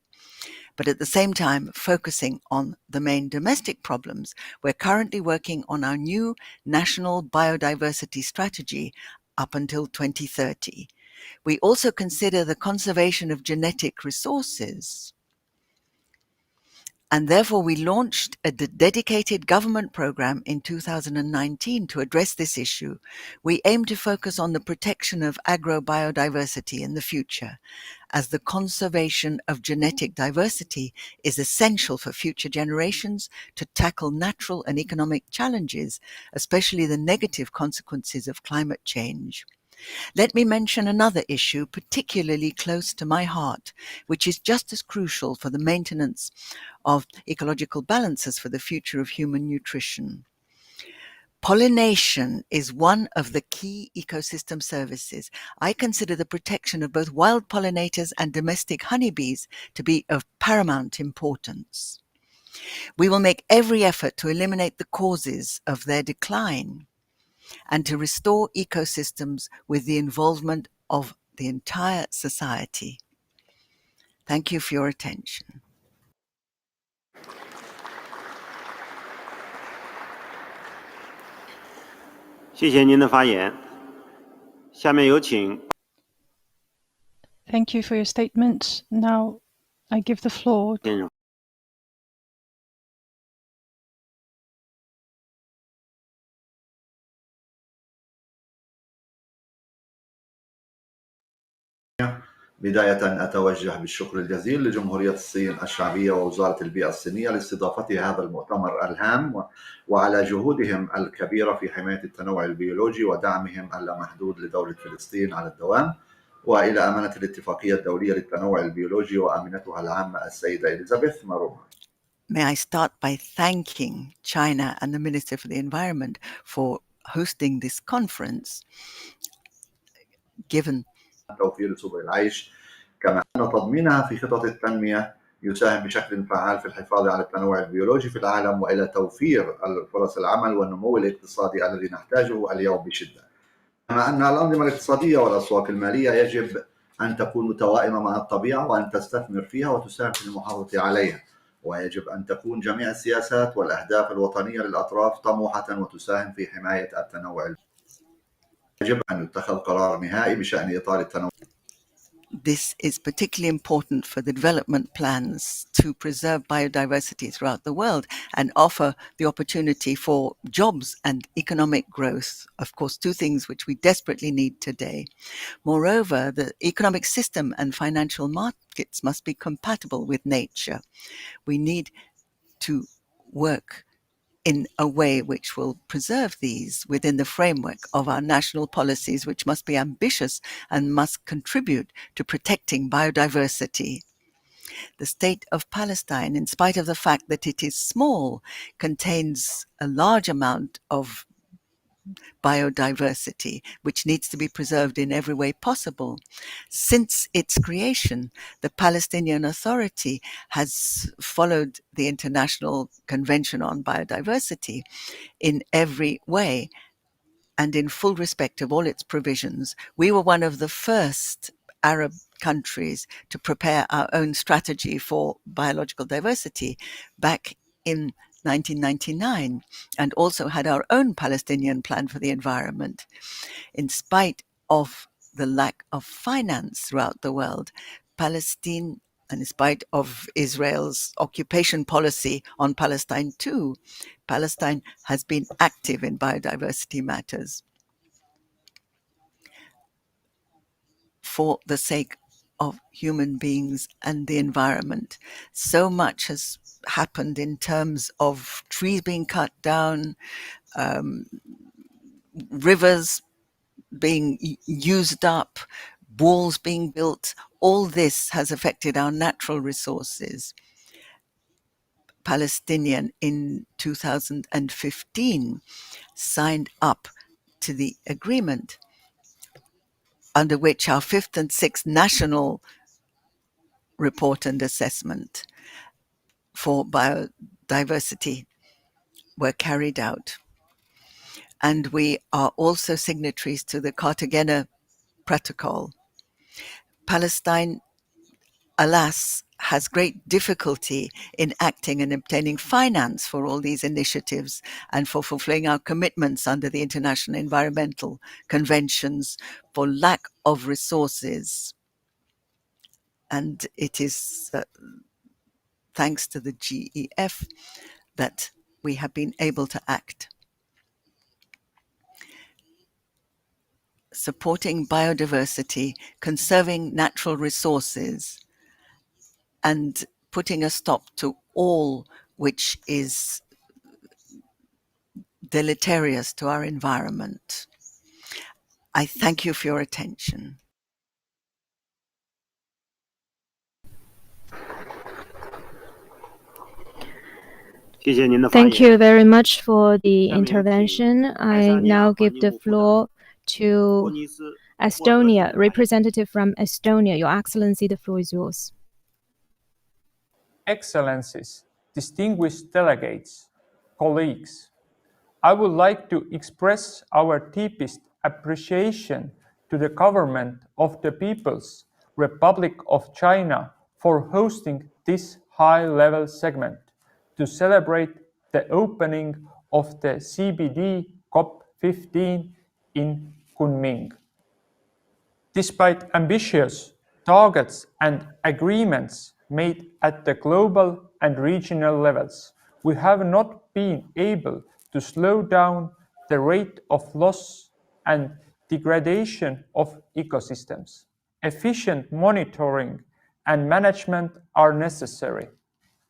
but at the same time focusing on the main domestic problems, we're currently working on our new national biodiversity strategy up until 2030. We also consider the conservation of genetic resources, and therefore we launched a dedicated government program in 2019 to address this issue. We aim to focus on the protection of agrobiodiversity in the future, as the conservation of genetic diversity is essential for future generations to tackle natural and economic challenges, especially the negative consequences of climate change. Let me mention another issue particularly close to my heart, which is just as crucial for the maintenance of ecological balances for the future of human nutrition. Pollination is one of the key ecosystem services. I consider the protection of both wild pollinators and domestic honeybees to be of paramount importance. We will make every effort to eliminate the causes of their decline and to restore ecosystems with the involvement of the entire society. Thank you for your attention. 谢谢您的发言。下面有请 Thank you for your statement. Now I give the floor. 先生。بداية أتوجه بالشكر الجزيل لجمهورية الصين الشعبية ووزارة البيئة الصينية لاستضافة هذا المؤتمر الهام وعلى جهودهم الكبيرة في حماية التنوع البيولوجي ودعمهم اللامحدود لدولة فلسطين على الدوام، وإلى أمانة الاتفاقية الدولية للتنوع البيولوجي وأمينتها العامة السيدة إليزابيث ماروما. May I start by thanking China and the Minister for the Environment for hosting this conference, given توفير سبل العيش، كما أن تضمينها في خطط التنمية يساهم بشكل فعال في الحفاظ على التنوع البيولوجي في العالم وإلى توفير فرص العمل والنمو الاقتصادي الذي نحتاجه اليوم بشدة. كما أن الأنظمة الاقتصادية والأسواق المالية يجب أن تكون متوائمة مع الطبيعة وأن تستثمر فيها وتساهم في المحافظة عليها، ويجب أن تكون جميع السياسات والأهداف الوطنية للأطراف طموحة وتساهم في حماية التنوع البيولوجي. يجب أن يتخذ قرار نهائي بشأن إطار التنوع. This is particularly important for the development plans to preserve biodiversity throughout the world and offer the opportunity for jobs and economic growth, of course, two things which we desperately need today. Moreover, the economic system and financial markets must be compatible with nature. We need to work in a way which will preserve these within the framework of our national policies, which must be ambitious and must contribute to protecting biodiversity. The state of Palestine, in spite of the fact that it is small, contains a large amount of biodiversity, which needs to be preserved in every way possible. Since its creation, the Palestinian Authority has followed the International Convention on Biodiversity in every way and in full respect of all its provisions. We were one of the first Arab countries to prepare our own strategy for biological diversity back in 1999, and also had our own Palestinian plan for the environment. In spite of the lack of finance throughout the world, Palestine And in spite of Israel's occupation policy on Palestine too, Palestine has been active in biodiversity matters for the sake of human beings and the environment. So much has happened in terms of trees being cut down, rivers being used up, walls being built. All this has affected our natural resources. Palestinian in 2015 signed up to the agreement under which our fifth and sixth national report and assessment for biodiversity were carried out. And we are also signatories to the Cartagena Protocol. Palestine, alas, has great difficulty in acting and obtaining finance for all these initiatives and for fulfilling our commitments under the international environmental conventions for lack of resources. And it is thanks to the GEF that we have been able to act. Supporting biodiversity, conserving natural resources, and putting a stop to all which is deleterious to our environment. I thank you for your attention. Thank you very much for the intervention. I now give the floor to Estonia, representative from Estonia. Your Excellency, the floor is yours. Excellencies, distinguished delegates, colleagues, I would like to express our deepest appreciation to the government of the People's Republic of China for hosting this high-level segment to celebrate the opening of the CBD COP15 in Kunming. Despite ambitious targets and agreements made at the global and regional levels, we have not been able to slow down the rate of loss and degradation of ecosystems. Efficient monitoring and management are necessary.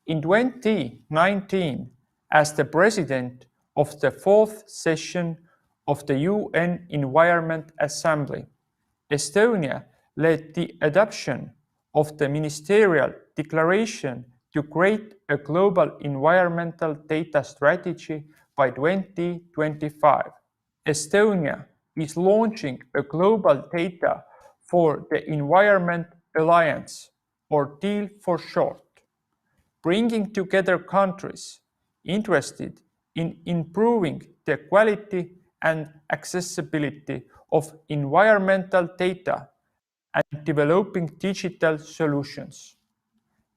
In 2019, as the president of the fourth session of the UN Environment Assembly, Estonia led the adoption of the ministerial declaration to create a global environmental data strategy by 2025. Estonia is launching a global data for the Environment Alliance, or DEAL for short, bringing together countries interested in improving the quality and accessibility of environmental data and developing digital solutions.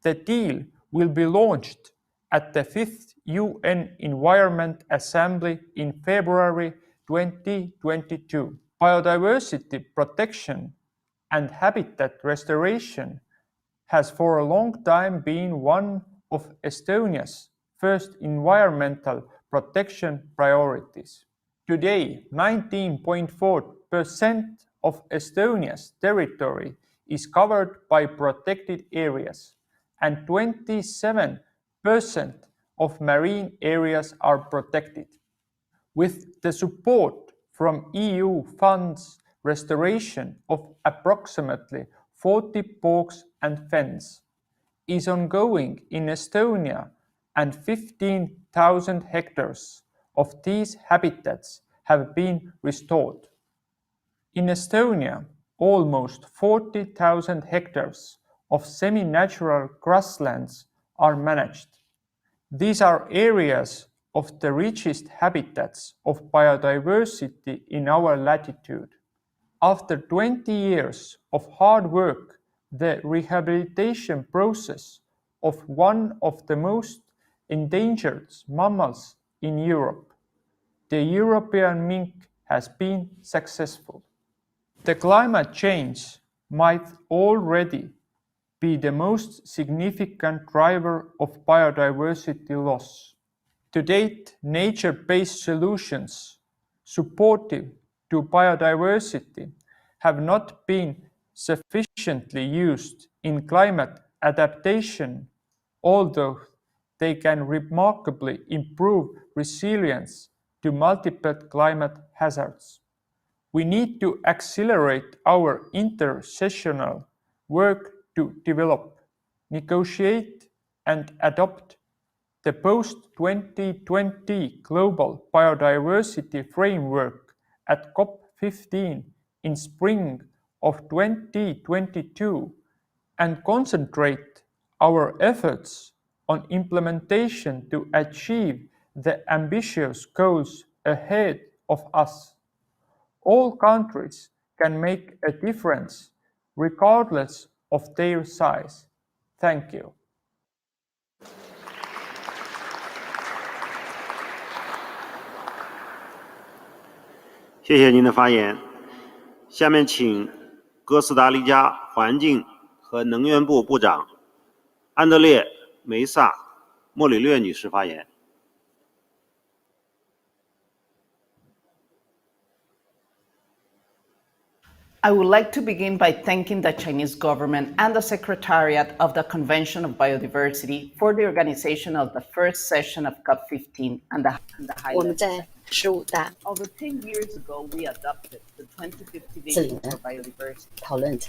The deal will be launched at the 5th UN Environment Assembly in February 2022. Biodiversity protection and habitat restoration has for a long time been one of Estonia's first environmental protection priorities. Today, 19.4% of Estonia's territory is covered by protected areas, and 27% of marine areas are protected. With the support from EU funds, restoration of approximately 40 bogs and fens is ongoing in Estonia, and 15,000 hectares of these habitats have been restored. In Estonia, almost 40,000 hectares of semi-natural grasslands are managed. These are areas of the richest habitats of biodiversity in our latitude. After 20 years of hard work, the rehabilitation process of one of the most endangered mammals in Europe, the European mink, has been successful. The climate change might already be the most significant driver of biodiversity loss. To date, nature-based solutions supportive to biodiversity have not been sufficiently used in climate adaptation, although they can remarkably improve resilience to multiple climate hazards. We need to accelerate our intersessional work to develop, negotiate, and adopt the post-2020 Global Biodiversity Framework at COP15 in spring of 2022 and concentrate our efforts on implementation to achieve the ambitious goals ahead of us. All countries can make a difference regardless of their size. Thank you. 谢谢您的发言。下面请哥斯达黎加环境和能源部部长安德烈·梅萨·莫里略女士发言。I would like to begin by thanking the Chinese government and the Secretariat of the Convention of Biodiversity for the organization of the first session of COP15 and the highlight. Over 10 years ago, we adopted the 2050 vision for biodiversity.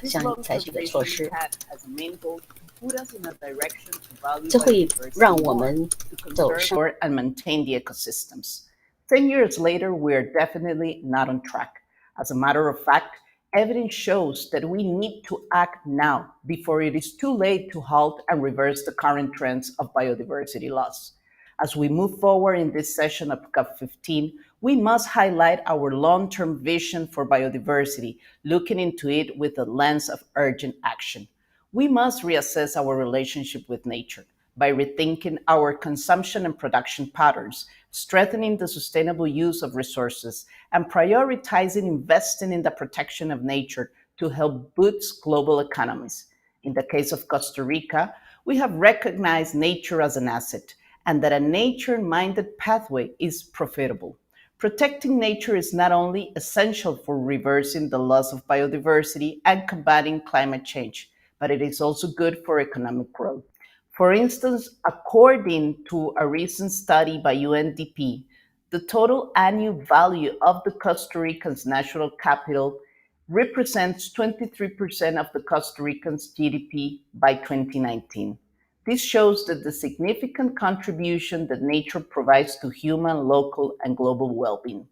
This long-term vision had as a main goal to put us in a direction to value biodiversity, to conserve and maintain the ecosystems. 10 years later, we're definitely not on track. As a matter of fact, evidence shows that we need to act now before it is too late to halt and reverse the current trends of biodiversity loss. As we move forward in this session of COP15, we must highlight our long-term vision for biodiversity, looking into it with a lens of urgent action. We must reassess our relationship with nature by rethinking our consumption and production patterns, strengthening the sustainable use of resources, and prioritizing investing in the protection of nature to help boost global economies. In the case of Costa Rica, we have recognized nature as an asset and that a nature-minded pathway is profitable. Protecting nature is not only essential for reversing the loss of biodiversity and combating climate change, but it is also good for economic growth. For instance, according to a recent study by UNDP, the total annual value of the Costa Rican's natural capital represents 23% of the Costa Rican's GDP by 2019. This shows that the significant contribution that nature provides to human, local, and global well-being.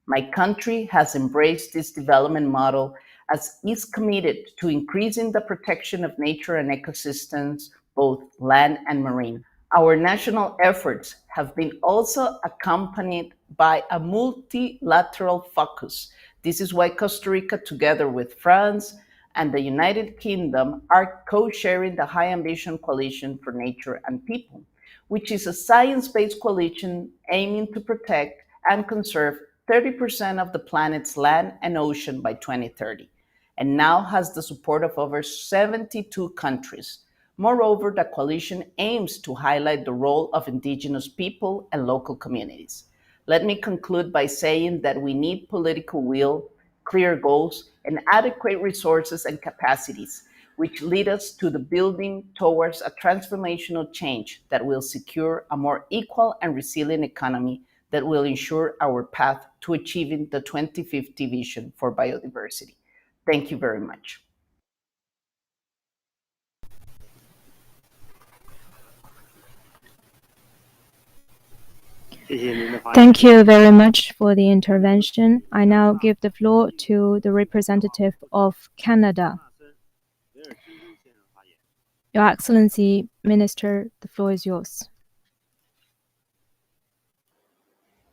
My country has embraced this development model as is committed to increasing the protection of nature and ecosystems, both land and marine. Our national efforts have been also accompanied by a multilateral focus. This is why Costa Rica, together with France and the United Kingdom, are co-chairing the High Ambition Coalition for Nature and People, which is a science-based coalition aiming to protect and conserve 30% of the planet's land and ocean by 2030, and now has the support of over 72 countries. Moreover, the coalition aims to highlight the role of indigenous people and local communities. Let me conclude by saying that we need political will, clear goals, and adequate resources and capacities, which lead us to the building towards a transformational change that will secure a more equal and resilient economy that will ensure our path to achieving the 2050 vision for biodiversity. Thank you very much. Thank you very much for the intervention. I now give the floor to the representative of Canada. Your Excellency, Minister, the floor is yours.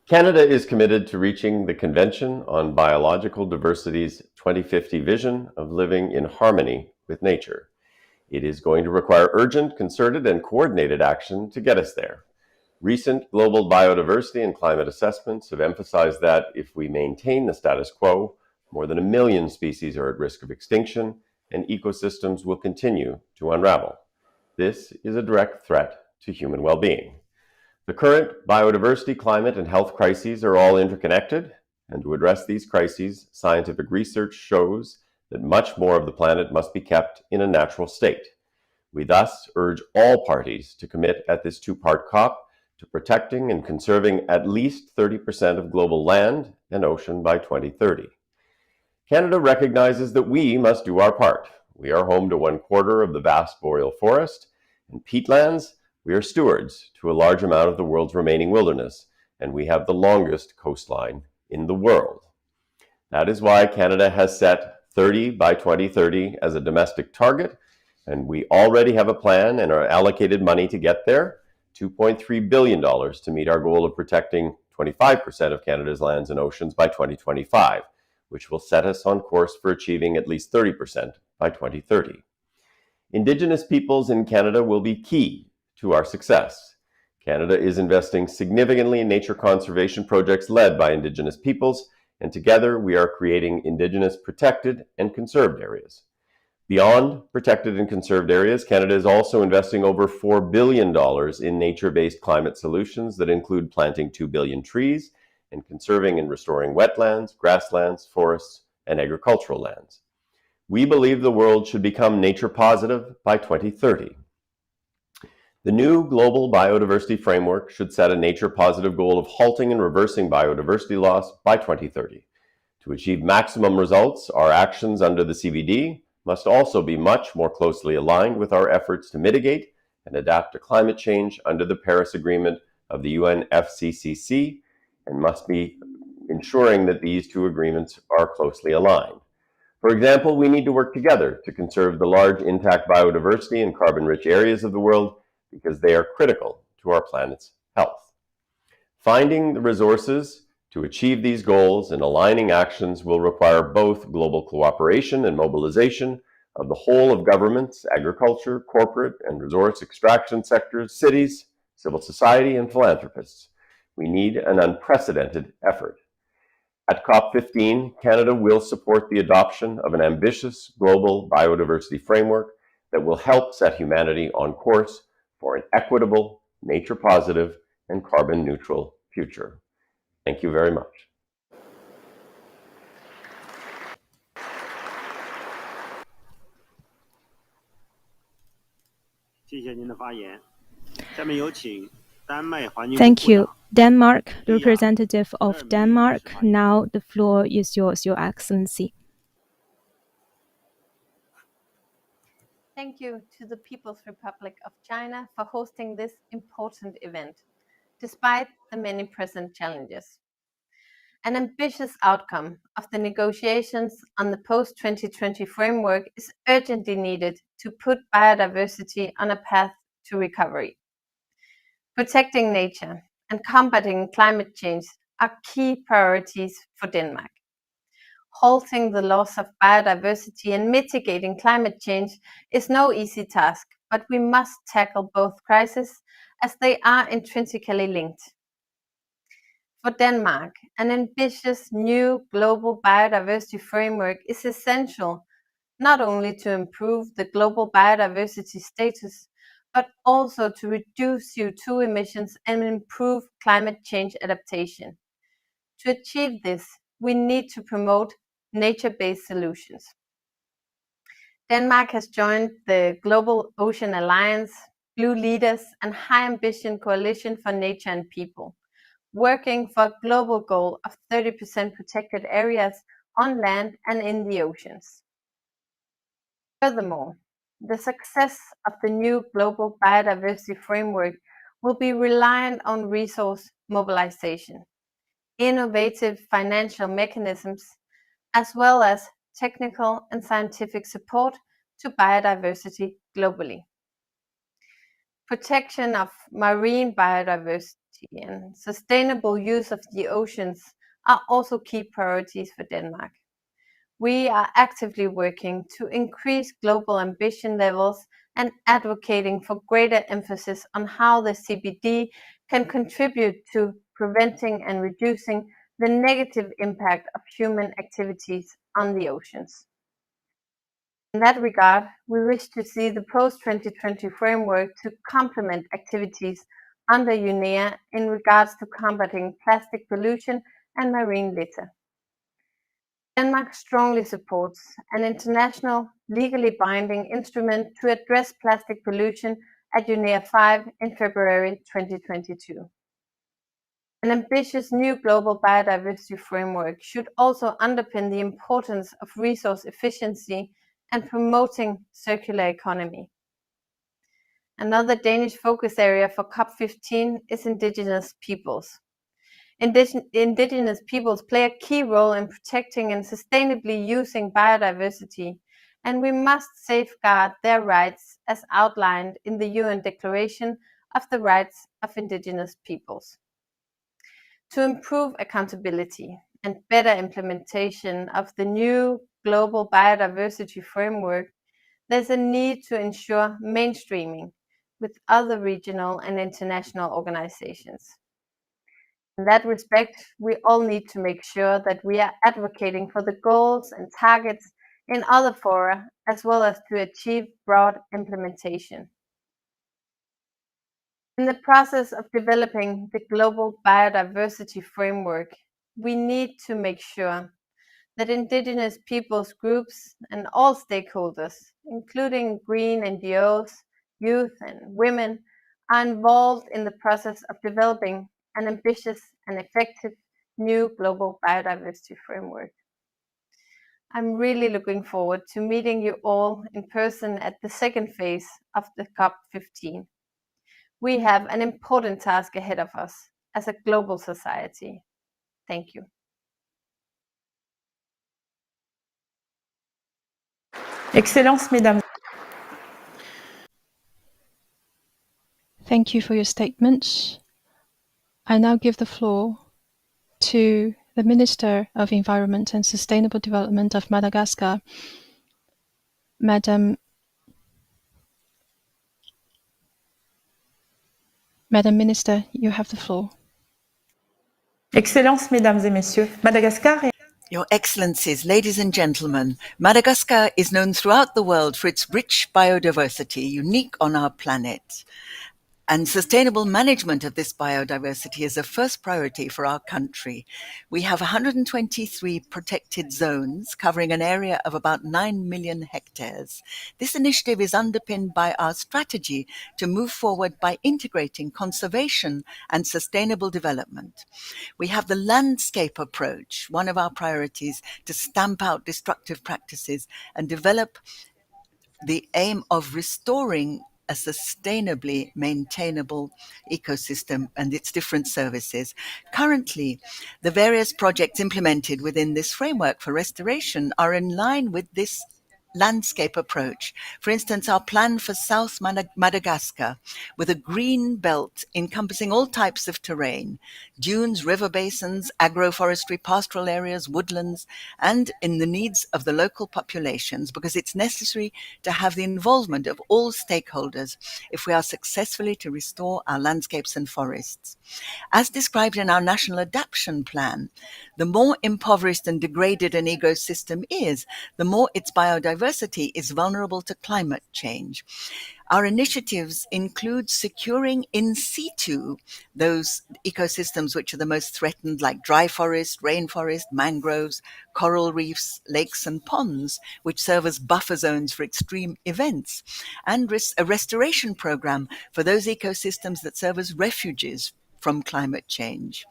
Canada is committed to reaching the Convention on Biological Diversity's 2050 vision of living in harmony with nature. It is going to require urgent, concerted, and coordinated action to get us there. Recent global biodiversity and climate assessments have emphasized that if we maintain the status quo, more than 1 million species are at risk of extinction, and ecosystems will continue to unravel. This is a direct threat to human well-being. The current biodiversity, climate, and health crises are all interconnected, and to address these crises, scientific research shows that much more of the planet must be kept in a natural state. We thus urge all parties to commit at this two-part COP to protecting and conserving at least 30% of global land and ocean by 2030. Canada recognizes that we must do our part. We are home to 1/4 of the vast boreal forest, and peatlands. We are stewards to a large amount of the world's remaining wilderness, and we have the longest coastline in the world. That is why Canada has set 30 by 2030 as a domestic target, and we already have a plan and are allocated money to get there, $2.3 billion to meet our goal of protecting 25% of Canada's lands and oceans by 2025, which will set us on course for achieving at least 30% by 2030. Indigenous peoples in Canada will be key to our success. Canada is investing significantly in nature conservation projects led by Indigenous peoples, and together we are creating Indigenous protected and conserved areas. Beyond protected and conserved areas, Canada is also investing over $4 billion in nature-based climate solutions that include planting 2 billion trees and conserving and restoring wetlands, grasslands, forests, and agricultural lands. We believe the world should become nature positive by 2030. The new global biodiversity framework should set a nature positive goal of halting and reversing biodiversity loss by 2030. To achieve maximum results, our actions under the CBD must also be much more closely aligned with our efforts to mitigate and adapt to climate change under the Paris Agreement of the UNFCCC, and must be ensuring that these two agreements are closely aligned. For example, we need to work together to conserve the large intact biodiversity in carbon-rich areas of the world because they are critical to our planet's health. Finding the resources to achieve these goals and aligning actions will require both global cooperation and mobilization of the whole of governments, agriculture, corporate and resource extraction sectors, cities, civil society, and philanthropists. We need an unprecedented effort. At COP15, Canada will support the adoption of an ambitious global biodiversity framework that will help set humanity on course for an equitable, nature-positive, and carbon-neutral future. Thank you very much. Thank you. Denmark, the representative of Denmark. Now the floor is yours, Your Excellency. Thank you to the People's Republic of China for hosting this important event, despite the many present challenges. An ambitious outcome of the negotiations on the post-2020 framework is urgently needed to put biodiversity on a path to recovery. Protecting nature and combating climate change are key priorities for Denmark. Halting the loss of biodiversity and mitigating climate change is no easy task, but we must tackle both crises as they are intrinsically linked. For Denmark, an ambitious new global biodiversity framework is essential not only to improve the global biodiversity status, but also to reduce CO2 emissions and improve climate change adaptation. To achieve this, we need to promote nature-based solutions. Denmark has joined the Global Ocean Alliance, Blue Leaders, and High Ambition Coalition for Nature and People, working for a global goal of 30% protected areas on land and in the oceans. Furthermore, the success of the new global biodiversity framework will be reliant on resource mobilization, innovative financial mechanisms, as well as technical and scientific support to biodiversity globally. Protection of marine biodiversity and sustainable use of the oceans are also key priorities for Denmark. We are actively working to increase global ambition levels and advocating for greater emphasis on how the CBD can contribute to preventing and reducing the negative impact of human activities on the oceans. In that regard, we wish to see the post-2020 framework to complement activities under UNEA in regards to combating plastic pollution and marine litter. Denmark strongly supports an international, legally binding instrument to address plastic pollution at UNEA 5 in February 2022. An ambitious new global biodiversity framework should also underpin the importance of resource efficiency and promoting circular economy. Another Danish focus area for COP15 is indigenous peoples. Indigenous peoples play a key role in protecting and sustainably using biodiversity, and we must safeguard their rights as outlined in the UN Declaration of the Rights of Indigenous Peoples. To improve accountability and better implementation of the new global biodiversity framework, there's a need to ensure mainstreaming with other regional and international organizations. In that respect, we all need to make sure that we are advocating for the goals and targets in other fora, as well as to achieve broad implementation. In the process of developing the global biodiversity framework, we need to make sure that indigenous peoples groups and all stakeholders, including green NGOs, youth and women, are involved in the process of developing an ambitious and effective new global biodiversity framework. I'm really looking forward to meeting you all in person at the second phase of the COP15. We have an important task ahead of us as a global society. Thank you. Excellences, Mesdames. Thank you for your statements. I now give the floor to the Minister of Environment and Sustainable Development of Madagascar, Madam Minister, you have the floor. Excellences, Mesdames et Messieurs, Madagascar. Your Excellencies, ladies and gentlemen, Madagascar is known throughout the world for its rich biodiversity, unique on our planet. And sustainable management of this biodiversity is a first priority for our country. We have 123 protected zones covering an area of about 9 million hectares. This initiative is underpinned by our strategy to move forward by integrating conservation and sustainable development. We have the landscape approach, one of our priorities, to stamp out destructive practices and develop the aim of restoring a sustainably maintainable ecosystem and its different services. Currently, the various projects implemented within this framework for restoration are in line with this landscape approach. For instance, our plan for South Madagascar, with a green belt encompassing all types of terrain, dunes, river basins, agroforestry, pastoral areas, woodlands, and in the needs of the local populations, because it's necessary to have the involvement of all stakeholders if we are successfully to restore our landscapes and forests. As described in our National Adaptation Plan, the more impoverished and degraded an ecosystem is, the more its biodiversity is vulnerable to climate change. Our initiatives include securing in situ those ecosystems which are the most threatened, like dry forest, rainforest, mangroves, coral reefs, lakes and ponds, which serve as buffer zones for extreme events, and a restoration program for those ecosystems that serve as refuges from climate change.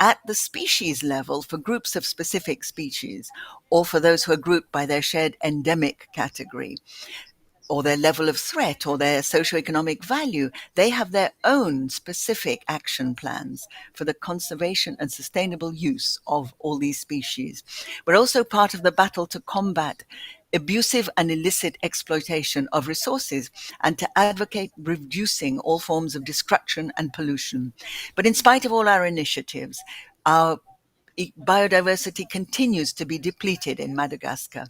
At the species level, for groups of specific species, or for those who are grouped by their shared endemic category, or their level of threat, or their socioeconomic value, they have their own specific action plans for the conservation and sustainable use of all these species. We're also part of the battle to combat abusive and illicit exploitation of resources and to advocate reducing all forms of destruction and pollution. But in spite of all our initiatives, our biodiversity continues to be depleted in Madagascar.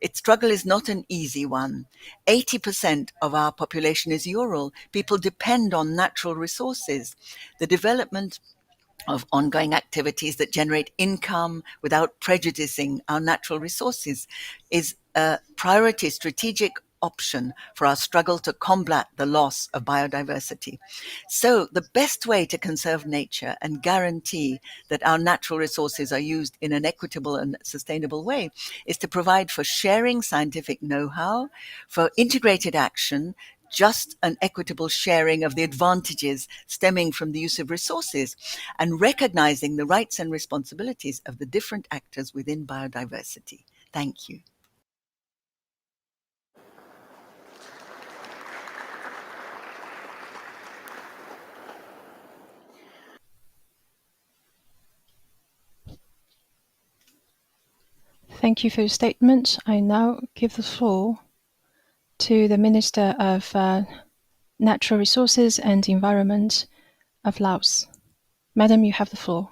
Its struggle is not an easy one. 80% of our population is rural. People depend on natural resources. The development of ongoing activities that generate income without prejudicing our natural resources is a priority strategic option for our struggle to combat the loss of biodiversity. So the best way to conserve nature and guarantee that our natural resources are used in an equitable and sustainable way is to provide for sharing scientific know-how, for integrated action, just and equitable sharing of the advantages stemming from the use of resources, and recognizing the rights and responsibilities of the different actors within biodiversity. Thank you. Thank you for your statement. I now give the floor to the Minister of Natural Resources and Environment of Laos. Madam, you have the floor.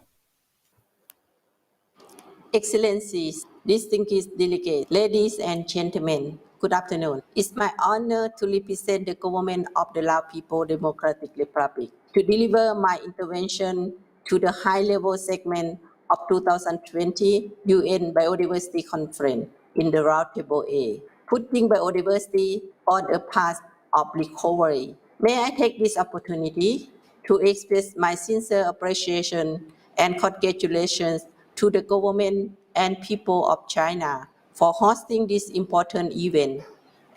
Excellencies, distinguished delegates, ladies and gentlemen, good afternoon. It's my honor to represent the government of the Lao People Democratic Republic to deliver my intervention to the high-level segment of 2020 UN Biodiversity Conference in the Roundtable A, putting biodiversity on a path of recovery. May I take this opportunity to express my sincere appreciation and congratulations to the government and people of China for hosting this important event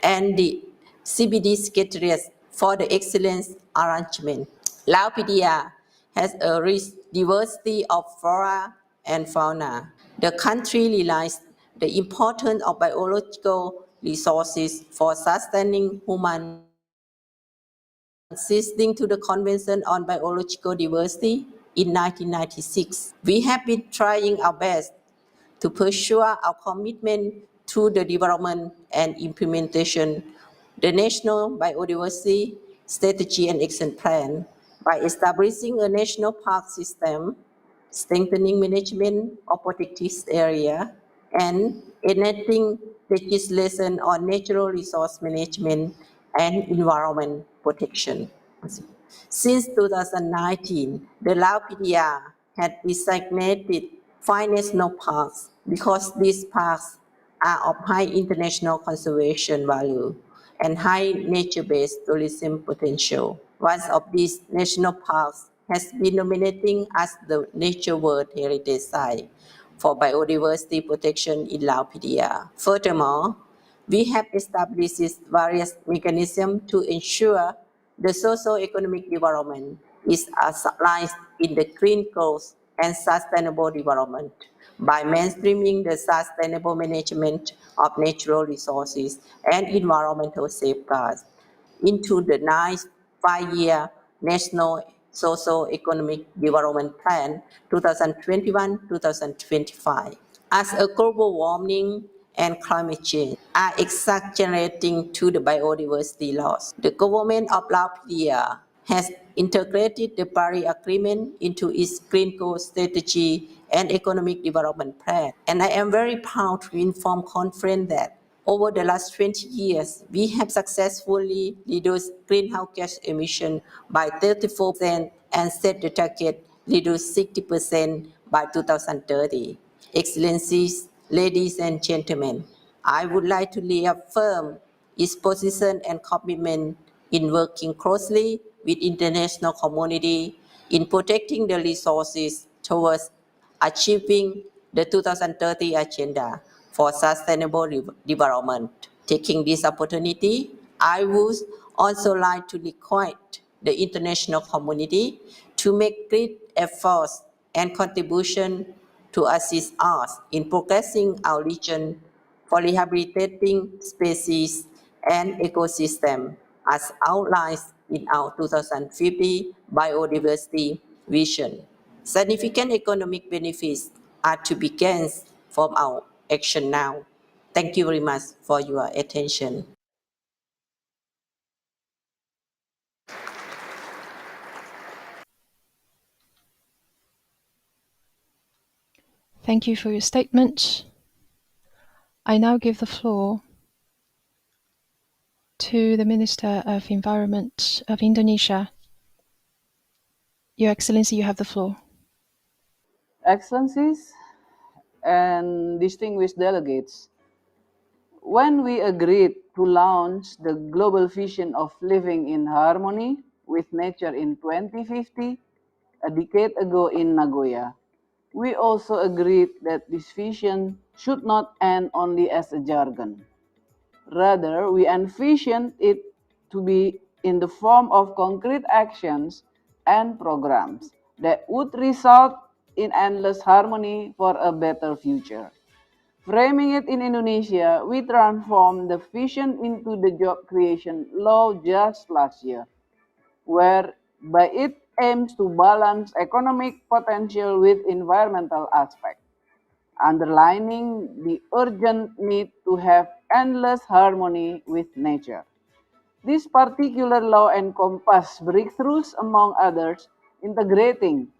and the CBD Secretariat for the excellent arrangement. Laopedia has a rich diversity of flora and fauna. The country realizes the importance of biological resources for sustaining human Assisting to the Convention on Biological Diversity in 1996. We have been trying our best to pursue our commitment to the development and implementation the National Biodiversity Strategy and Action Plan by establishing a national park system, strengthening management of protected area, and enacting legislation on natural resource management and environment protection. Since 2019, the Lao PDR had designated 5 national parks because these parks are of high international conservation value and high nature-based tourism potential. One of these national parks has been nominated as the Nature World Heritage Site for biodiversity protection in Lao PDR. Furthermore, we have established various mechanisms to ensure the socio-economic development is aligned in the green growth and sustainable development by mainstreaming the sustainable management of natural resources and environmental safeguards into the 9th 5-year National Socio-Economic Development Plan 2021-2025. As a global warming and climate change are exaggerating to the biodiversity loss, the government of Latvia has integrated the Paris Agreement into its green growth strategy and economic development plan. And I am very proud to inform conference that over the last 20 years, we have successfully reduced greenhouse gas emission by 34% and set the target reduce 60% by 2030. Excellencies, ladies and gentlemen, I would like to reaffirm its position and commitment in working closely with international community in protecting the resources towards achieving the 2030 Agenda for Sustainable Development. Taking this opportunity, I would also like to request the international community to make great efforts and contribution to assist us in progressing our region for rehabilitating species and ecosystem as outlined in our 2050 biodiversity vision. Significant economic benefits are to be gained from our action now. Thank you very much for your attention. Thank you for your statement. I now give the floor to the Minister of Environment of Indonesia. Your Excellency, you have the floor. Excellencies and distinguished delegates, When we agreed to launch the global vision of living in harmony with nature in 2050, a decade ago in Nagoya, we also agreed that this vision should not end only as a jargon. Rather, we envisioned it to be in the form of concrete actions and programs that would result in endless harmony for a better future. Framing it in Indonesia, we transformed the vision into the job creation law just last year, whereby it aims to balance economic potential with environmental aspects, underlining the urgent need to have endless harmony with nature. This particular law encompasses breakthroughs, among others, integrating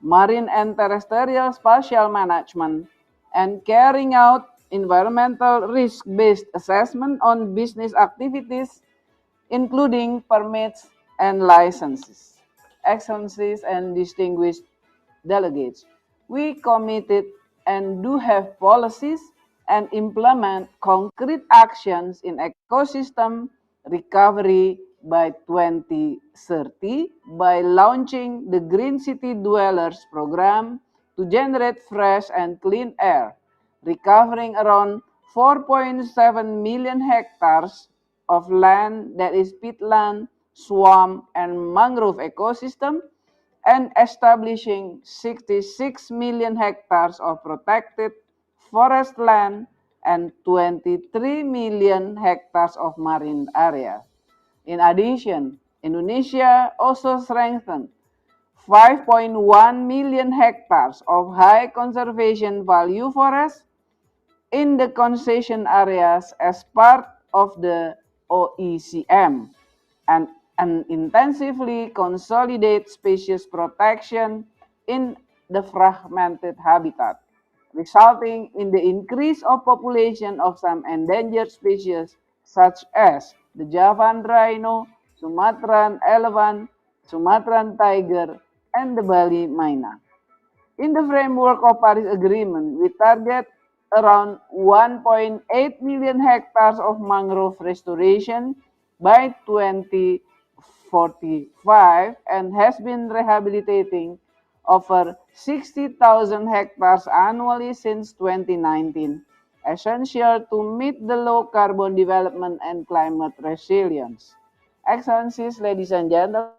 marine and terrestrial spatial management and carrying out environmental risk-based assessment on business activities, including permits and licenses. Excellencies and distinguished delegates, we committed and do have policies and implement concrete actions in ecosystem recovery by 2030 by launching the Green City Dwellers program to generate fresh and clean air, recovering around 4.7 million hectares of land that is peatland, swamp, and mangrove ecosystem, and establishing 66 million hectares of protected forest land and 23 million hectares of marine area. In addition, Indonesia also strengthened 5.1 million hectares of high conservation value forests in the concession areas as part of the OECM and intensively consolidate species protection in the fragmented habitat, resulting in the increase of population of some endangered species such as the Javan rhino, Sumatran elephant, Sumatran tiger, and the Bali myna. In the framework of Paris Agreement, we target around 1.8 million hectares of mangrove restoration by 2045 and has been rehabilitating over 60,000 hectares annually since 2019, essential to meet the low carbon development and climate resilience. Excellencies, ladies and gentlemen,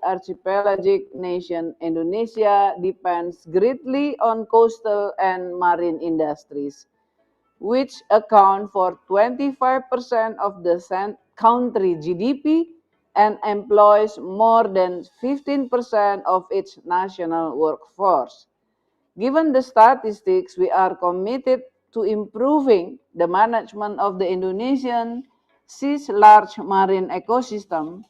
archipelagic nation Indonesia depends greatly on coastal and marine industries, which account for 25% of the country GDP and employs more than 15% of its national workforce. Given the statistics, we are committed to improving the management of the Indonesian sea's large marine ecosystem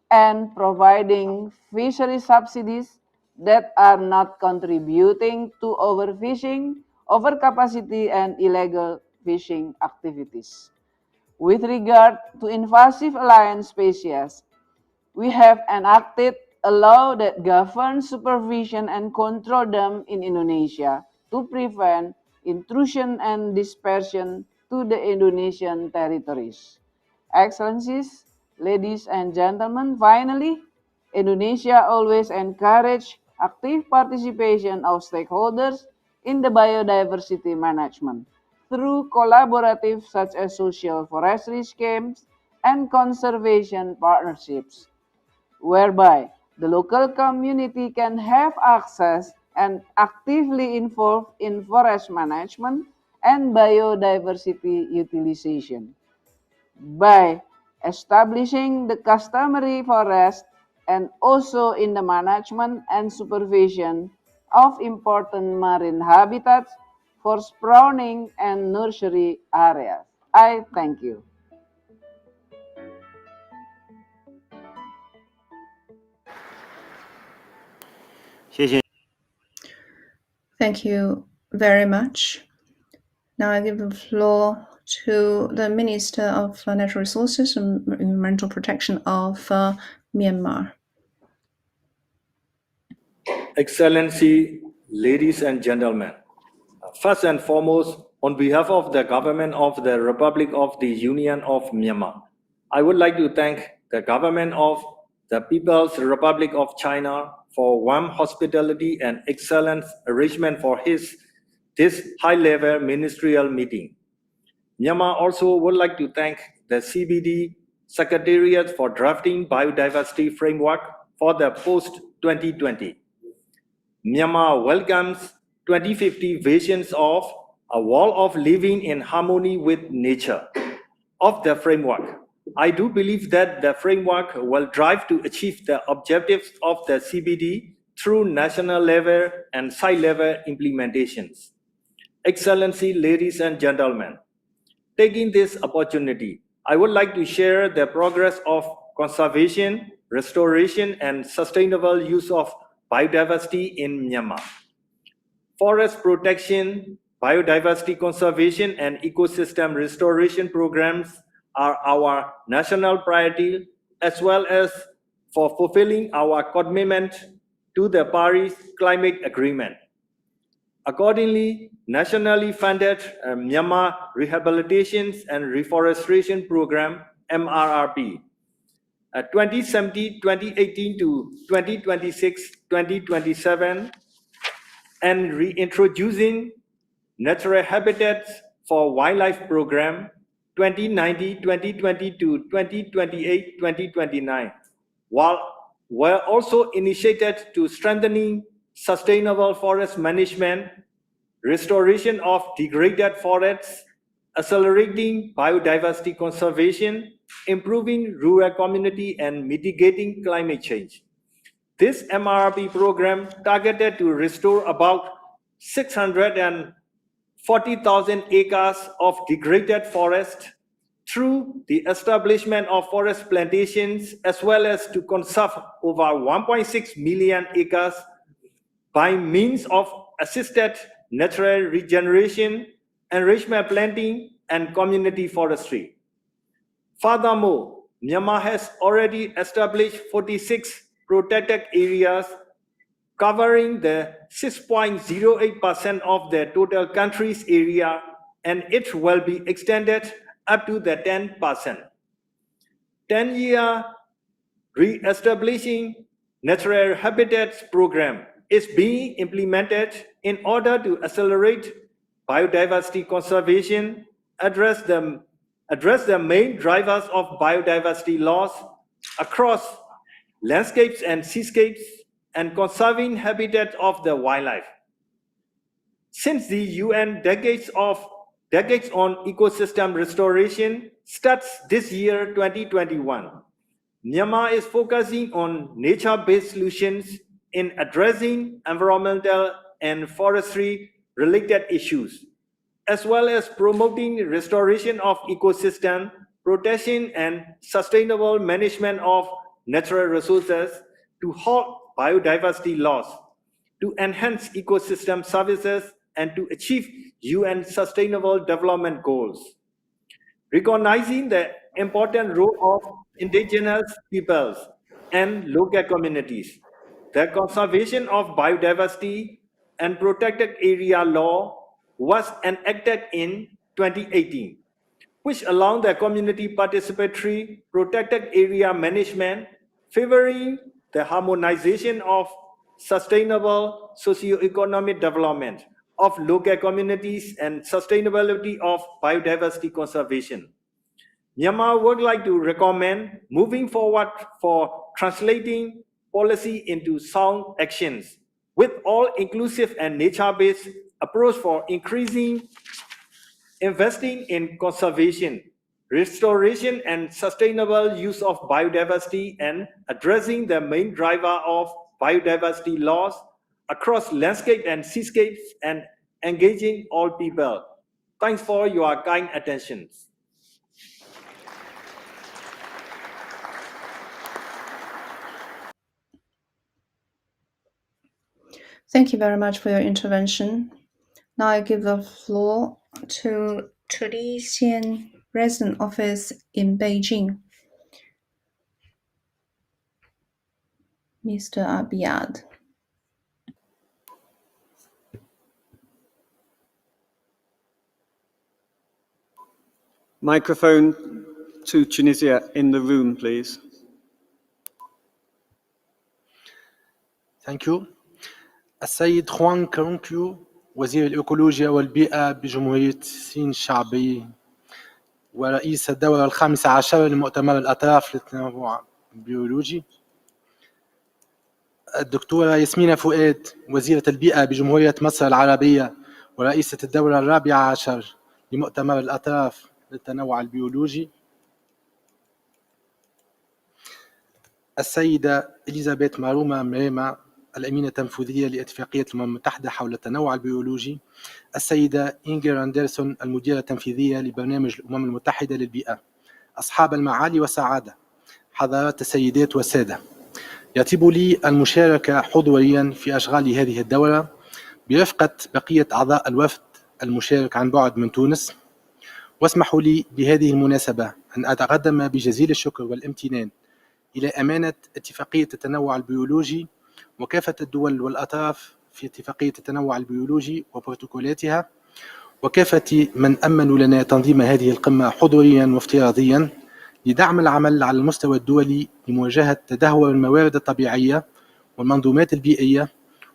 and providing fishery subsidies that are not contributing to overfishing, overcapacity, and illegal fishing activities. With regard to invasive alien species, we have enacted a law that governs supervision and control them in Indonesia to prevent intrusion and dispersion to the Indonesian territories. Excellencies, ladies and gentlemen, finally, Indonesia always encourages active participation of stakeholders in the biodiversity management through collaborative such as social forestry schemes and conservation partnerships, whereby the local community can have access and actively involved in forest management and biodiversity utilization. By establishing the customary forest and also in the management and supervision of important marine habitats for spawning and nursery areas. I thank you. Thank you very much. Now I give the floor to the Minister of Natural Resources and Environmental Protection of Myanmar. Excellency, ladies and gentlemen, first and foremost, on behalf of the government of the Republic of the Union of Myanmar, I would like to thank the government of the People's Republic of China for warm hospitality and excellent arrangement for this high-level ministerial meeting. Myanmar also would like to thank the CBD Secretariat for drafting biodiversity framework for the post-2020. Myanmar welcomes 2050 visions of a world of living in harmony with nature. Of the framework, I do believe that the framework will drive to achieve the objectives of the CBD through national level and site level implementations. Excellency, ladies and gentlemen, taking this opportunity, I would like to share the progress of conservation, restoration, and sustainable use of biodiversity in Myanmar. Forest protection, biodiversity conservation, and ecosystem restoration programs are our national priority, as well as for fulfilling our commitment to the Paris Climate Agreement. Accordingly, nationally funded Myanmar Rehabilitation and Reforestation Program, MRRP, 2017-2018 to 2026-2027, and reintroducing Natural Habitats for Wildlife Program, 2019-2020 to 2028-2029, were also initiated to strengthening sustainable forest management, restoration of degraded forests, accelerating biodiversity conservation, improving rural community, and mitigating climate change. This MRRP program targeted to restore about 640,000 acres of degraded forest through the establishment of forest plantations, as well as to conserve over 1.6 million acres by means of assisted natural regeneration, enrichment planting, and community forestry. Furthermore, Myanmar has already established 46 protected areas covering the 6.08% of the total country's area, and it will be extended up to the 10%. 10-year re-establishing natural habitats program is being implemented in order to accelerate biodiversity conservation, address the main drivers of biodiversity loss across landscapes and seascapes, and conserving habitat of the wildlife. Since the UN Decades on Ecosystem Restoration starts this year 2021, Myanmar is focusing on nature-based solutions in addressing environmental and forestry-related issues, as well as promoting restoration of ecosystem, protection, and sustainable management of natural resources to halt biodiversity loss, to enhance ecosystem services, and to achieve UN Sustainable Development Goals. Recognizing the important role of indigenous peoples and local communities, the Conservation of Biodiversity and Protected Area Law was enacted in 2018, which allowed the community participatory protected area management, favoring the harmonization of sustainable socio-economic development of local communities and sustainability of biodiversity conservation. Myanmar would like to recommend moving forward for translating policy into sound actions with all-inclusive and nature-based approach for investing in conservation, restoration, and sustainable use of biodiversity, and addressing the main driver of biodiversity loss across landscape and seascapes, and engaging all people. Thanks for your kind attention. Thank you very much for your intervention. Now I give the floor to Tunisian Resident Office in Beijing, Mr. Abiad. Microphone to Tunisia in the room, please. Thank you. السيد خوان كرونكيو وزير الإيكولوجيا والبيئة بجمهورية الصين الشعبية ورئيس الدورة 15 لمؤتمر الأطراف للتنوع البيولوجي. الدكتورة ياسمينة فؤاد وزيرة البيئة بجمهورية مصر العربية ورئيسة الدورة 14 لمؤتمر الأطراف للتنوع البيولوجي. السيدة إليزابيث ماروما مريما الأمينة التنفيذية لاتفاقية الأمم المتحدة حول التنوع البيولوجي. السيدة إنجر أندرسون المديرة التنفيذية لبرنامج الأمم المتحدة للبيئة. أصحاب المعالي والسعادة، حضرات السيدات والسادة، يطيب لي المشاركة حضوريا في أشغال هذه الدورة برفقة بقية أعضاء الوفد المشارك عن بعد من تونس. واسمحوا لي بهذه المناسبة أن أتقدم بجزيل الشكر والامتنان إلى أمانة اتفاقية التنوع البيولوجي وكافة الدول والأطراف في اتفاقية التنوع البيولوجي وبروتوكولاتها، وكافة من أمنوا لنا تنظيم هذه القمة حضوريا وافتراضيا لدعم العمل على المستوى الدولي لمواجهة تدهور الموارد الطبيعية والمنظومات البيئية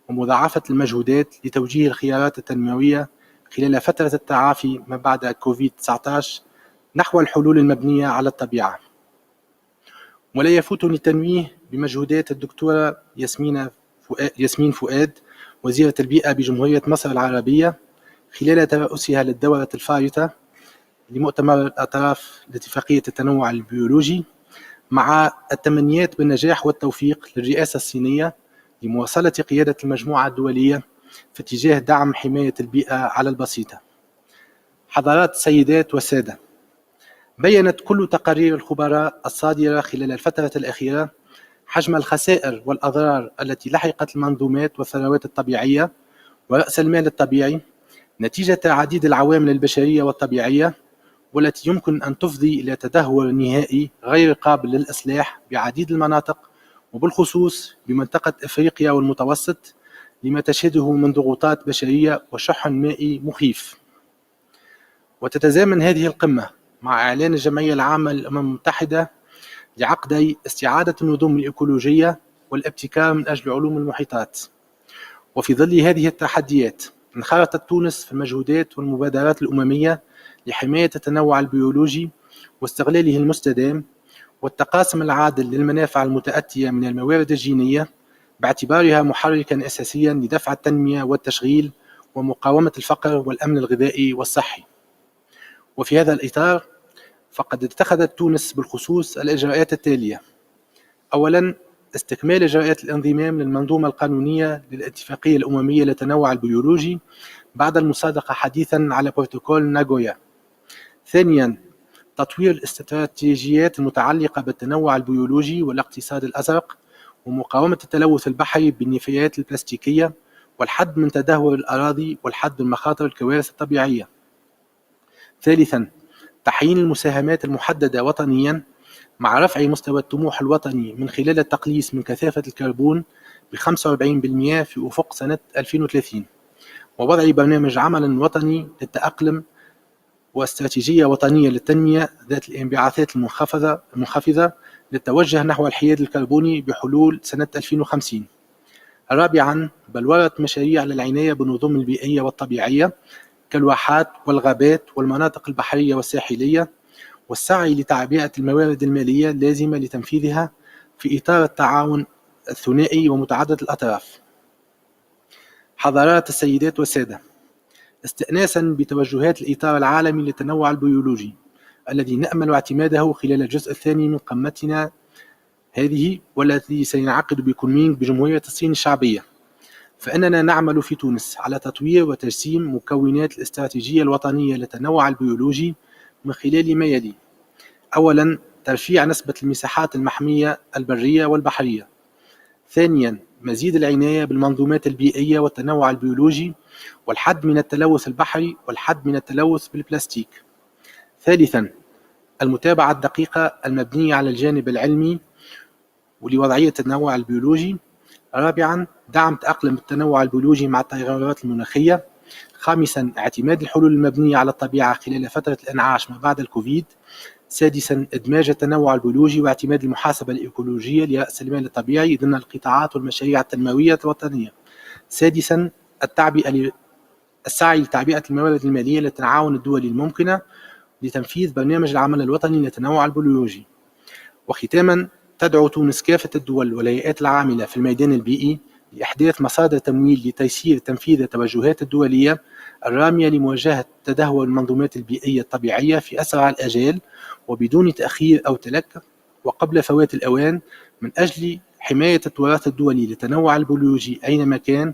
ومضاعفة المجهودات لتوجيه الخيارات التنموية خلال فترة التعافي ما بعد كوفيد-19 نحو الحلول المبنية على الطبيعة. ولا يفوتني التنويه بمجهودات الدكتورة ياسمين فؤاد وزيرة البيئة بجمهورية مصر العربية خلال ترأسها للدورة الفارطة لمؤتمر الأطراف لاتفاقية التنوع البيولوجي، مع التمنيات بالنجاح والتوفيق للرئاسة الصينية لمواصلة قيادة المجموعة الدولية في اتجاه دعم حماية البيئة على البسيطة. حضرات السيدات والسادة، بيّنت كل تقارير الخبراء الصادرة خلال الفترة الأخيرة حجم الخسائر والأضرار التي لحقت المنظومات والثروات الطبيعية ورأس المال الطبيعي نتيجة عديد العوامل البشرية والطبيعية، والتي يمكن أن تفضي إلى تدهور نهائي غير قابل للإصلاح بعديد المناطق وبالخصوص بمنطقة إفريقيا والمتوسط لما تشهده من ضغوطات بشرية وشح مائي مخيف. وتتزامن هذه القمة مع إعلان الجمعية العامة للأمم المتحدة لعقدي استعادة النظم الإيكولوجية والابتكار من أجل علوم المحيطات. وفي ظل هذه التحديات انخرطت تونس في المجهودات والمبادرات الأممية لحماية التنوع البيولوجي واستغلاله المستدام والتقاسم العادل للمنافع المتأتية من الموارد الجينية باعتبارها محركا أساسيا لدفع التنمية والتشغيل ومقاومة الفقر والأمن الغذائي والصحي. وفي هذا الإطار فقد اتخذت تونس بالخصوص الإجراءات التالية: أولا، استكمال إجراءات الانضمام للمنظومة القانونية للاتفاقية الأممية للتنوع البيولوجي بعد المصادقة حديثا على بروتوكول ناغويا. ثانيا، تطوير الاستراتيجيات المتعلقة بالتنوع البيولوجي والاقتصاد الأزرق ومقاومة التلوث البحري بالنفايات البلاستيكية والحد من تدهور الأراضي والحد من مخاطر الكوارث الطبيعية. ثالثا، تعيين المساهمات المحددة وطنيا مع رفع مستوى الطموح الوطني من خلال التقليص من كثافة الكربون ب45% في أفق سنة 2030، ووضع برنامج عمل وطني للتأقلم واستراتيجية وطنية للتنمية ذات الانبعاثات المنخفضة للتوجه نحو الحياد الكربوني بحلول سنة 2050. رابعا، بلورة مشاريع للعناية بالنظم البيئية والطبيعية كالواحات والغابات والمناطق البحرية والساحلية، والسعي لتعبئة الموارد المالية اللازمة لتنفيذها في إطار التعاون الثنائي ومتعدد الأطراف. حضرات السيدات والسادة، استئناسا بتوجهات الإطار العالمي للتنوع البيولوجي الذي نأمل اعتماده خلال الجزء الثاني من قمتنا هذه والتي سينعقد بكونمينغ بجمهورية الصين الشعبية، فإننا نعمل في تونس على تطوير وتجسيم مكونات الاستراتيجية الوطنية للتنوع البيولوجي من خلال ما يلي: أولا، ترفيع نسبة المساحات المحمية البرية والبحرية. ثانيا، مزيد العناية بالمنظومات البيئية والتنوع البيولوجي والحد من التلوث البحري والحد من التلوث بالبلاستيك. ثالثا، المتابعة الدقيقة المبنية على الجانب العلمي ولوضعية التنوع البيولوجي. رابعا، دعم تأقلم التنوع البيولوجي مع التغيرات المناخية. خامسا اعتماد الحلول المبنية على الطبيعة خلال فترة الإنعاش ما بعد الكوفيد. سادسا إدماج التنوع البيولوجي واعتماد المحاسبة الإيكولوجية لرأس المال الطبيعي ضمن القطاعات والمشاريع التنموية الوطنية. سادسا السعي لتعبئة الموارد المالية للتعاون الدولي الممكنة لتنفيذ برنامج العمل الوطني للتنوع البيولوجي. وختاما تدعو تونس كافة الدول والهيئات العاملة في الميدان البيئي لإحداث مصادر تمويل لتيسير تنفيذ التوجهات الدولية الرامية لمواجهة تدهور المنظومات البيئية الطبيعية في أسرع الآجال وبدون تأخير أو تلكؤ وقبل فوات الأوان، من أجل حماية التراث الدولي للتنوع البيولوجي أينما كان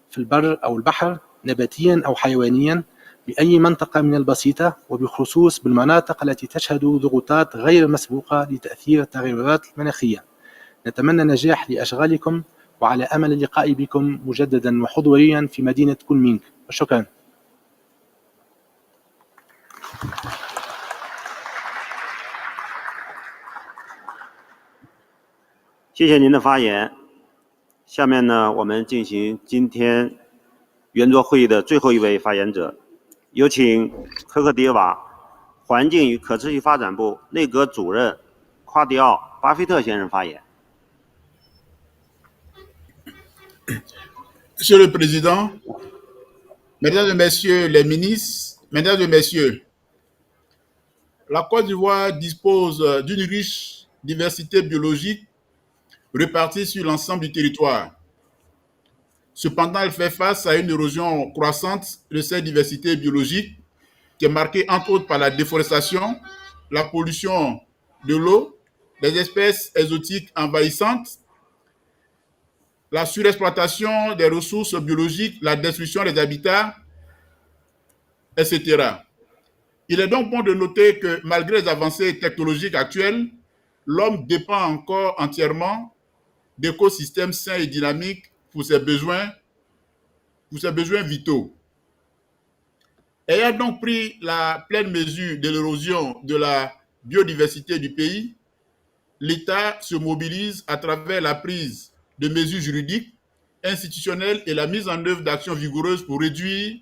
في البر أو البحر، نباتيا أو حيوانيا، بأي منطقة من البسيطة، وبخصوص بالمناطق التي تشهد ضغوطات غير مسبوقة لتأثير التغيرات المناخية. نتمنى نجاح لأشغالكم وعلى أمل اللقاء بكم مجددا وحضوريا في مدينة كونمينغ. شكرا. 谢谢您的发言。下面呢，我们进行今天圆桌会议的最后一位发言者，有请科克迪瓦环境与可持续发展部内阁主任夸迪奥·巴菲特先生发言。Monsieur le Président, Mesdames et Messieurs les ministres, Mesdames et Messieurs, la Côte d'Ivoire dispose d'une riche diversité biologique répartie sur l'ensemble du territoire. Cependant, elle fait face à une érosion croissante de cette diversité biologique qui est marquée entre autres par la déforestation, la pollution de l'eau, les espèces exotiques envahissantes, la surexploitation des ressources biologiques, la destruction des habitats, etc. Il est donc bon de noter que malgré les avancées technologiques actuelles, l'homme dépend encore entièrement d'écosystèmes sains et dynamiques pour ses besoins vitaux. Ayant donc pris la pleine mesure de l'érosion de la biodiversité du pays, l'État se mobilise à travers la prise de mesures juridiques, institutionnelles et la mise en œuvre d'actions vigoureuses pour réduire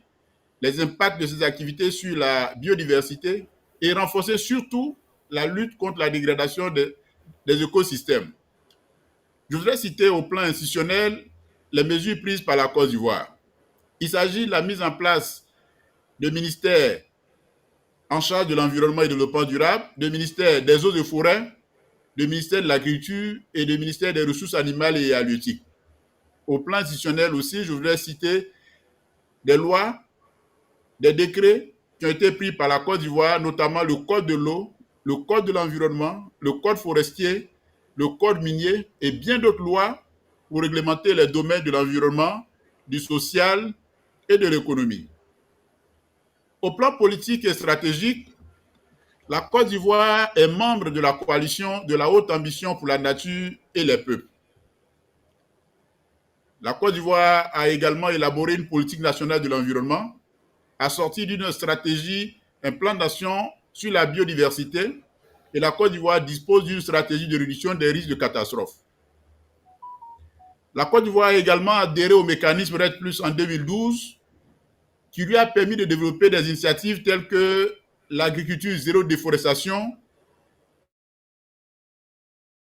les impacts de ces activités sur la biodiversité et renforcer surtout la lutte contre la dégradation des écosystèmes. Je voudrais citer au plan institutionnel les mesures prises par la Côte d'Ivoire. Il s'agit de la mise en place de ministères en charge de l'environnement et du développement durable, de ministères des eaux et forêts, de ministère de l'Agriculture et de ministère des Ressources animales et halieutiques. Au plan institutionnel aussi, je voudrais citer des lois, des décrets qui ont été pris par la Côte d'Ivoire, notamment le Code de l'eau, le Code de l'environnement, le Code forestier, le Code minier et bien d'autres lois pour réglementer les domaines de l'environnement, du social et de l'économie. Au plan politique et stratégique, la Côte d'Ivoire est membre de la coalition de la haute ambition pour la nature et les peuples. La Côte d'Ivoire a également élaboré une politique nationale de l'environnement, assortie d'une stratégie, un plan d'action sur la biodiversité, et la Côte d'Ivoire dispose d'une stratégie de réduction des risques de catastrophe. La Côte d'Ivoire a également adhéré au mécanisme RED+ en 2012, qui lui a permis de développer des initiatives telles que l'agriculture zéro déforestation,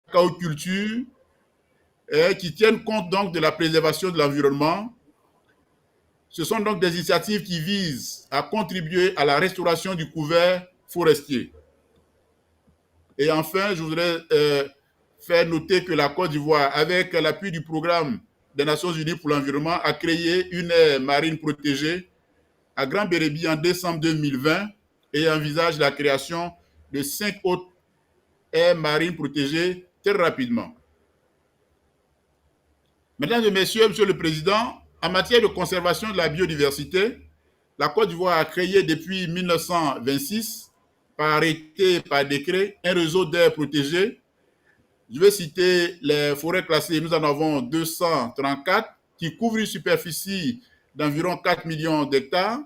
la caoculture, qui tiennent compte donc de la préservation de l'environnement. Ce sont donc des initiatives qui visent à contribuer à la restauration du couvert forestier. Et enfin, je voudrais faire noter que la Côte d'Ivoire, avec l'appui du programme des Nations Unies pour l'environnement, a créé une aire marine protégée à Grand Bérébi en décembre 2020 et envisage la création de 5 autres aires marines protégées très rapidement. Mesdames et Messieurs, Monsieur le Président, en matière de conservation de la biodiversité, la Côte d'Ivoire a créé depuis 1926, par arrêté et par décret, un réseau d'aires protégées. Je vais citer les forêts classées. Nous en avons 234 qui couvrent une superficie d'environ 4 millions d'hectares.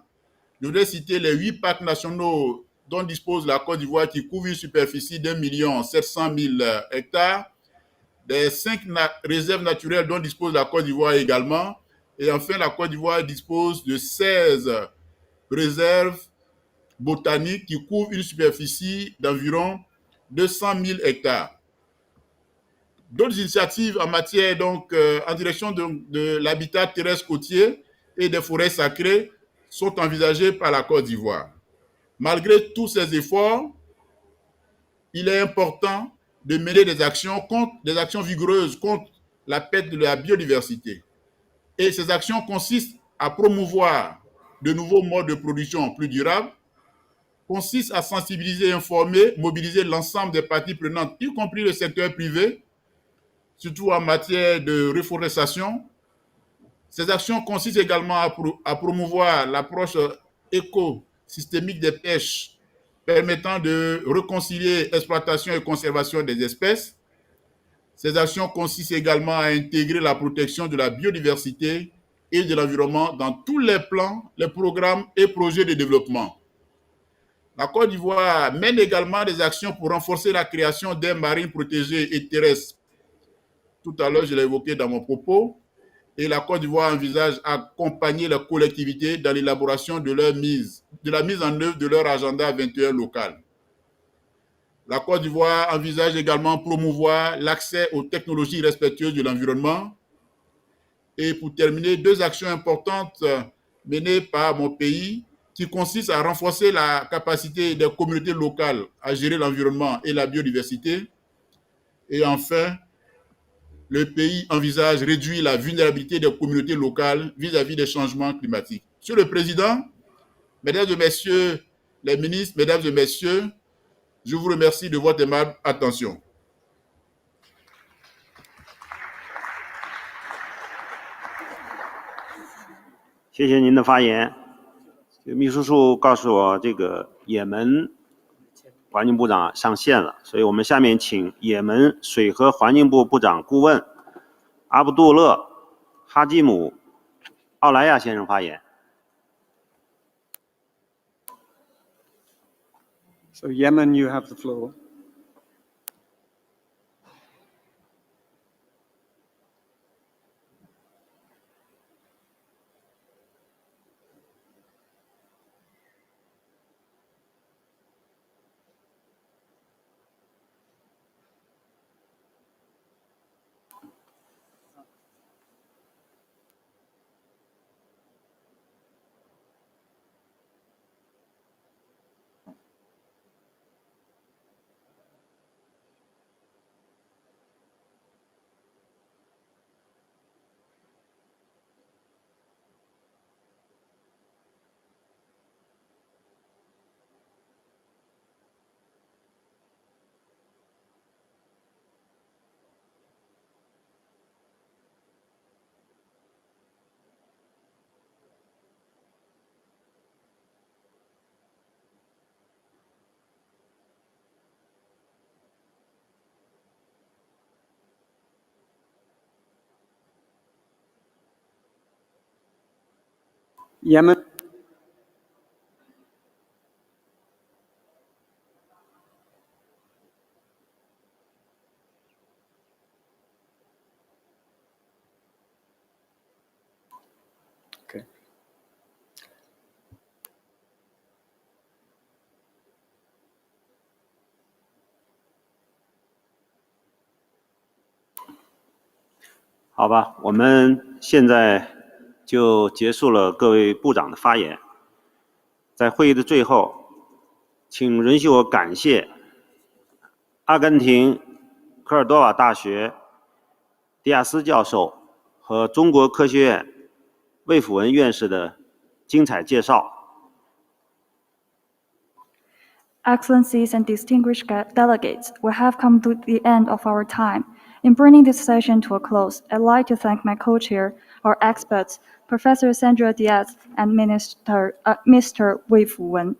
Je voudrais citer les 8 parcs nationaux dont dispose la Côte d'Ivoire qui couvrent une superficie d'1 700 000 hectares. Les 5 réserves naturelles dont dispose la Côte d'Ivoire également, Et enfin, la Côte d'Ivoire dispose de 16 réserves botaniques qui couvrent une superficie d'environ 200 000 hectares. D'autres initiatives en matière, donc, en direction de l'habitat terrestre côtier et des forêts sacrées sont envisagées par la Côte d'Ivoire. Malgré tous ces efforts, il est important de mener des actions vigoureuses contre la perte de la biodiversité. Et ces actions consistent à promouvoir de nouveaux modes de production plus durables, consistent à sensibiliser, informer, mobiliser l'ensemble des parties prenantes, y compris le secteur privé, surtout en matière de reforestation. Ces actions consistent également à promouvoir l'approche écosystémique des pêches permettant de réconcilier exploitation et conservation des espèces. Ces actions consistent également à intégrer la protection de la biodiversité et de l'environnement dans tous les plans, les programmes et projets de développement. La Côte d'Ivoire mène également des actions pour renforcer la création d'aires marines protégées et terrestres. Tout à l'heure, je l'ai évoqué dans mon propos. Et la Côte d'Ivoire envisage d'accompagner les collectivités dans l'élaboration de la mise en œuvre de leur agenda 21 local. La Côte d'Ivoire envisage également promouvoir l'accès aux technologies respectueuses de l'environnement. Et pour terminer, 2 actions importantes menées par mon pays qui consistent à renforcer la capacité des communautés locales à gérer l'environnement et la biodiversité. Et enfin, le pays envisage réduire la vulnérabilité des communautés locales vis-à-vis des changements climatiques. Monsieur le Président, Mesdames et Messieurs les ministres, Mesdames et Messieurs, je vous remercie de votre aimable attention.谢谢您的发言。秘书处告诉我，这个也门环境部长上线了，所以我们下面请也门水和环境部部长顾问阿卜杜勒·哈基姆·奥莱亚先生发言。So Yemen, you have the floor. Yemen. Okay. “好吧，我们现在就结束了各位部长的发言。在会议的最后，请允许我感谢阿根廷科尔多瓦大学迪亚斯教授和中国科学院魏辅文院士的精彩介绍。” Excellencies and distinguished delegates, we have come to the end of our time. In bringing this session to a close, I'd like to thank my co-chair, our experts, Professor Sandra Diaz and Mr. Wei Fuwen,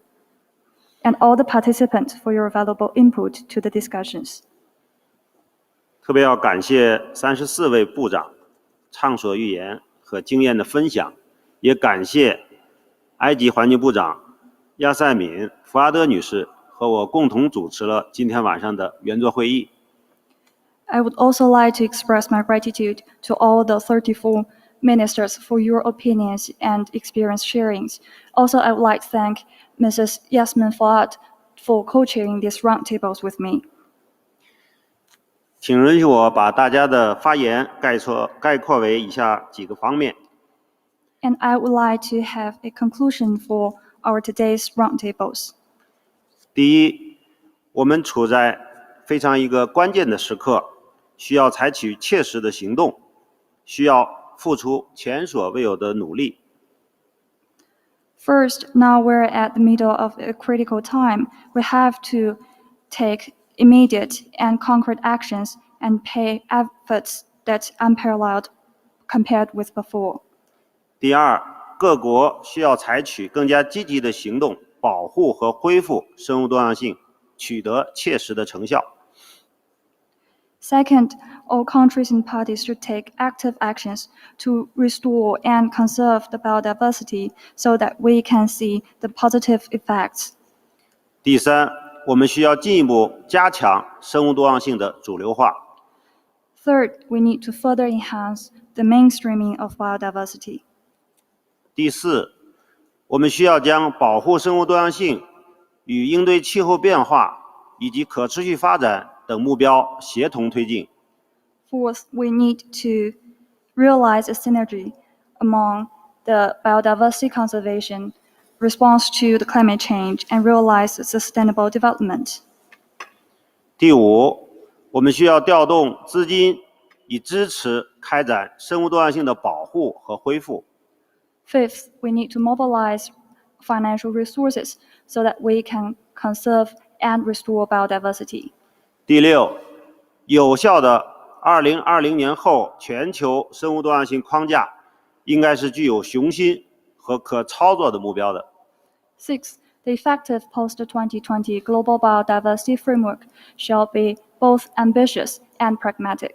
and all the participants for your valuable input to the discussions. 特别要感谢34位部长畅所欲言和经验的分享，也感谢埃及环境部长亚塞敏·福阿德女士和我共同主持了今天晚上的圆桌会议。I would also like to express my gratitude to all the 34 ministers for your opinions and experience sharings. Also, I would like to thank Mrs. Yasmin Fuad for co-chairing these roundtables with me. 请允许我把大家的发言概括为以下几个方面。 And I would like to have a conclusion for our today's roundtables. 第一，我们处在非常一个关键的时刻，需要采取切实的行动，需要付出前所未有的努力。 First, now we're at the middle of a critical time. We have to take immediate and concrete actions and pay efforts that's unparalleled compared with before. 第二，各国需要采取更加积极的行动，保护和恢复生物多样性，取得切实的成效。 Second, all countries and parties should take active actions to restore and conserve the biodiversity so that we can see the positive effects. 第三，我们需要进一步加强生物多样性的主流化。 Third, we need to further enhance the mainstreaming of biodiversity. 第四，我们需要将保护生物多样性与应对气候变化以及可持续发展等目标协同推进。 Fourth, we need to realize a synergy among the biodiversity conservation, response to the climate change, and realize sustainable development. 第五，我们需要调动资金以支持开展生物多样性的保护和恢复。 Fifth, we need to mobilize financial resources so that we can conserve and restore biodiversity. 第六，有效的2020年后全球生物多样性框架应该是具有雄心和可操作的目标的。 Sixth, the effective post-2020 global biodiversity framework shall be both ambitious and pragmatic.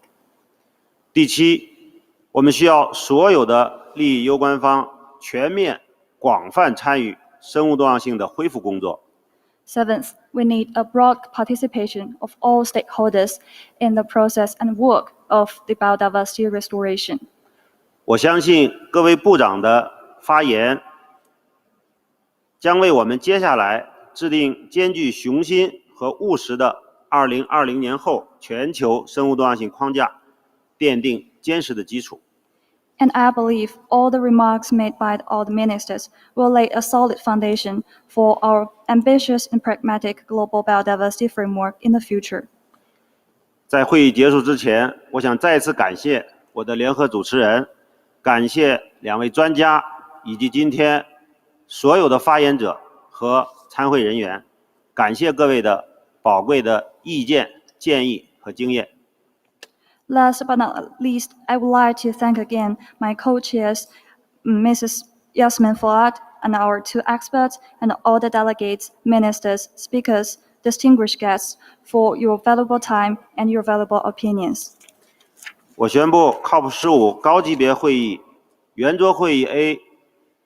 第七，我们需要所有的利益攸关方全面、广泛参与生物多样性的恢复工作。 Seventh, we need a broad participation of all stakeholders in the process and work of the biodiversity restoration. 我相信各位部长的发言将为我们接下来制定兼具雄心和务实的2020年后全球生物多样性框架奠定坚实的基础。 And I believe all the remarks made by all the ministers will lay a solid foundation for our ambitious and pragmatic global biodiversity framework in the future. 在会议结束之前，我想再次感谢我的联合主持人，感谢两位专家以及今天所有的发言者和参会人员，感谢各位的宝贵的意见、建议和经验。 Last but not least, I would like to thank again my co-chairs, Mrs. Yasmin Fuad, and our two experts, and all the delegates, ministers, speakers, distinguished guests, for your valuable time and your valuable opinions. 我宣布 COP15 高级别会议圆桌会议 A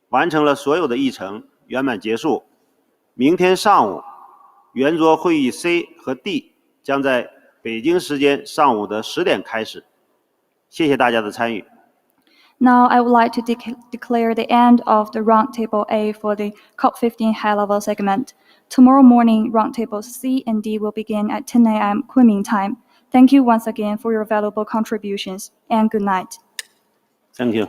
完成了所有的议程，圆满结束。明天上午，圆桌会议 C 和 D 将在北京时间上午的10点开始。谢谢大家的参与。 Now I would like to declare the end of the Roundtable A for the COP15 high-level segment. Tomorrow morning, Roundtables C and D will begin at 10 a.m. Kunming time. Thank you once again for your valuable contributions, and good night. Thank you.